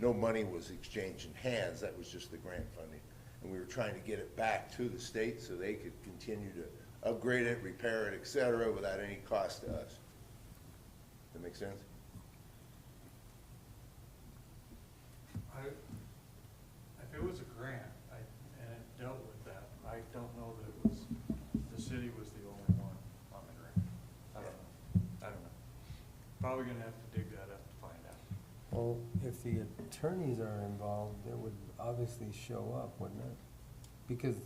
No money was exchanged in hands. That was just the grant funding. And we were trying to get it back to the state so they could continue to upgrade it, repair it, et cetera, without any cost to us. That make sense? If it was a grant, and it dealt with that, I don't know that it was, the city was the only one on the grant. I don't know. Probably gonna have to dig that up to find out. Well, if the attorneys are involved, it would obviously show up, wouldn't it? Because,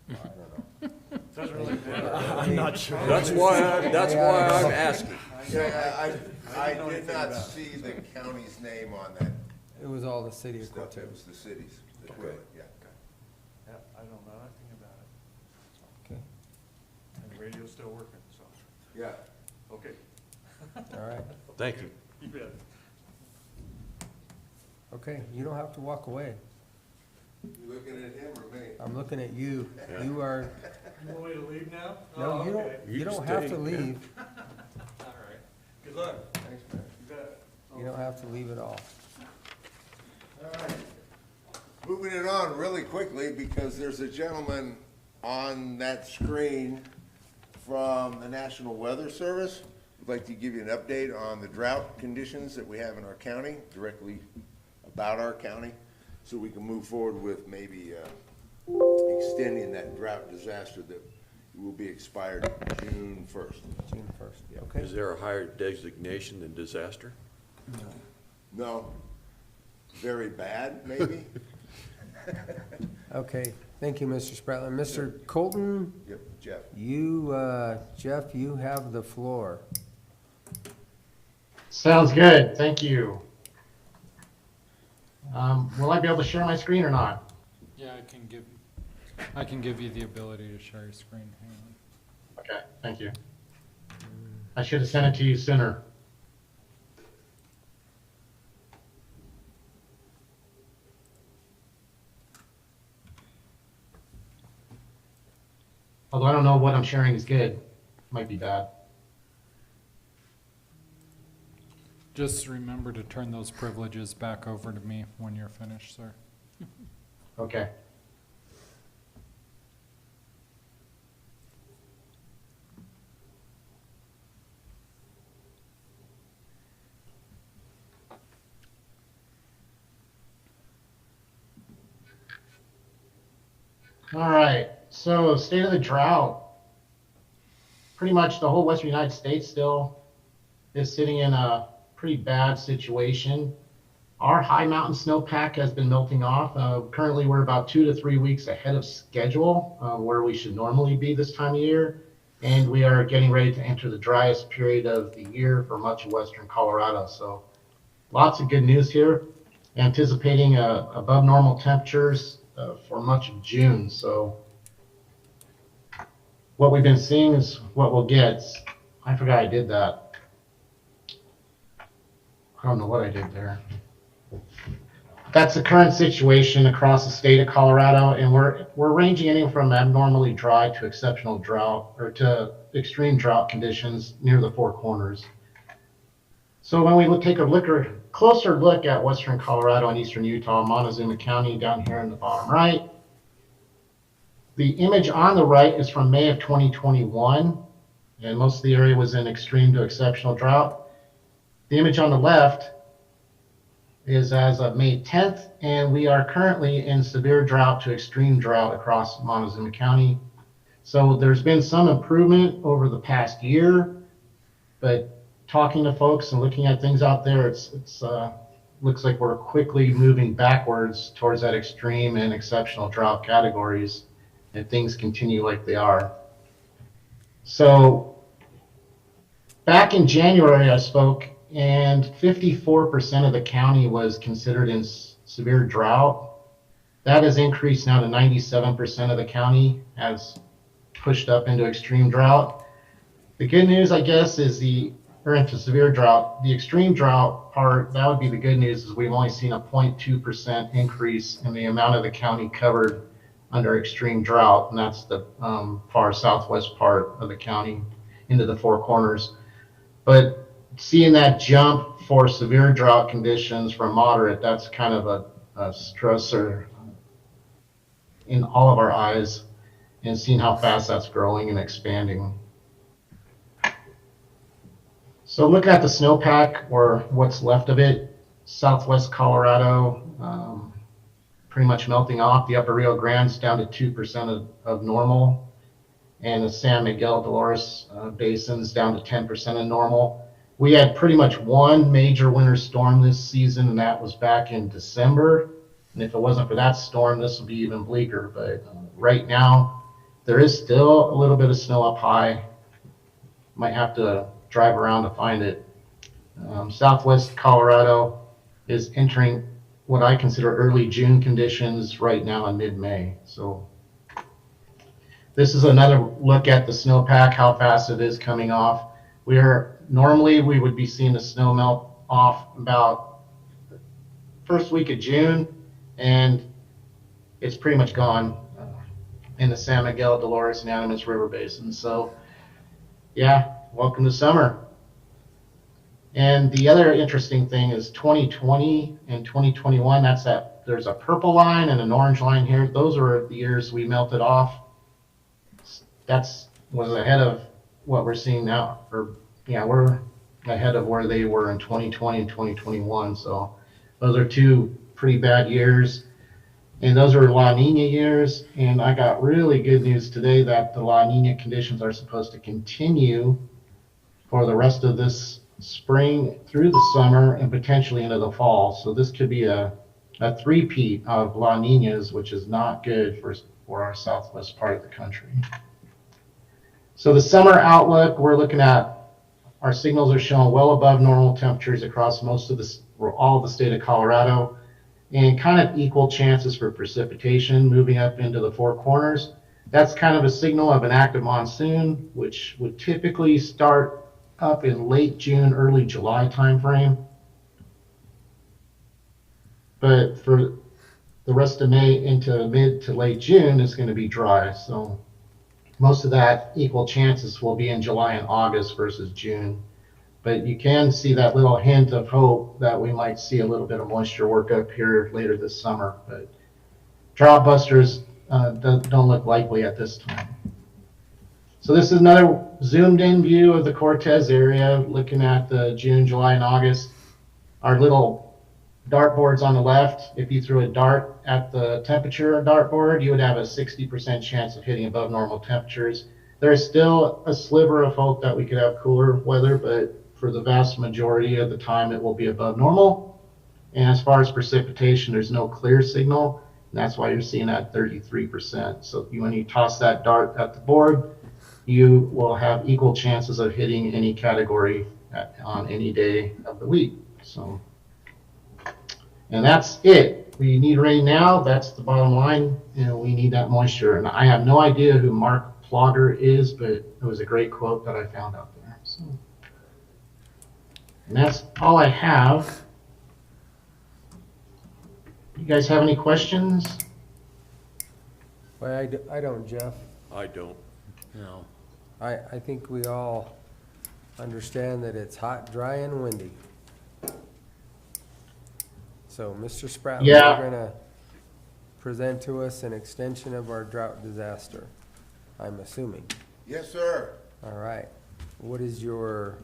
I don't know. Doesn't really matter. I'm not sure. That's why I'm asking. Yeah, I did not see the county's name on that It was all the city of stuff. It Cortez. was the city's equipment, yeah. Yeah, I don't know anything about it. Okay, And the radio's still working, so, Yeah. okay. all right. Thank you. You bet. Okay, you don't have to walk away. You looking at him or me? I'm looking at you. You are, You want me to leave now? no, Oh, you don't, okay. you don't have to stay, yeah. leave. All right. Good luck. Thanks, man. You bet. You don't have to leave at all. All right. Moving it on really quickly, because there's a gentleman on that screen from the National Weather Service. I'd like to give you an update on the drought conditions that we have in our county, directly about our county, so we can move forward with maybe extending that drought disaster that will be expired June 1st. June 1st, okay. Is there a higher designation than disaster? No. Very bad, maybe? Okay, thank you, Mr. Spratler. Mr. Colton? Yep, Jeff. Jeff, you have the floor. Sounds good, thank you. Will I be able to share my screen or not? Yeah, I can give you the ability to share your screen. Hang on. Okay, thank you. I should have sent it to you sooner. Although I don't know what I'm sharing is good. Might be bad. Just remember to turn those privileges back over to me when you're finished, sir. Okay. All right, so state of the drought. Pretty much the whole western United States still is sitting in a pretty bad situation. Our high mountain snowpack has been melting off. Currently, we're about 2 to 3 weeks ahead of schedule, where we should normally be this time of year. And we are getting ready to enter the driest period of the year for much of western Colorado. So lots of good news here. Anticipating above normal temperatures for much of June. So what we've been seeing is what we'll get. I forgot I did that. I don't know what I did there. That's the current situation across the state of Colorado, and we're ranging anywhere from abnormally dry to exceptional drought, or to extreme drought conditions near the Four Corners. So when we take a closer look at western Colorado and eastern Utah, Montezuma County down here in the bottom right, the image on the right is from May of 2021, and most of the area was in extreme to exceptional drought. The image on the left is as of May 10th, and we are currently in severe drought to extreme drought across Montezuma County. So there's been some improvement over the past year, but talking to folks and looking at things out there, it's looks like we're quickly moving backwards towards that extreme and exceptional drought categories, and things continue like they are. So back in January, I spoke, and 54% of the county was considered in severe drought. That has increased now to 97% of the county has pushed up into extreme drought. The good news, I guess, is into severe drought. The extreme drought part, that would be the good news, is we've only seen a 0.2% increase in the amount of the county covered under extreme drought, and that's the far southwest part of the county into the Four Corners. But seeing that jump for severe drought conditions from moderate, that's kind of a stressor in all of our eyes, and seeing how fast that's growing and expanding. So looking at the snowpack, or what's left of it, southwest Colorado, pretty much melting off. The upper Rio Grande's down to 2% of normal, and the San Miguel Dolores basin's down to 10% of normal. We had pretty much one major winter storm this season, and that was back in December. And if it wasn't for that storm, this would be even bleaker. But right now, there is still a little bit of snow up high. Might have to drive around to find it. Southwest Colorado is entering what I consider early June conditions right now in mid-May. So this is another look at the snowpack, how fast it is coming off. Normally we would be seeing the snow melt off about the first week of June, and it's pretty much gone in the San Miguel, Dolores, and Animas River Basin. So yeah, welcome to summer. And the other interesting thing is 2020 and 2021, there's a purple line and an orange line here. Those are the years we melted off. Was ahead of what we're seeing now, or yeah, we're ahead of where they were in 2020 and 2021. So those are two pretty bad years. And those are La Nina years. And I got really good news today that the La Nina conditions are supposed to continue for the rest of this spring through the summer and potentially into the fall. So this could be a three-peat of La Ninas, which is not good for our southwest part of the country. So the summer outlook, we're looking at, our signals are showing well above normal temperatures across most of all of the state of Colorado, and kind of equal chances for precipitation moving up into the Four Corners. That's kind of a signal of an active monsoon, which would typically start up in late June, early July timeframe. But for the rest of May into mid to late June is going to be dry. So most of that equal chances will be in July and August versus June. But you can see that little hint of hope that we might see a little bit of moisture work up here later this summer. But drought busters don't look likely at this time. So this is another zoomed in view of the Cortez area, looking at the June, July, and August. Our little dartboards on the left, if you threw a dart at the temperature dartboard, you would have a 60% chance of hitting above normal temperatures. There's still a sliver of hope that we could have cooler weather, but for the vast majority of the time, it will be above normal. And as far as precipitation, there's no clear signal, and that's why you're seeing that 33%. So when you toss that dart at the board, you will have equal chances of hitting any category on any day of the week. So, and that's it. We need rain now. That's the bottom line. And we need that moisture. And I have no idea who Mark Plogger is, but it was a great quote that I found out there. So, and that's all I have. You guys have any questions? Well, I don't, Jeff. I don't. No. I think we all understand that it's hot, dry, and windy. So, Mr. Spratley, Yeah. you're gonna present to us an extension of our drought disaster, I'm assuming. Yes, sir. All right. What is your,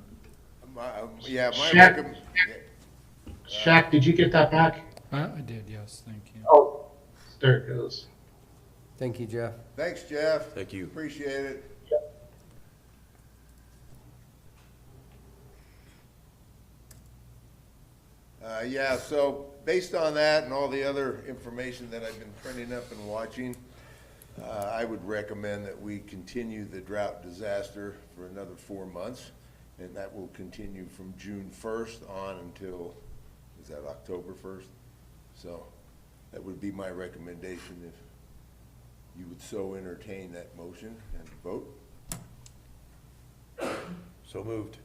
Shaq, did you get that back? I did, yes, thank you. Oh, there it goes. thank you, Jeff. Thanks, Jeff. Thank you. Appreciate it. Yeah, so based on that and all the other information that I've been printing up and watching, I would recommend that we continue the drought disaster for another 4 months, and that will continue from June 1st on until, is that October 1st? So that would be my recommendation if you would so entertain that motion and vote. So moved.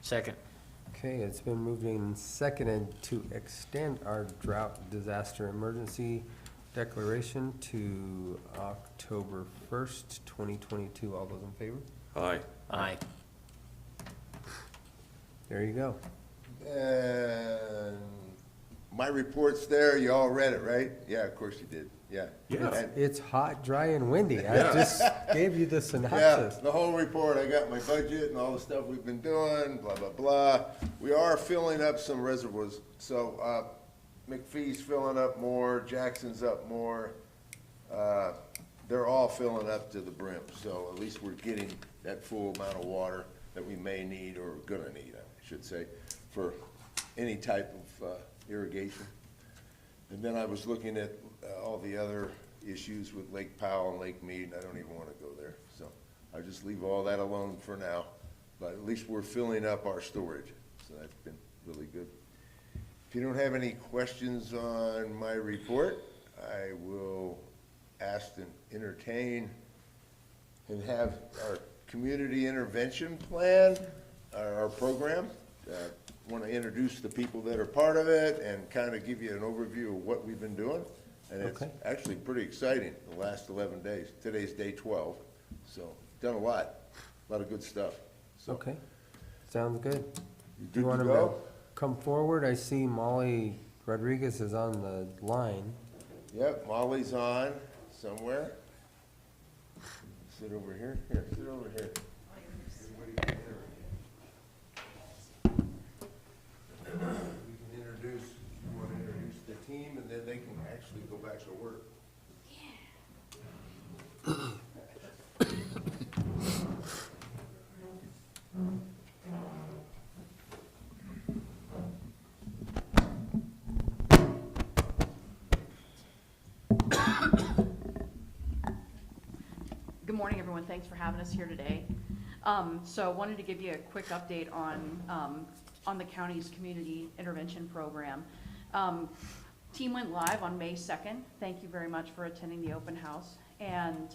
Second. Okay, it's been moved and seconded to extend our drought disaster emergency declaration to October 1st, 2022. All those in favor? Aye. Aye. There you go. And my report's there, you all read it, right? Yeah, of course you did, yeah. It's hot, dry, and windy. I Yeah. just gave you the Yeah, synopsis. the whole report, I got my budget and all the stuff we've been doing, blah, blah, blah. We are filling up some reservoirs, so, McPhee's filling up more, Jackson's up more. They're all filling up to the brim, so at least we're getting that full amount of water that we may need, or gonna need, I should say, for any type of, irrigation. And then I was looking at all the other issues with Lake Powell and Lake Mead, and I don't even want to go there. So I'll just leave all that alone for now. But at least we're filling up our storage, so that's been really good. If you don't have any questions on my report, I will ask and entertain and have our community intervention plan, our program. Want to introduce the people that are part of it and kind of give you an overview of what we've been doing. And it's actually pretty exciting, the last 11 days. Today's day 12, so done a lot of good stuff. So, Okay, sounds good. good You want to him to go? come forward? I see Molly Rodriguez is on the line. Yep, Molly's on somewhere. Sit over here. Here, sit over here. everybody can enter. We can introduce, you want to introduce the team, and then they can actually go back to work. Good morning, everyone. Thanks for having us here today. So I wanted to give you a quick update on the county's community intervention program. Team went live on May 2nd. Thank you very much for attending the open house. And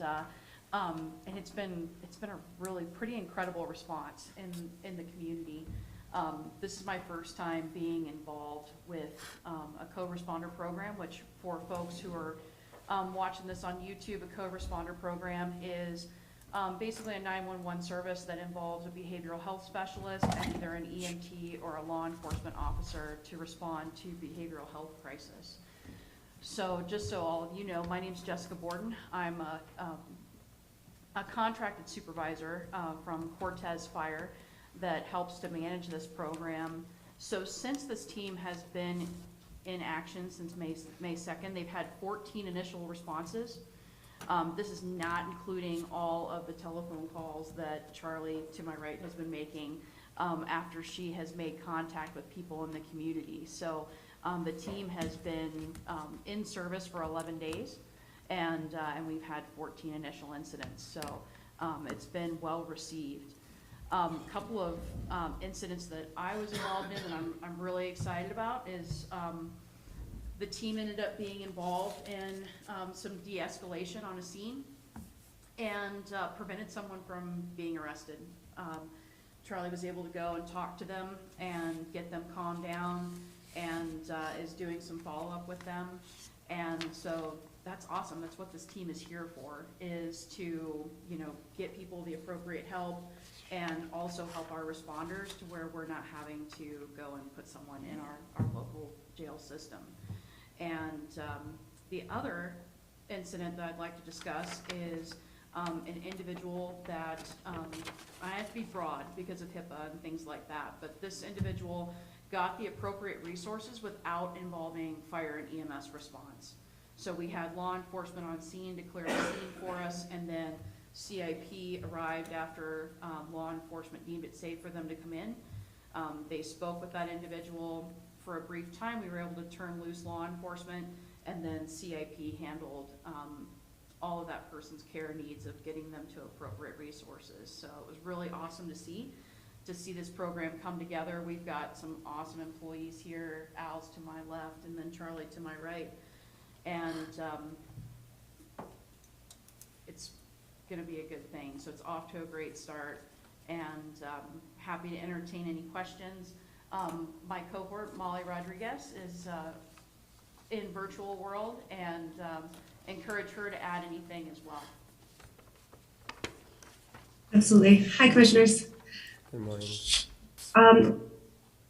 it's been a really pretty incredible response in the community. This is my first time being involved with a co-responder program, which for folks who are watching this on YouTube, a co-responder program is basically a 911 service that involves a behavioral health specialist and either an EMT or a law enforcement officer to respond to behavioral health crisis. So just so all of you know, my name's Jessica Borden. I'm a contracted supervisor from Cortez Fire that helps to manage this program. So since this team has been in action since May 2nd, they've had 14 initial responses. This is not including all of the telephone calls that Charlie, to my right, has been making after she has made contact with people in the community. So the team has been in service for 11 days, and we've had 14 initial incidents. So it's been well received. Couple of incidents that I was involved in and I'm really excited about is the team ended up being involved in some de-escalation on a scene and prevented someone from being arrested. Charlie was able to go and talk to them and get them calmed down and is doing some follow-up with them. And so that's awesome. That's what this team is here for, is to, get people the appropriate help and also help our responders to where we're not having to go and put someone in our local jail system. And the other incident that I'd like to discuss is an individual that, I have to be broad because of HIPAA and things like that, but this individual got the appropriate resources without involving fire and EMS response. So we had law enforcement on scene to clear the scene for us, and then CIP arrived after law enforcement deemed it safe for them to come in. They spoke with that individual for a brief time. We were able to turn loose law enforcement, and then CIP handled all of that person's care needs of getting them to appropriate resources. So it was really awesome to see this program come together. We've got some awesome employees here, Al's to my left and then Charlie to my right. And it's gonna be a good thing. So it's off to a great start, and happy to entertain any questions. My cohort, Molly Rodriguez, is in virtual world, and encourage her to add anything as well. Absolutely. Hi, Commissioners. Good morning.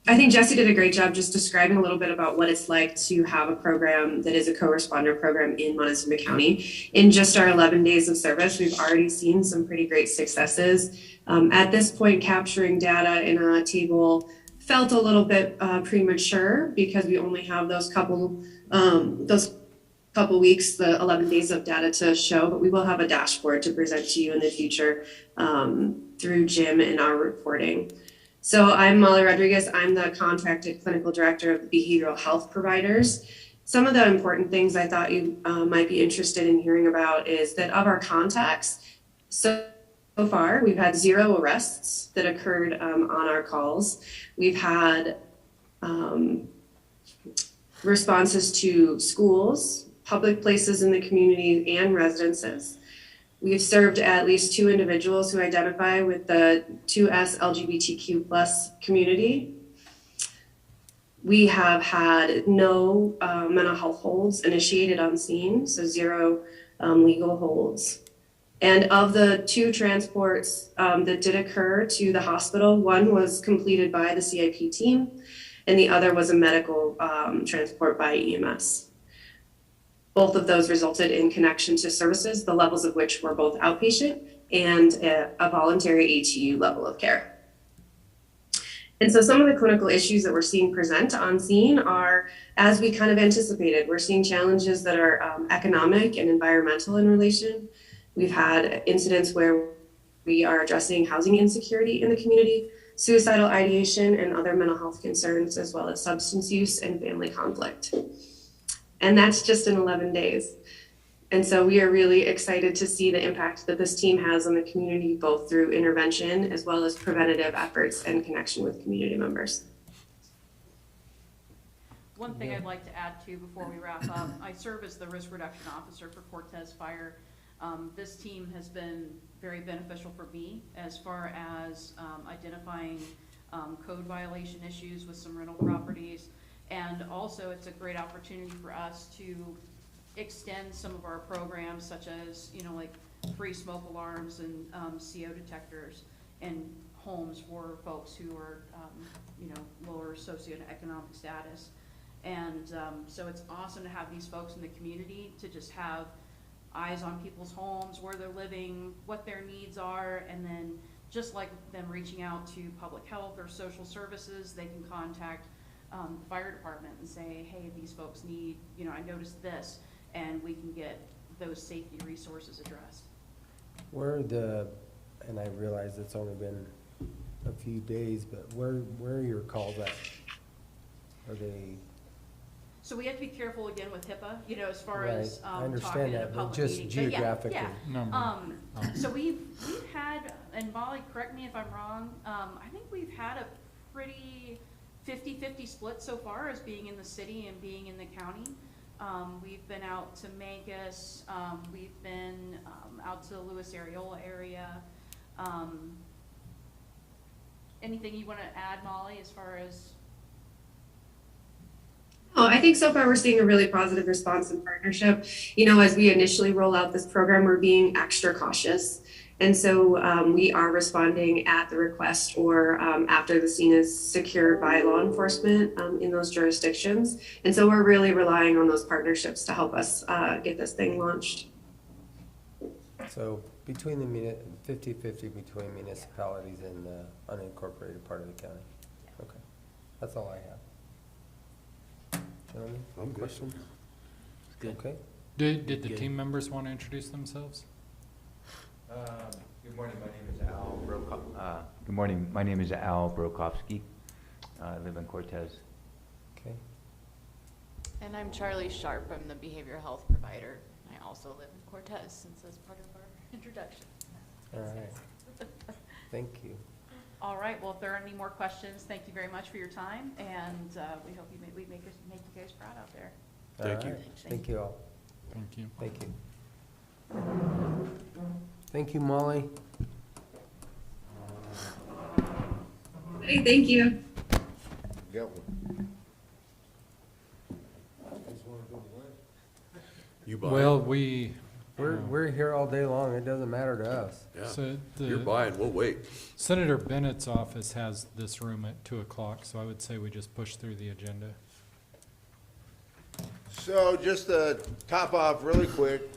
I think Jesse did a great job just describing a little bit about what it's like to have a program that is a co-responder program in Montezuma County. In just our 11 days of service, we've already seen some pretty great successes. At this point, capturing data in a table felt a little bit premature because we only have those couple weeks, the 11 days of data to show, but we will have a dashboard to present to you in the future through Jim and our reporting. So I'm Molly Rodriguez. I'm the contracted clinical director of the behavioral health providers. Some of the important things I thought you might be interested in hearing about is that of our contacts, so far we've had 0 arrests that occurred on our calls. We've had responses to schools, public places in the community, and residences. We've served at least 2 individuals who identify with the 2S LGBTQ+ community. We have had no mental health holds initiated on scene, so 0 legal holds. And of the 2 transports that did occur to the hospital, 1 was completed by the CIP team, and the other was a medical transport by EMS. Both of those resulted in connection to services, the levels of which were both outpatient and a voluntary ATU level of care. And so some of the clinical issues that we're seeing present on scene are, as we kind of anticipated, we're seeing challenges that are economic and environmental in relation. We've had incidents where we are addressing housing insecurity in the community, suicidal ideation, and other mental health concerns, as well as substance use and family conflict. And that's just in 11 days. And so we are really excited to see the impact that this team has on the community, both through intervention as well as preventative efforts and connection with community members. One thing I'd like to add too before we wrap up, I serve as the risk reduction officer for Cortez Fire. This team has been very beneficial for me as far as identifying code violation issues with some rental properties. And also it's a great opportunity for us to extend some of our programs, such as, you know, like free smoke alarms and CO detectors in homes for folks who are, you know, lower socioeconomic status. And so it's awesome to have these folks in the community to just have eyes on people's homes, where they're living, what their needs are, and then just like them reaching out to public health or social services, they can contact the fire department and say, hey, these folks need, you know, I noticed this, and we can get those safety resources addressed. Where and I realize it's only been a few days, but where are your calls at? Are they? So we have to be careful again with HIPAA, you know, as far Right. as I understand talking at a that, but public just meeting. But yeah, geographically. yeah. So we've had, and Molly, correct me if I'm wrong, I think we've had a pretty 50-50 split so far as being in the city and being in the county. We've been out to Mancos, we've been out to the Louis Areola area. Anything you want to add, Molly, as far as? Oh, I think so far we're seeing a really positive response and partnership. You know, as we initially roll out this program, we're being extra cautious. And so we are responding at the request or after the scene is secured by law enforcement in those jurisdictions. And so we're really relying on those partnerships to help us get this thing launched. So between the 50-50 between municipalities and the unincorporated part of the county? Okay, that's all I have. Gentlemen, I'm good. questions? Good. Okay. Did the Good. team members want to introduce themselves? Good morning, my name is Al Good morning, my name is Al Brokowski. I live in Cortez. Okay. And I'm Charlie Sharp. I'm the behavioral health provider. I also live in Cortez, since that's part of our introduction. All right. Thank you. All right, well, if there are any more questions, thank you very much for your time, and we hope we make you guys proud out there. Thank you. Thank you all. Thank you. Thank you. Thank you, Molly. Hey, thank you. Got one. You buy Well, it? We're here all day long. It doesn't matter to us. Yeah. So You're buying, we'll wait. Senator Bennett's office has this room at 2 o'clock, so I would say we just push through the agenda. So just to top off really quick,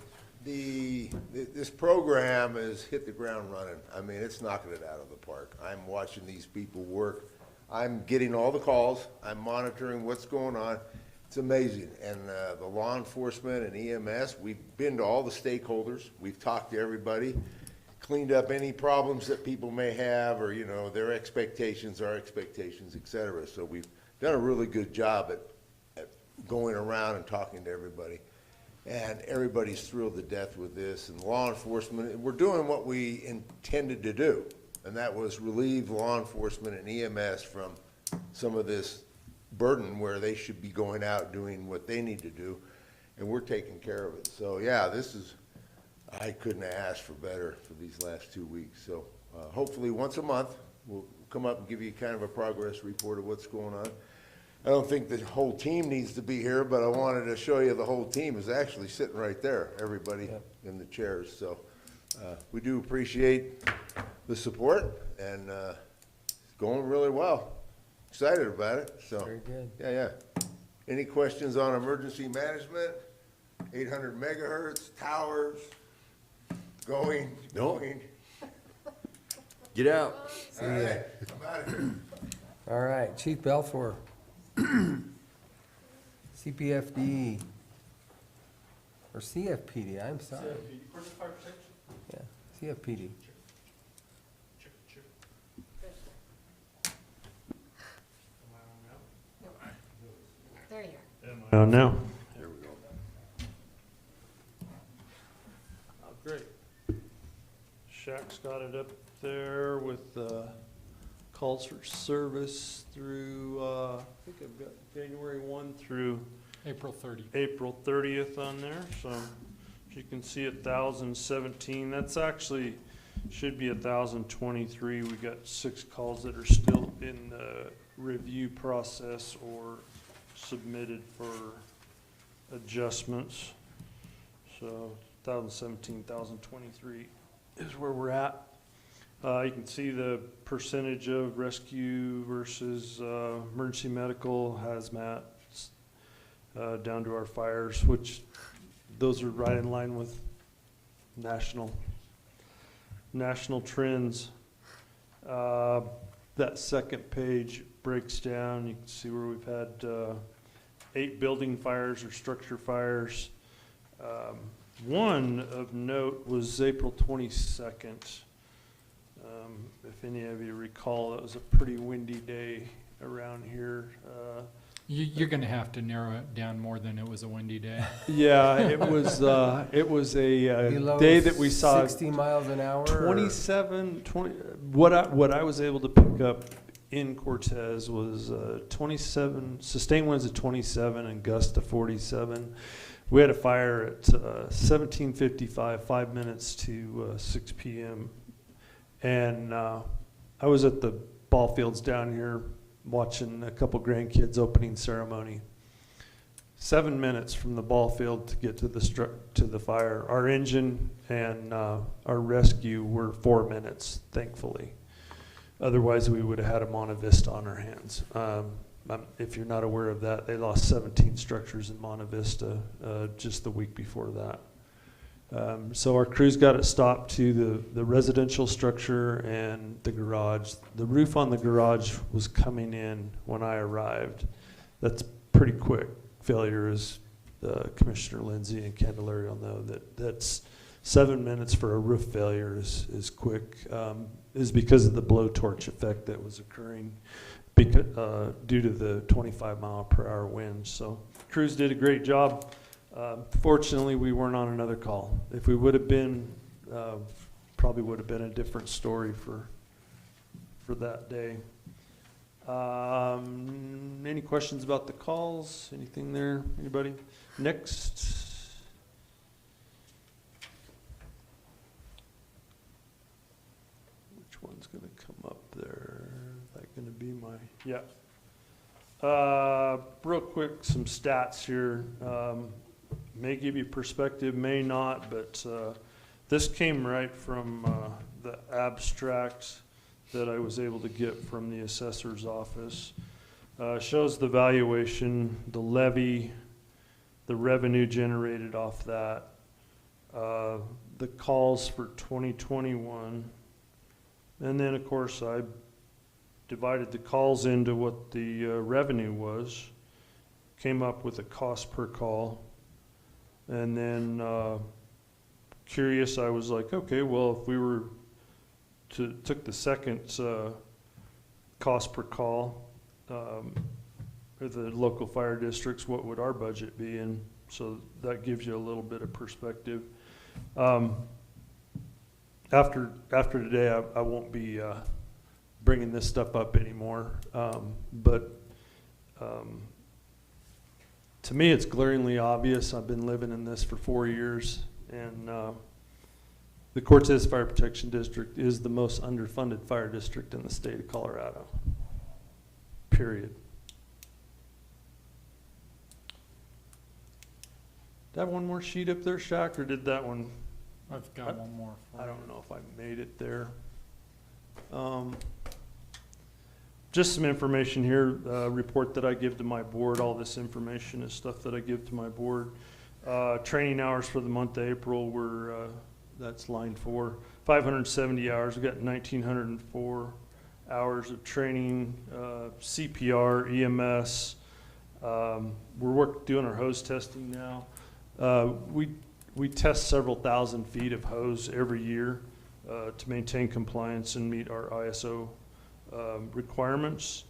this program has hit the ground running. I mean, it's knocking it out of the park. I'm watching these people work. I'm getting all the calls. I'm monitoring what's going on. It's amazing. And the law enforcement and EMS, we've been to all the stakeholders. We've talked to everybody, cleaned up any problems that people may have, or, you know, their expectations, our expectations, et cetera. So we've done a really good job at going around and talking to everybody. And everybody's thrilled to death with this. And law enforcement, we're doing what we intended to do, and that was relieve law enforcement and EMS from some of this burden where they should be going out doing what they need to do, and we're taking care of it. So yeah, I couldn't have asked for better for these last 2 weeks. So hopefully once a month, we'll come up and give you kind of a progress report of what's going on. I don't think the whole team needs to be here, but I wanted to show you the whole team is actually sitting right there, everybody in the chairs. So we do appreciate the support, and it's going really well. Excited about it. So Very good. Yeah. Any questions on emergency management? 800 megahertz, towers, going. Get out. See ya. All right, Chief Belfour. CPFD. Or CFPD, I'm sorry. Yeah, CFPD. There you Am I on now? There we go. Oh, great. Shaq's got it up there with calls for service through, I think I've got January 1 through April 30. April 30th on there. So as you can see, 1,017. That's actually should be 1,023. We got 6 calls that are still in the review process or submitted for adjustments. So 1,017, 1,023 is where we're at. You can see the percentage of rescue versus emergency medical, hazmat, down to our fires, which those are right in line with national trends. That second page breaks down. You can see where we've had 8 building fires or structure fires. One of note was April 22nd. If any of you recall, it was a pretty windy day around here. You're going to have to narrow it down more than it was a windy day. Yeah, it was a day that we saw 60 miles an hour. 20. What I was able to pick up in Cortez was 27 sustained winds of 27 and gusts to 47. We had a fire at 17:55, 5 minutes to 6 p.m. And I was at the ball fields down here watching a couple grandkids opening ceremony. 7 minutes from the ball field to get to the fire. Our engine and our rescue were 4 minutes, thankfully. Otherwise, we would have had a Monte Vista on our hands. If you're not aware of that, they lost 17 structures in Monte Vista just the week before that. So our crews got it stopped to the residential structure and the garage. The roof on the garage was coming in when I arrived. That's pretty quick failure, as Commissioner Lindsay and Candelario know. That's 7 minutes for a roof failure is quick, is because of the blowtorch effect that was occurring due to the 25-mile-per-hour winds. So crews did a great job. Fortunately, we weren't on another call. If we would have been, probably would have been a different story for that day. Any questions about the calls? Anything there? Anybody? Next. Which one's going to come up there? Is that going to be my? Yeah. Real quick, some stats here. May give you perspective, may not, but this came right from the abstract that I was able to get from the assessor's office. Shows the valuation, the levy, the revenue generated off that, the calls for 2021, and then of course I divided the calls into what the revenue was, came up with a cost per call. And then curious, I was like, okay, well, if we were took the second cost per call for the local fire districts, what would our budget be? And so that gives you a little bit of perspective. After today, I won't be bringing this stuff up anymore, but to me, it's glaringly obvious. I've been living in this for 4 years, and the Cortez Fire Protection District is the most underfunded fire district in the state of Colorado, period. Did I have one more sheet up there, Shaq, or did that one? I've got one more. I don't know if I made it there. Just some information here, report that I give to my board. All this information is stuff that I give to my board. Training hours for the month of April were that's line 4. 570 hours, we've got 1,904 hours of training, CPR, EMS. We're doing our hose testing now. We test several thousand feet of hose every year to maintain compliance and meet our ISO requirements.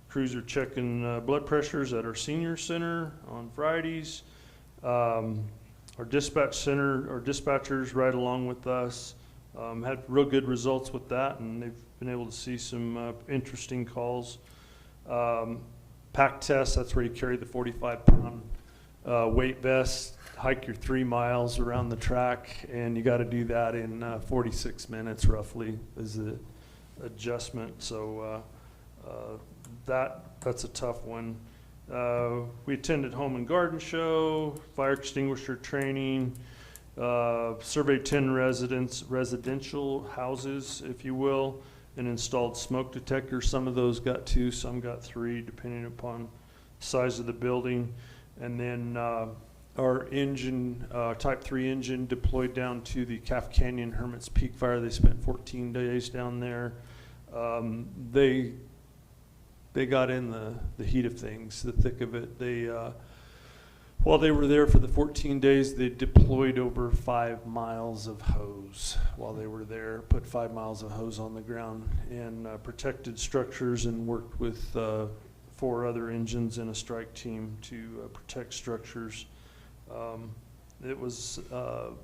Crews are checking blood pressures at our senior center on Fridays. Our dispatch center, our dispatchers ride along with us. Had real good results with that, and they've been able to see some interesting calls. Pack test, that's where you carry the 45-pound weight vest, hike your 3 miles around the track, and you got to do that in 46 minutes roughly is the adjustment. So that's a tough one. We attended home and garden show, fire extinguisher training, surveyed 10 residential houses, if you will, and installed smoke detectors. Some of those got 2, some got 3, depending upon size of the building. And then our engine, Type 3 engine, deployed down to the Calf Canyon Hermit's Peak fire. They spent 14 days down there. They got in the heat of things, the thick of it. They while they were there for the 14 days, they deployed over 5 miles of hose while they were there, put 5 miles of hose on the ground and protected structures, and worked with 4 other engines and a strike team to protect structures. It was,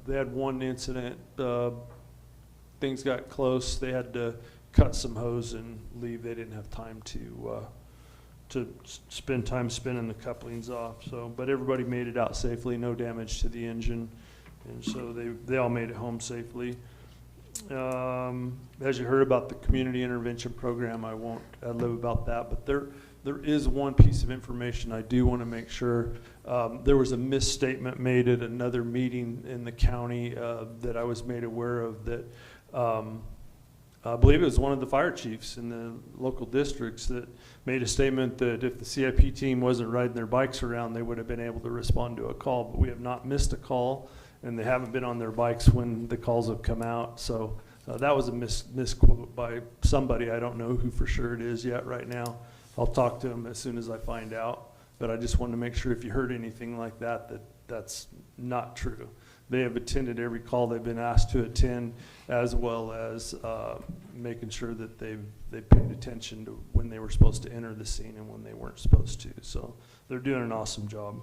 they had one incident, things got close, they had to cut some hose and leave. They didn't have time to spend time spinning the couplings off. So, but everybody made it out safely, no damage to the engine, and so they all made it home safely. As you heard about the community intervention program, I won't ad-lib about that, but there is one piece of information I do want to make sure. There was a misstatement made at another meeting in the county that I was made aware of, that I believe it was one of the fire chiefs in the local districts that made a statement that if the CIP team wasn't riding their bikes around, they would have been able to respond to a call. But we have not missed a call, and they haven't been on their bikes when the calls have come out. So that was a misquote by somebody. I don't know who for sure it is yet right now. I'll talk to them as soon as I find out. But I just wanted to make sure if you heard anything like that, that's not true. They have attended every call they've been asked to attend, as well as making sure that they paid attention to when they were supposed to enter the scene and when they weren't supposed to. So they're doing an awesome job.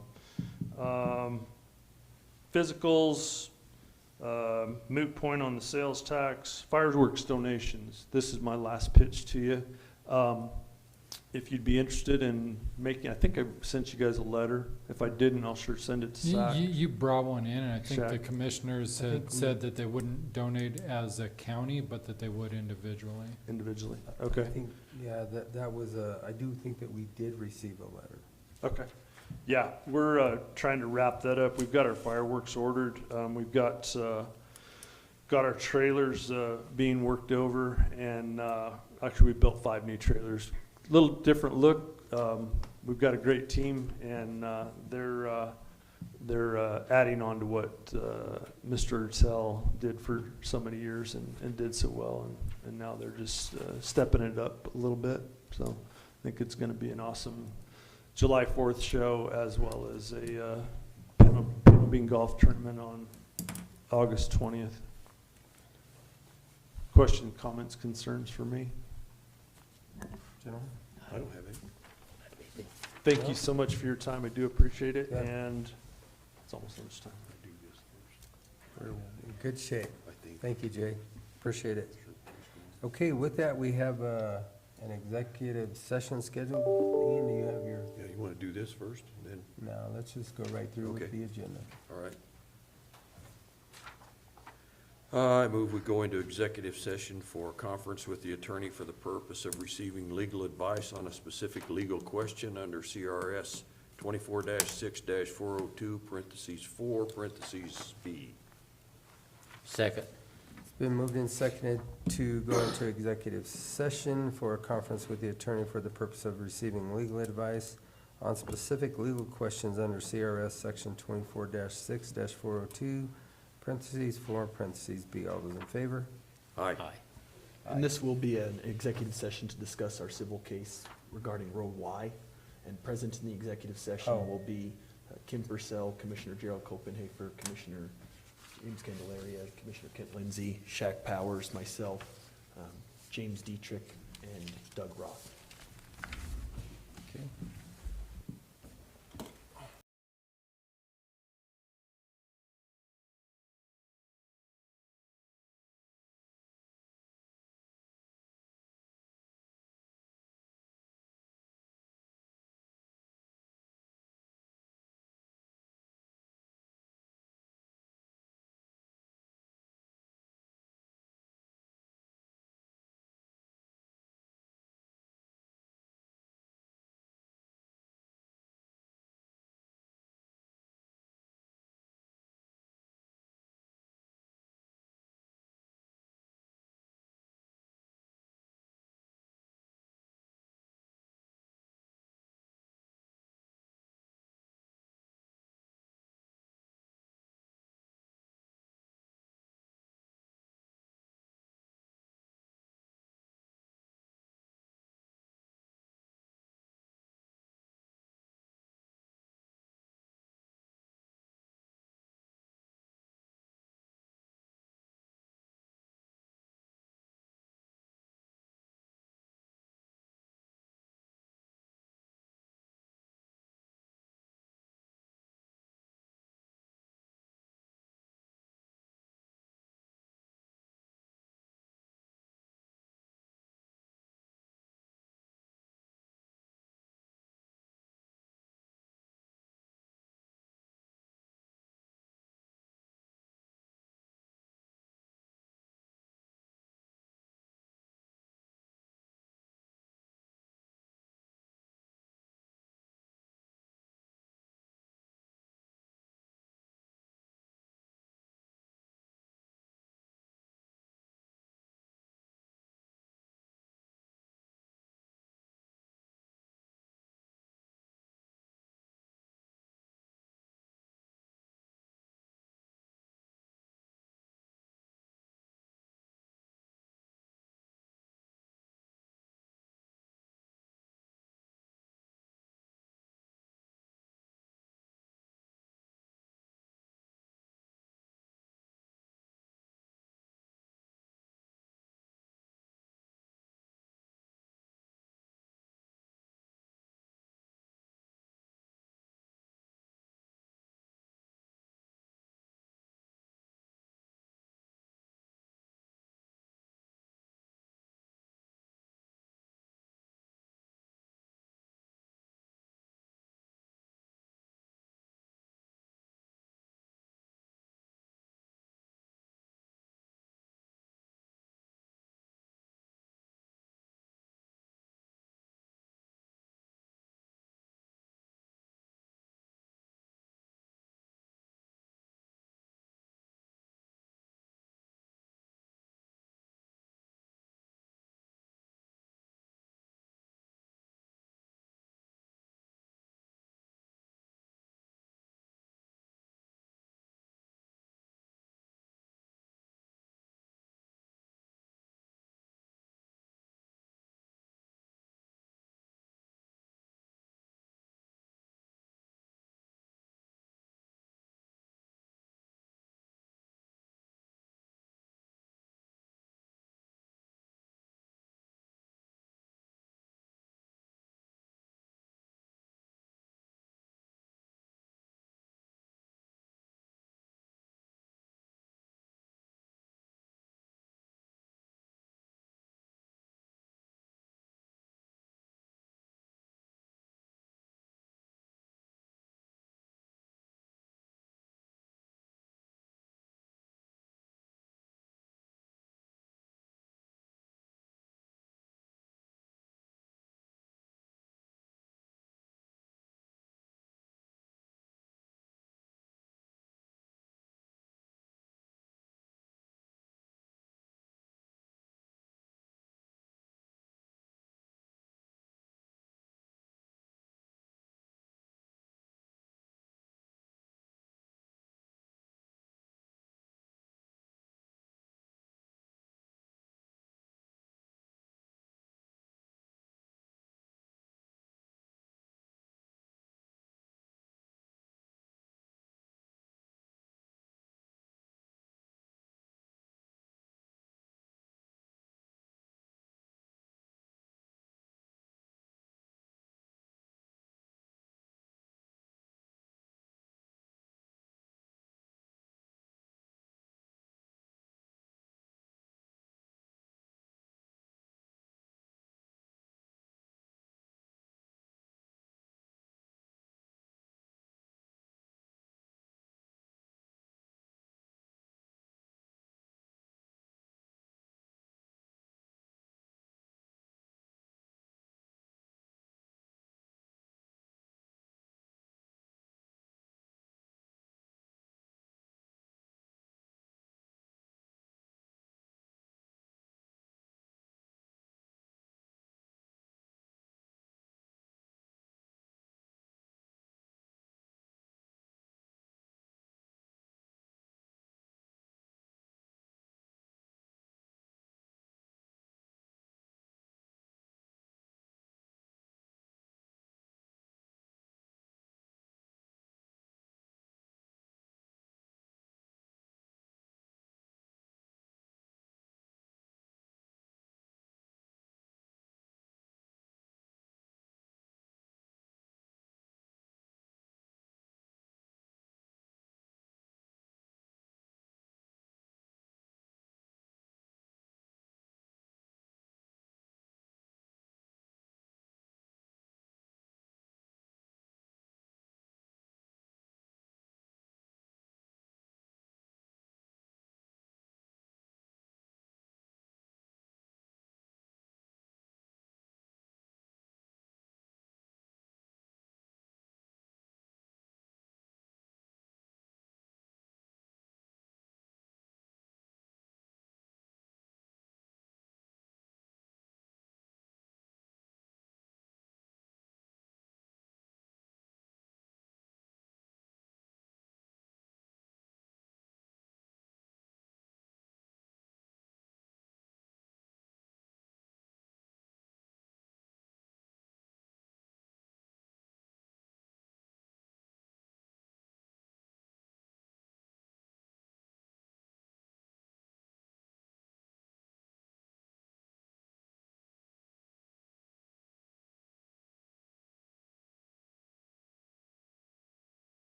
Physicals, moot point on the sales tax, fireworks donations. This is my last pitch to you. If you'd be interested in making, I think I sent you guys a letter. If I didn't, I'll sure send it to SAC. You brought one in, and I think Shack. the commissioners had said that they wouldn't donate as a county, but that they would individually. Individually, okay. I think, yeah, that was I do think that we did receive a letter. Okay. Yeah, we're trying to wrap that up. We've got our fireworks ordered. We've got our trailers being worked over, and actually we built 5 new trailers. Little different look. We've got a great team, and they're adding on to what Mr. Urtel did for so many years and did so well, and now they're just stepping it up a little bit. So I think it's going to be an awesome July 4th show, as well as a panel bean golf tournament on August 20th. Questions, comments, concerns for me? Gentlemen? I don't have any. Thank you so much for your time. I do appreciate it, and it's almost lunchtime. We're in good shape. Thank you, Jay. Appreciate it. Okay, with that, we have an executive session scheduled. Ian, do you have your? Yeah, you want to do this first, and then? No, let's just go right through with the agenda. All right. I move we go into executive session for a conference with the attorney for the purpose of receiving legal advice on a specific legal question under CRS 24-6-402, parentheses 4, parentheses B. Second. It's been moved and seconded to go into executive session for a conference with the attorney for the purpose of receiving legal advice on specific legal questions under CRS section 24-6-402, parentheses, 4, parentheses, B. All those in favor? Aye. And this will be an executive session to discuss our civil case regarding Road Y. And present in the executive session Oh. will be Kim Purcell, Commissioner Gerald Copenhaver, Commissioner James Candelaria, Commissioner Kent Lindsay, Shaq Powers, myself, James Dietrich, and Doug Roth. Okay.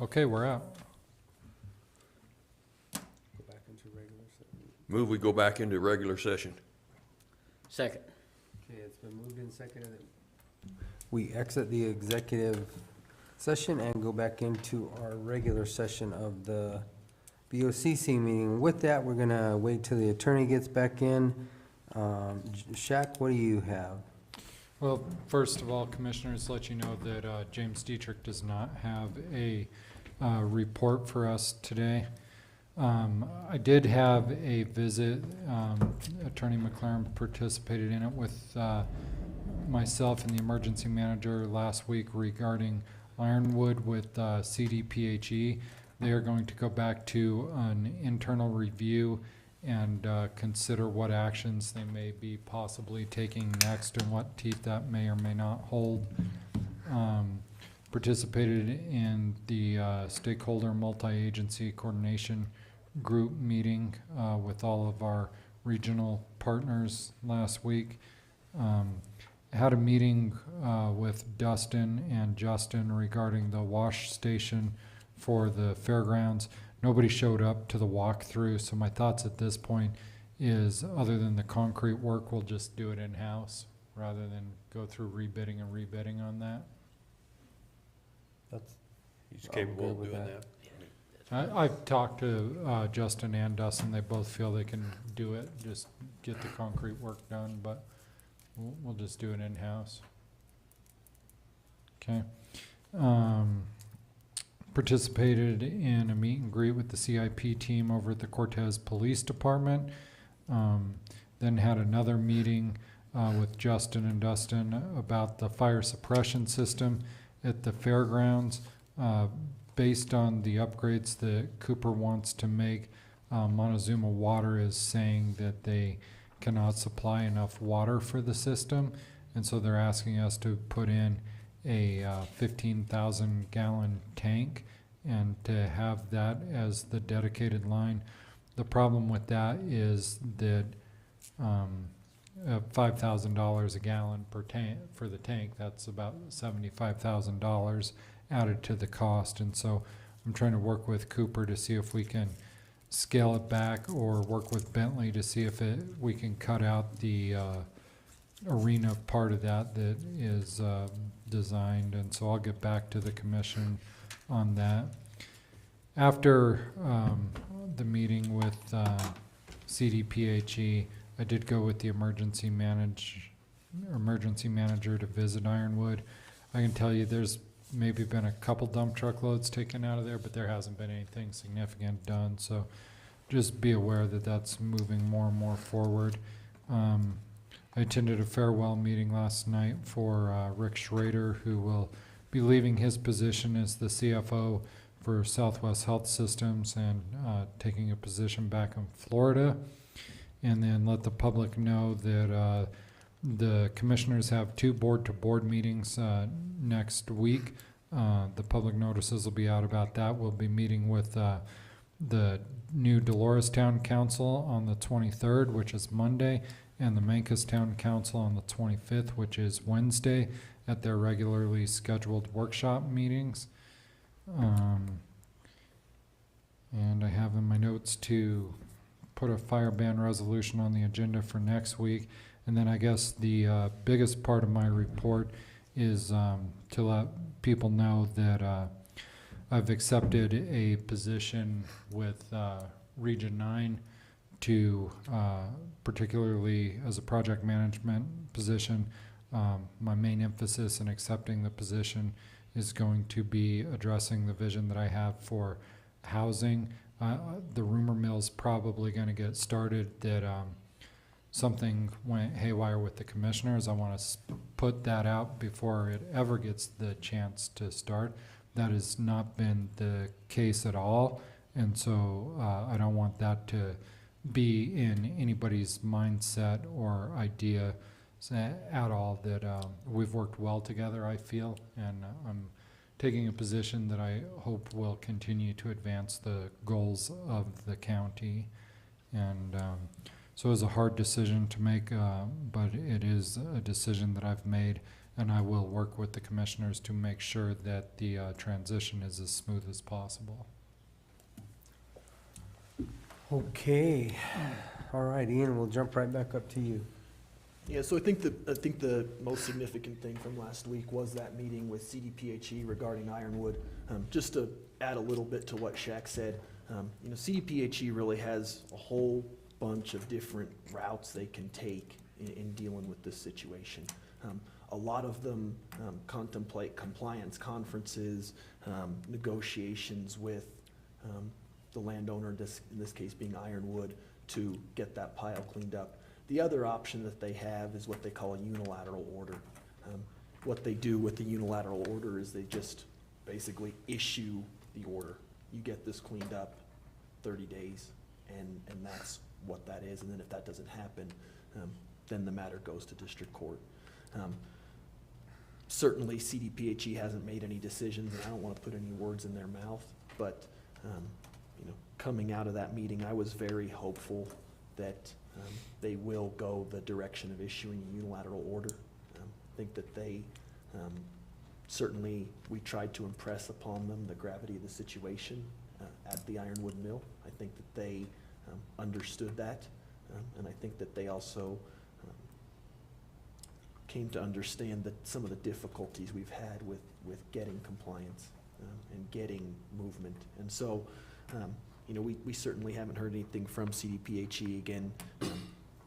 Okay, we're out. Go back into regular session. Move we go back into regular session. Second. Okay, it's been moved and seconded that we exit the executive session and go back into our regular session of the BOCC meeting. With that, we're gonna wait till the attorney gets back in. Shaq, what do you have? Well, first of all, Commissioners, let you know that James Dietrich does not have a report for us today. I did have a visit. Attorney McLaren participated in it with myself and the emergency manager last week regarding Ironwood with CDPHE. They are going to go back to an internal review and consider what actions they may be possibly taking next and what teeth that may or may not hold. Participated in the stakeholder multi-agency coordination group meeting with all of our regional partners last week. Had a meeting with Dustin and Justin regarding the wash station for the fairgrounds. Nobody showed up to the walkthrough, so my thoughts at this point is, other than the concrete work, we'll just do it in-house rather than go through rebidding and rebidding on that. He's capable of doing that. I've talked to Justin and Dustin. They both feel they can do it, just get the concrete work done, but we'll just do it in-house. Okay. Participated in a meet and greet with the CIP team over at the Cortez Police Department. Then had another meeting with Justin and Dustin about the fire suppression system at the fairgrounds. Based on the upgrades that Cooper wants to make, Montezuma Water is saying that they cannot supply enough water for the system, and so they're asking us to put in a 15,000 gallon tank and to have that as the dedicated line. The problem with that is that $5,000 a gallon per tank for the tank, that's about $75,000 added to the cost. And so I'm trying to work with Cooper to see if we can scale it back, or work with Bentley to see if we can cut out the arena part of that is designed. And so I'll get back to the commission on that. After the meeting with CDPHE, I did go with the emergency manager to visit Ironwood. I can tell you there's maybe been a couple dump truck loads taken out of there, but there hasn't been anything significant done. So just be aware that that's moving more and more forward. I attended a farewell meeting last night for Rick Schrader, who will be leaving his position as the CFO for Southwest Health Systems and taking a position back in Florida. And then let the public know that the commissioners have 2 board-to-board meetings next week. The public notices will be out about that. We'll be meeting with the new Dolores Town Council on the 23rd, which is Monday, and the Mancos Town Council on the 25th, which is Wednesday, at their regularly scheduled workshop meetings. And I have in my notes to put a fire ban resolution on the agenda for next week. And then I guess the biggest part of my report is to let people know that I've accepted a position with Region 9 to, particularly as a project management position. My main emphasis in accepting the position is going to be addressing the vision that I have for housing. The rumor mill's probably going to get started that something went haywire with the commissioners. I want to put that out before it ever gets the chance to start. That has not been the case at all, and so I don't want that to be in anybody's mindset or idea at all. That we've worked well together, I feel, and I'm taking a position that I hope will continue to advance the goals of the county. And so it was a hard decision to make, but it is a decision that I've made, and I will work with the commissioners to make sure that the transition is as smooth as possible. Okay, all right, Ian, we'll jump right back up to you. Yeah, so I think the most significant thing from last week was that meeting with CDPHE regarding Ironwood. Just to add a little bit to what Shaq said, CDPHE really has a whole bunch of different routes they can take in dealing with this situation. A lot of them contemplate compliance conferences, negotiations with the landowner, in this case being Ironwood, to get that pile cleaned up. The other option that they have is what they call a unilateral order. What they do with the unilateral order is they just basically issue the order. You get this cleaned up 30 days, and that's what that is. And then if that doesn't happen, then the matter goes to district court. Certainly CDPHE hasn't made any decisions, and I don't want to put any words in their mouth, but coming out of that meeting, I was very hopeful that they will go the direction of issuing a unilateral order. I think that they, certainly we tried to impress upon them the gravity of the situation at the Ironwood Mill. I think that they understood that, and I think that they also came to understand that some of the difficulties we've had with getting compliance and getting movement. And so, we certainly haven't heard anything from CDPHE. Again,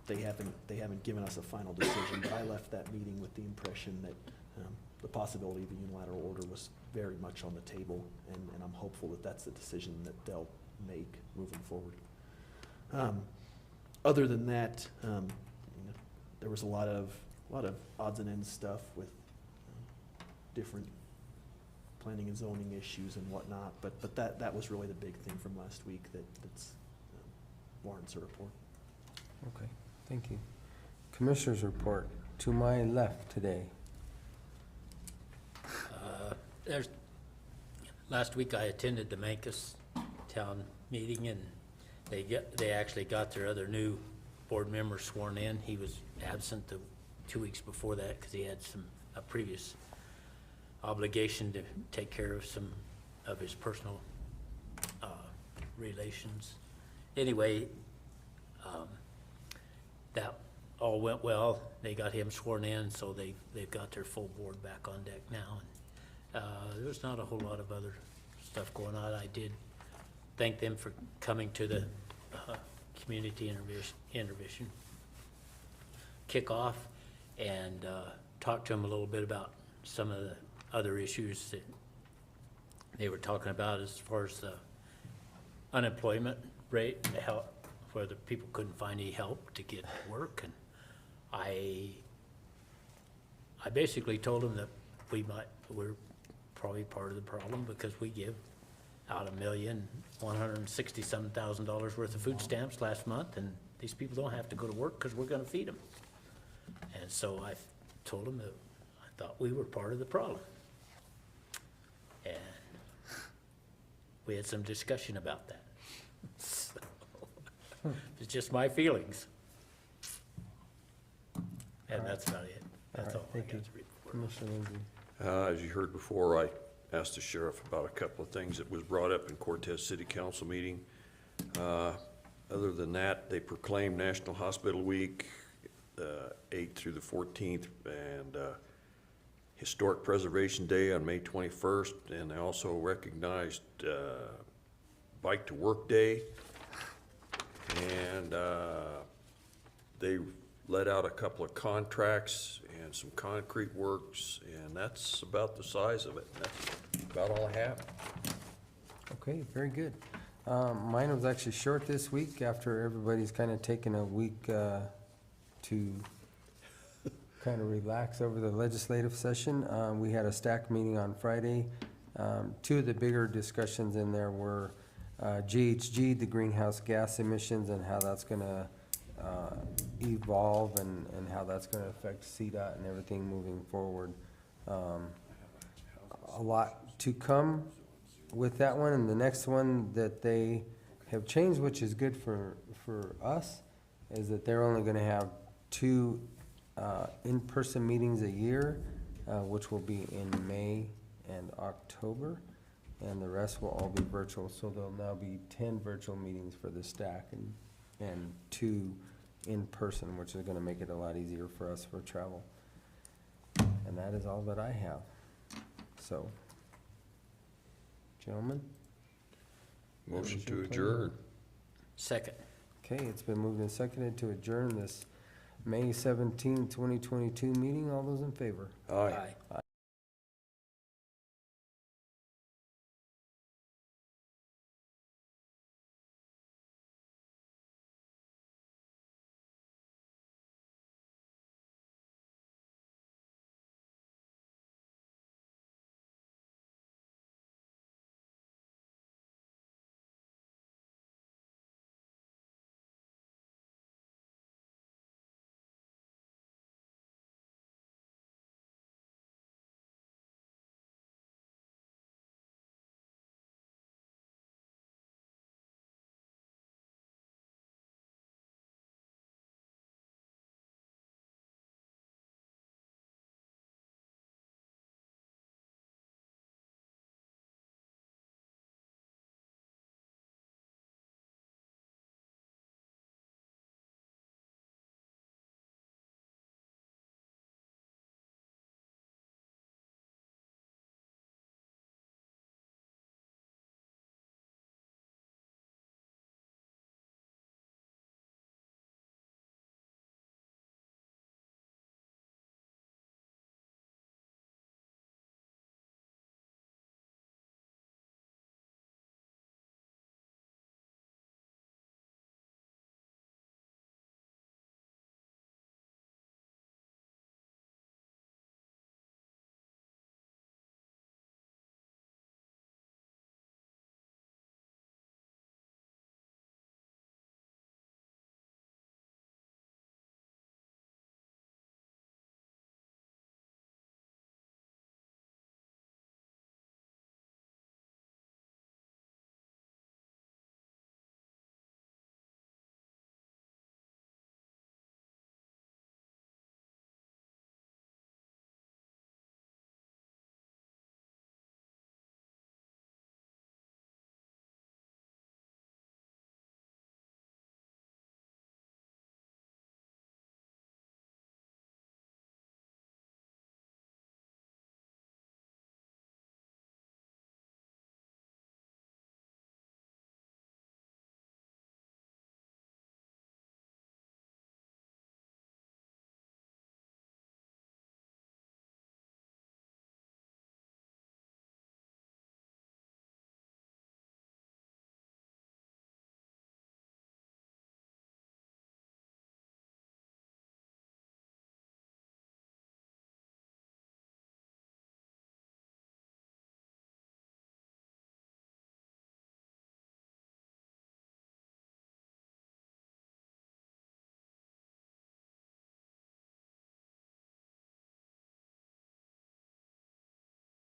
they haven't given us a final decision, but I left that meeting with the impression that the possibility of a unilateral order was very much on the table, and I'm hopeful that that's the decision that they'll make moving forward. Other than that, there was a lot of odds and ends stuff with different planning and zoning issues and whatnot, but that was really the big thing from last week that's warrants a report. Okay, thank you. Commissioners report to my left today. Last week I attended the Mancos town meeting, and they actually got their other new board member sworn in. He was absent the 2 weeks before that because he had a previous obligation to take care of some of his personal relations. Anyway, that all went well. They got him sworn in, so they've got their full board back on deck now. And there's not a whole lot of other stuff going on. I did thank them for coming to the community intervention kickoff and talk to them a little bit about some of the other issues that they were talking about as far as the unemployment rate and the help, whether people couldn't find any help to get work. And I basically told them that we're probably part of the problem because we give out $1,160,000 worth of food stamps last month, and these people don't have to go to work because we're going to feed them. And so I told them that I thought we were part of the problem. And we had some discussion about that. So, it's just my feelings. And that's about it. That's all I got to report. Commissioner Lindsay. As you heard before, I asked the sheriff about a couple of things that was brought up in Cortez City Council meeting. Other than that, they proclaimed National Hospital Week, 8th through the 14th, and Historic Preservation Day on May 21st, and they also recognized Bike to Work Day, and they let out a couple of contracts and some concrete works, and that's about the size of it. That's about all I have. Okay, very good. Mine was actually short this week after everybody's kind of taken a week to kind of relax over the legislative session. We had a stack meeting on Friday. Two of the bigger discussions in there were GHG, the greenhouse gas emissions, and how that's gonna evolve and how that's gonna affect CDOT and everything moving forward. A lot to come with that one, and the next one that they have changed, which is good for us, is that they're only gonna have 2 in-person meetings a year, which will be in May and October, and the rest will all be virtual, so there'll now be 10 virtual meetings for the stack and 2 in person, which is gonna make it a lot easier for us for travel. And that is all that I have. So, gentlemen? Motion to adjourn. Second. Okay, it's been moved and seconded to adjourn this May 17, 2022 meeting. All those in favor? Aye. Aye.